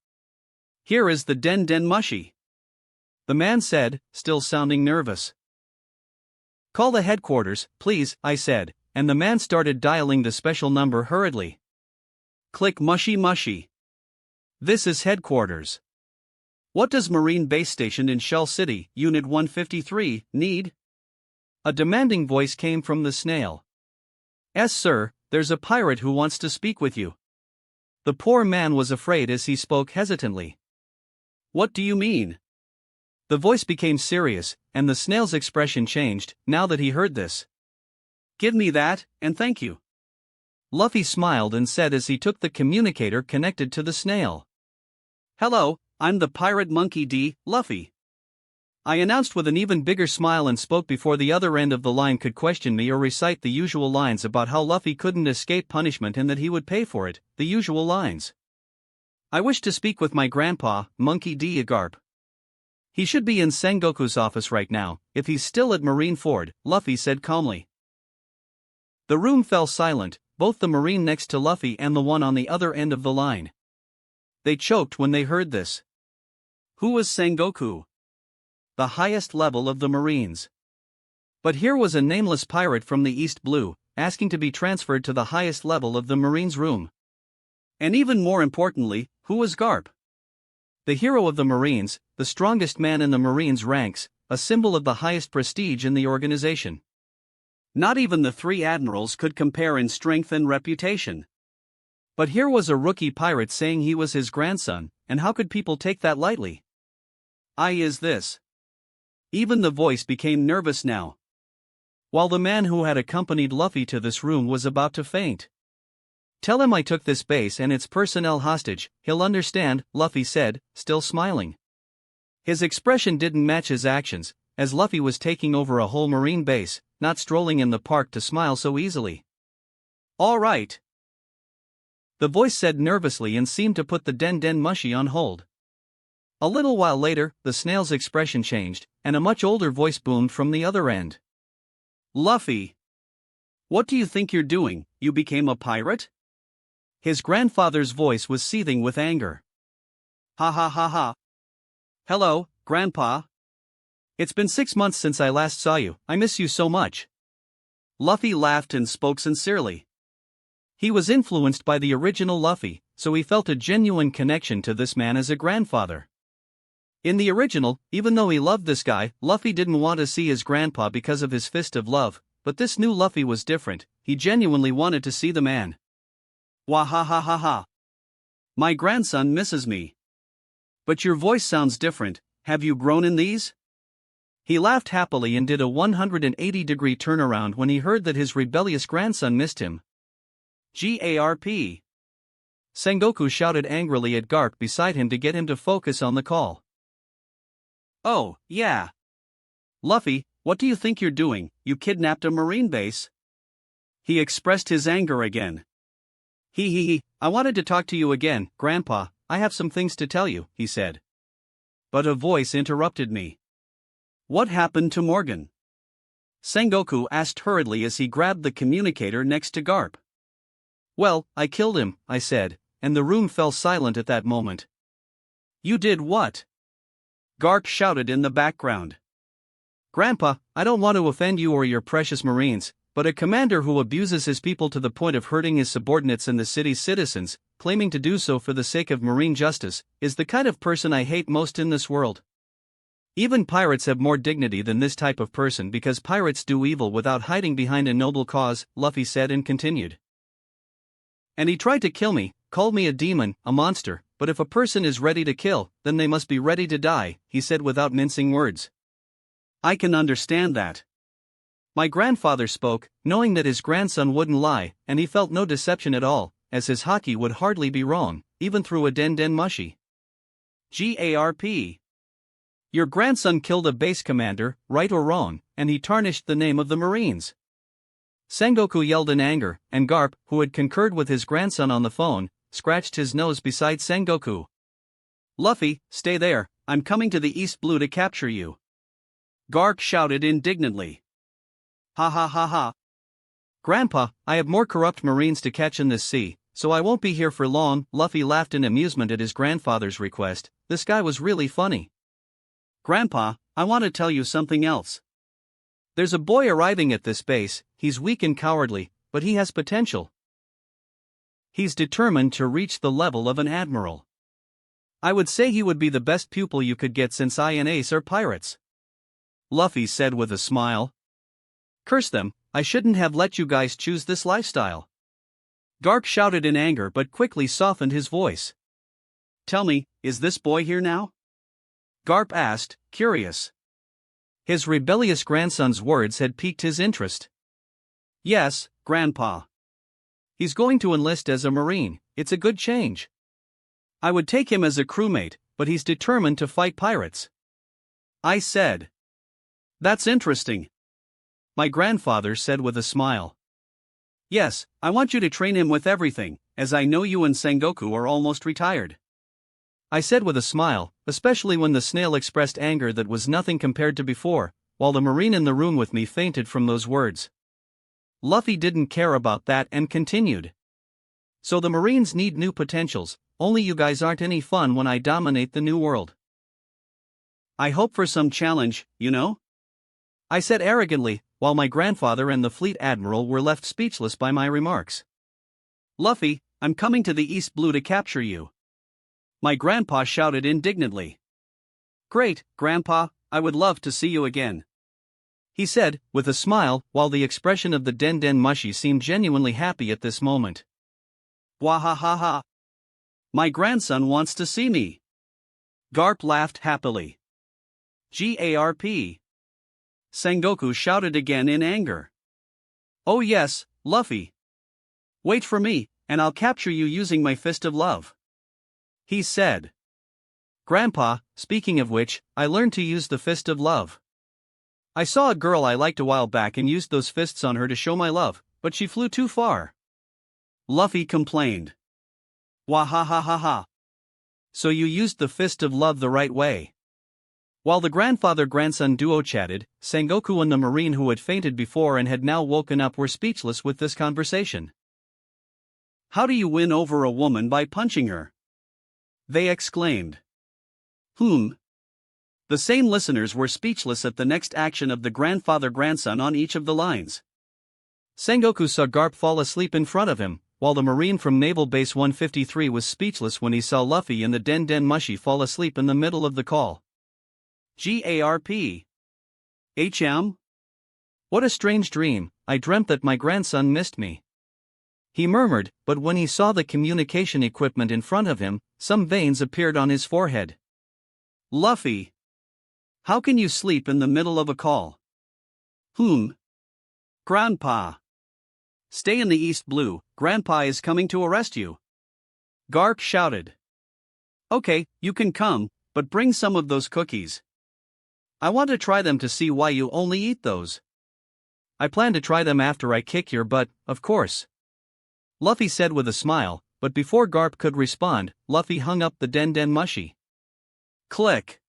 Here is the Den Mushi. The man said, still sounding nervous. Call the headquarters, please, I said, and the man started dialing the special number hurriedly. Click Mushi Mushi. This is headquarters. What does Marine Base Station in Shell City, Unit 153, need? A demanding voice came from the snail. Yes, sir, there's a pirate who wants to speak with you. The poor man was afraid as he spoke hesitantly. What do you mean? The voice became serious, and the snail's expression changed, now that he heard this. Give me that, and thank you. Luffy smiled and said as he took the communicator connected to the snail. Hello, I'm the pirate monkey D, Luffy. I announced with an even bigger smile and spoke before the other end of the line could question me or recite the usual lines about how Luffy couldn't escape punishment and that he would pay for it, the usual lines. I wish to speak with my grandpa, Monkey D. Agarp. He should be in Sengoku's office right now, if he's still at Marine Ford, Luffy said calmly. The room fell silent, both the Marine next to Luffy and the one on the other end of the line. They choked when they heard this. Who was Sengoku? The highest level of the Marines. But here was a nameless pirate from the East Blue, asking to be transferred to the highest level of the Marines' room. And even more importantly, who was Garp? The hero of the Marines, the strongest man in the Marines' ranks, a symbol of the highest prestige in the organization. Not even the 3 admirals could compare in strength and reputation. But here was a rookie pirate saying he was his grandson, and how could people take that lightly? Is this? Even the voice became nervous now. While the man who had accompanied Luffy to this room was about to faint. Tell him I took this base and its personnel hostage, he'll understand, Luffy said, still smiling. His expression didn't match his actions, as Luffy was taking over a whole marine base, not strolling in the park to smile so easily. All right. The voice said nervously and seemed to put the Den Mushi on hold. A little while later, the snail's expression changed, and a much older voice boomed from the other end. Luffy! What do you think you're doing? You became a pirate? His grandfather's voice was seething with anger. Ha ha ha ha. Hello, Grandpa. It's been 6 months since I last saw you, I miss you so much. Luffy laughed and spoke sincerely. He was influenced by the original Luffy, so he felt a genuine connection to this man as a grandfather. In the original, even though he loved this guy, Luffy didn't want to see his grandpa because of his fist of love, but this new Luffy was different, he genuinely wanted to see the man. Wah ha ha ha ha. My grandson misses me. But your voice sounds different, have you grown in these? He laughed happily and did a 180-degree turnaround when he heard that his rebellious grandson missed him. Garp. Sengoku shouted angrily at Garp beside him to get him to focus on the call. Oh, yeah. Luffy, what do you think you're doing? You kidnapped a marine base? He expressed his anger again. I wanted to talk to you again, Grandpa, I have some things to tell you, he said. But a voice interrupted me. What happened to Morgan? Sengoku asked hurriedly as he grabbed the communicator next to Garp. Well, I killed him, I said, and the room fell silent at that moment. You did what? Garp shouted in the background. Grandpa, I don't want to offend you or your precious Marines, but a commander who abuses his people to the point of hurting his subordinates and the city's citizens, claiming to do so for the sake of marine justice, is the kind of person I hate most in this world. Even pirates have more dignity than this type of person because pirates do evil without hiding behind a noble cause, Luffy said and continued. And he tried to kill me, called me a demon, a monster, but if a person is ready to kill, then they must be ready to die, he said without mincing words. I can understand that. My grandfather spoke, knowing that his grandson wouldn't lie, and he felt no deception at all, as his haki would hardly be wrong, even through a Den Mushi. Garp. Your grandson killed a base commander, right or wrong, and he tarnished the name of the Marines. Sengoku yelled in anger, and Garp, who had concurred with his grandson on the phone, scratched his nose beside Sengoku. Luffy, stay there, I'm coming to the East Blue to capture you. Garp shouted indignantly. Ha ha ha ha. Grandpa, I have more corrupt Marines to catch in this sea, so I won't be here for long, Luffy laughed in amusement at his grandfather's request, this guy was really funny. Grandpa, I want to tell you something else. There's a boy arriving at this base, he's weak and cowardly, but he has potential. He's determined to reach the level of an admiral. I would say he would be the best pupil you could get since I and Ace are pirates. Luffy said with a smile. Curse them, I shouldn't have let you guys choose this lifestyle. Garp shouted in anger but quickly softened his voice. Tell me, is this boy here now? Garp asked, curious. His rebellious grandson's words had piqued his interest. Yes, Grandpa. He's going to enlist as a Marine, it's a good change. I would take him as a crewmate, but he's determined to fight pirates. I said. That's interesting. My grandfather said with a smile. Yes, I want you to train him with everything, as I know you and Sengoku are almost retired. I said with a smile, especially when the snail expressed anger that was nothing compared to before, while the Marine in the room with me fainted from those words. Luffy didn't care about that and continued. So the Marines need new potentials, only you guys aren't any fun when I dominate the new world. I hope for some challenge, you know? I said arrogantly, while my grandfather and the fleet admiral were left speechless by my remarks. Luffy, I'm coming to the East Blue to capture you. My grandpa shouted indignantly. Great, Grandpa, I would love to see you again. He said, with a smile, while the expression of the Den Mushi seemed genuinely happy at this moment. Wahahaha. My grandson wants to see me. Garp laughed happily. GARP. Sengoku shouted again in anger. Oh yes, Luffy. Wait for me, and I'll capture you using my fist of love. He said. Grandpa, speaking of which, I learned to use the fist of love. I saw a girl I liked a while back and used those fists on her to show my love, but she flew too far. Luffy complained. Wahahaha. So you used the fist of love the right way. While the grandfather-grandson duo chatted, Sengoku and the marine who had fainted before and had now woken up were speechless with this conversation. How do you win over a woman by punching her? They exclaimed. The same listeners were speechless at the next action of the grandfather-grandson on each of the lines. Sengoku saw Garp fall asleep in front of him, while the marine from Naval Base 153 was speechless when he saw Luffy and the Den Den Mushi fall asleep in the middle of the call. GARP. HM? What a strange dream, I dreamt that my grandson missed me. He murmured, but when he saw the communication equipment in front of him, some veins appeared on his forehead. Luffy. How can you sleep in the middle of a call? Grandpa. Stay in the East Blue, Grandpa is coming to arrest you. Garp shouted. Okay, you can come, but bring some of those cookies. I want to try them to see why you only eat those. I plan to try them after I kick your butt, of course. Luffy said with a smile, but before Garp could respond, Luffy hung up the Den Den Mushi. Click.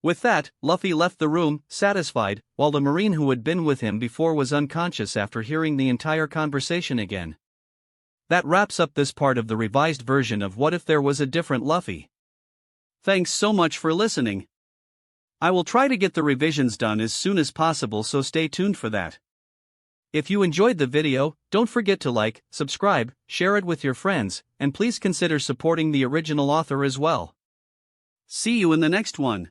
With that, Luffy left the room, satisfied, while the marine who had been with him before was unconscious after hearing the entire conversation again. That wraps up this part of the revised version of What If There Was a Different Luffy. Thanks so much for listening. I will try to get the revisions done as soon as possible, so stay tuned for that. If you enjoyed the video, don't forget to like, subscribe, share it with your friends, and please consider supporting the original author as well. See you in the next one.